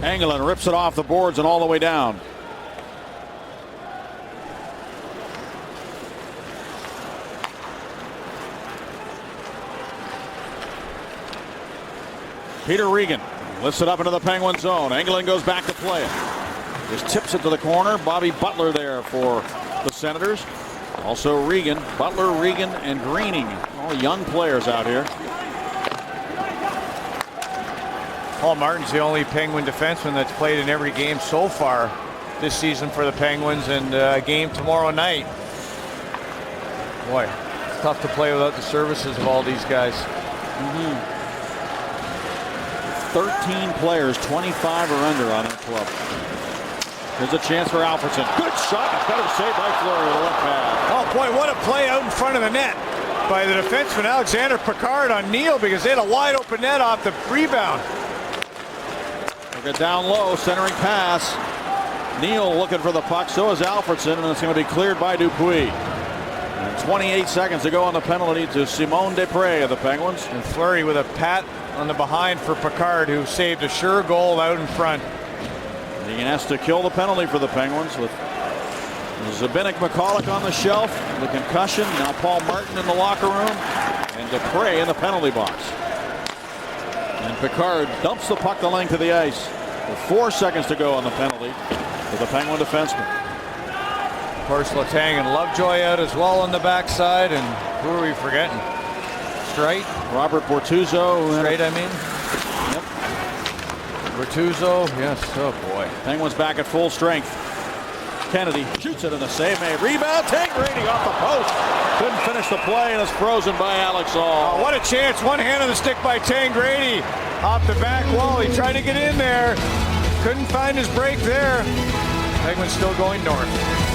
Engelland rips it off the boards and all the way down. Peter Regan lifts it up into the Penguin zone. Engelland goes back to play it. Just tips it to the corner. Bobby Butler there for the Senators. Also Regan, Butler, Regan, and Greening. All young players out here. Paul Martin's the only Penguin defenseman that's played in every game so far this season for the Penguins, and a game tomorrow night. Boy, it's tough to play without the services of all these guys. 13 players, 25 or under on that club. Here's a chance for Alfredsson. Good shot. Better save by Fleury with a left pad. Oh boy, what a play out in front of the net by the defenseman Alexander Picard on Neal, because they had a wide open net off the rebound. Look at down low, centering pass. Neal looking for the puck. So is Alfredsson, and it's going to be cleared by Dupuis. And 28 seconds to go on the penalty to Simone Dupré of the Penguins. And Fleury with a pat on the behind for Picard, who saved a sure goal out in front. He has to kill the penalty for the Penguins with Zabinik McCulloch on the shelf, the concussion. Now Paul Martin in the locker room, and Dupre in the penalty box. And Picard dumps the puck the length of the ice with 4 seconds to go on the penalty for the Penguin defenseman. Of course, Letang and Lovejoy out as well on the backside. And who are we forgetting? Straight? Robert Bortuzzo. Straight, I mean. Yep. Bortuzzo, yes. Oh, boy. Penguins back at full strength. Kennedy shoots it in the save made. Rebound. Tangradi off the post. Couldn't finish the play and is frozen by Alex Aul. Oh, what a chance. One hand on the stick by Tangradi. Off the back wall. He tried to get in there. Couldn't find his break there. Penguins still going north.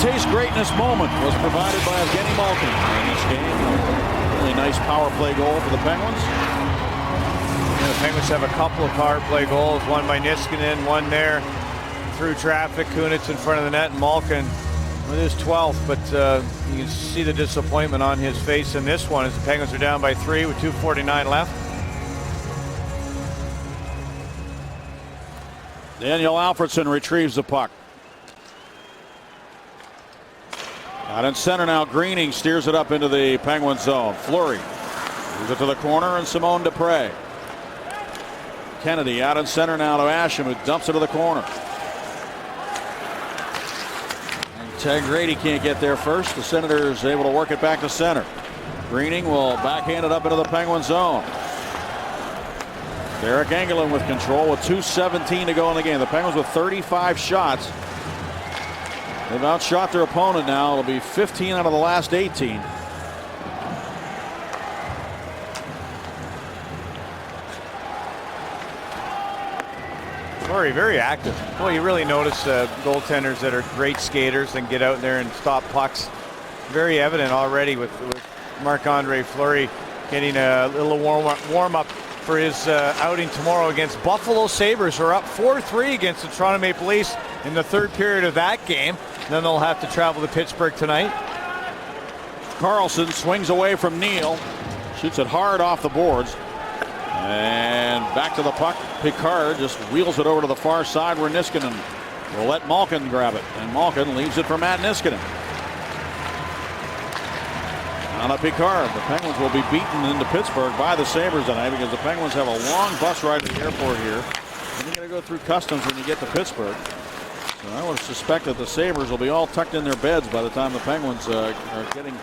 Taste greatness moment was provided by Evgeny Malkin in this game. Really nice power play goal for the Penguins. Yeah, the Penguins have a couple of power play goals, one by Niskanen, one there through traffic. Kunitz in front of the net, and Malkin with his 12th, but you can see the disappointment on his face in this one as the Penguins are down by 3 with 2:49 left. Daniel Alfredsson retrieves the puck. Out in center now, Greening steers it up into the Penguin zone. Fleury moves it to the corner, and Simone Dupre. Kennedy out in center now to Asham, who dumps it to the corner. And Tangradi can't get there first. The Senators able to work it back to center. Greening will backhand it up into the Penguin zone. Derek Engelland with control with 2:17 to go in the game. The Penguins with 35 shots. They've outshot their opponent now. It'll be 15 out of the last 18. Fleury very active. Well, you really notice goaltenders that are great skaters and get out there and stop pucks. Very evident already with Marc-Andre Fleury getting a little warm up for his outing tomorrow against Buffalo Sabres, who are up 4-3 against the Toronto Maple Leafs in the third period of that game. Then they'll have to travel to Pittsburgh tonight. Carlson swings away from Neal. Shoots it hard off the boards. And back to the puck. Picard just wheels it over to the far side where Niskanen will let Malkin grab it. And Malkin leaves it for Matt Niskanen. On a Picard. The Penguins will be beaten into Pittsburgh by the Sabres tonight because the Penguins have a long bus ride to the airport here. And you're going to go through customs when you get to Pittsburgh. So I would suspect that the Sabres will be all tucked in their beds by the time the Penguins are getting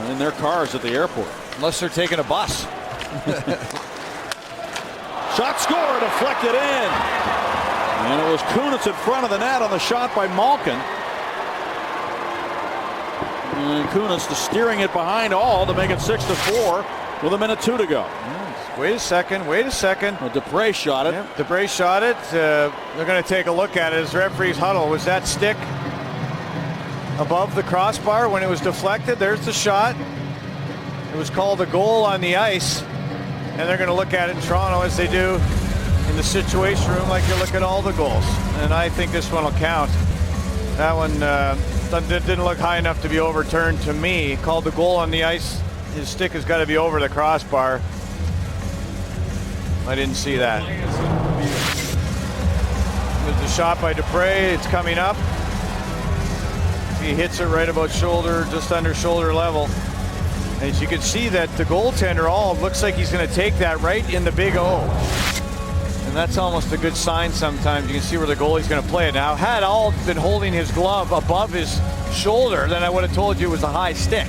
in their cars at the airport. Unless they're taking a bus. Shot score, deflected in. And it was Kunitz in front of the net on the shot by Malkin. And Kunitz steering it behind all to make it 6-4 with 1:02 to go. Wait a second. Well, Dupre shot it. Yep, Dupre shot it. They're going to take a look at it as referee's huddle. Was that stick above the crossbar when it was deflected? There's the shot. It was called a goal on the ice. And they're going to look at it in Toronto as they do in the situation room, like they look at all the goals. And I think this one will count. That one didn't look high enough to be overturned to me. Called the goal on the ice. His stick has got to be over the crossbar. I didn't see that. There's the shot by Dupre. It's coming up. He hits it right about shoulder, just under shoulder level. As you can see that the goaltender looks like he's going to take that right in the big O. And that's almost a good sign sometimes. You can see where the goalie's going to play it. Now, had Aul been holding his glove above his shoulder, then I would have told you it was a high stick.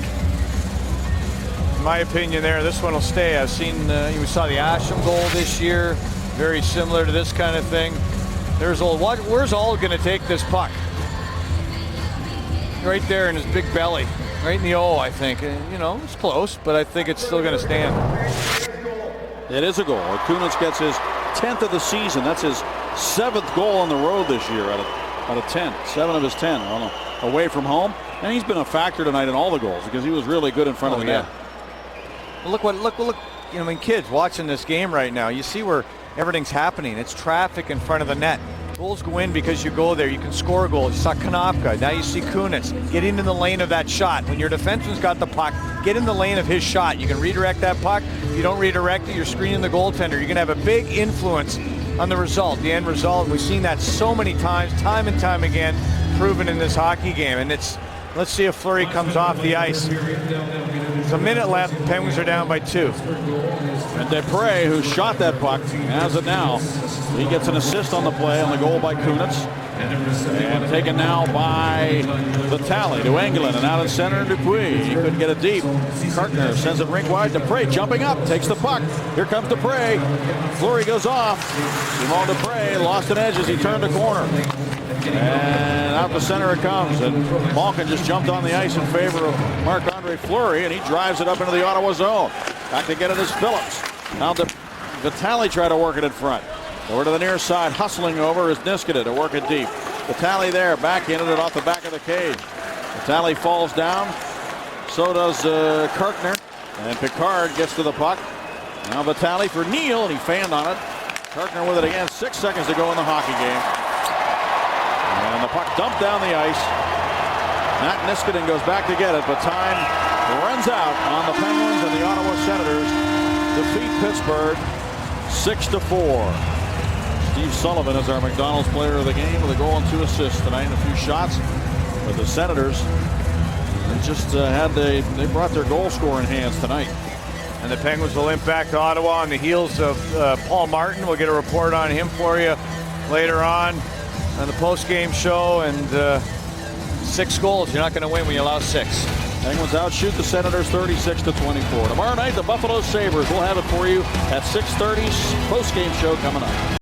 In my opinion there, this one will stay. I've seen, we saw the Asham goal this year. Very similar to this kind of thing. There's Aul. Where's Aul going to take this puck? Right there in his big belly. Right in the O, I think. It's close, but I think it's still going to stand. It is a goal. Kunitz gets his 10th of the season. That's his 7th goal on the road this year out of 10. 7 of his 10 away from home. And he's been a factor tonight in all the goals because he was really good in front of the net. Look. You know, I mean, kids watching this game right now, you see where everything's happening. It's traffic in front of the net. Goals go in because you go there. You can score goals. You saw Konopka. Now you see Kunitz. Get into the lane of that shot. When your defenseman's got the puck, get in the lane of his shot. You can redirect that puck. If you don't redirect it, you're screening the goaltender. You're going to have a big influence on the result, the end result. We've seen that so many times, time and time again, proven in this hockey game. And let's see if Fleury comes off the ice. It's a minute left. The Penguins are down by 2. And Depre, who shot that puck, has it now. He gets an assist on the play on the goal by Kunitz. And taken now by Vitale to Engelland, and out in center Dupuis. He couldn't get it deep. Kartner sends it rink wide. Depre jumping up, takes the puck. Here comes Depre. Fleury goes off. Simon Depre lost an edge as he turned the corner. And out the center it comes, and Malkin just jumped on the ice in favor of Marc-Andre Fleury, and he drives it up into the Ottawa zone. Back to get it is Phillips. Now Vitale try to work it in front. Over to the near side, hustling over is Niskanen to work it deep. Vitale there, backhanded it off the back of the cage. Vitale falls down. So does Kartner. And Picard gets to the puck. Now Vitale for Neal, and he fanned on it. Kartner with it again. 6 seconds to go in the hockey game. And the puck dumped down the ice. Matt Niskanen goes back to get it, but time runs out on the Penguins, and the Ottawa Senators defeat Pittsburgh 6-4. Steve Sullivan is our McDonald's player of the game with a goal and 2 assists tonight and a few shots. But the Senators, they just they brought their goal scoring hands tonight. And the Penguins will limp back to Ottawa on the heels of Paul Martin. We'll get a report on him for you later on the post-game show. And 6 goals, you're not going to win when you allow 6. Penguins outshoot the Senators 36-24. Tomorrow night, the Buffalo Sabres. We'll have it for you at 6:30. Post-game show coming up.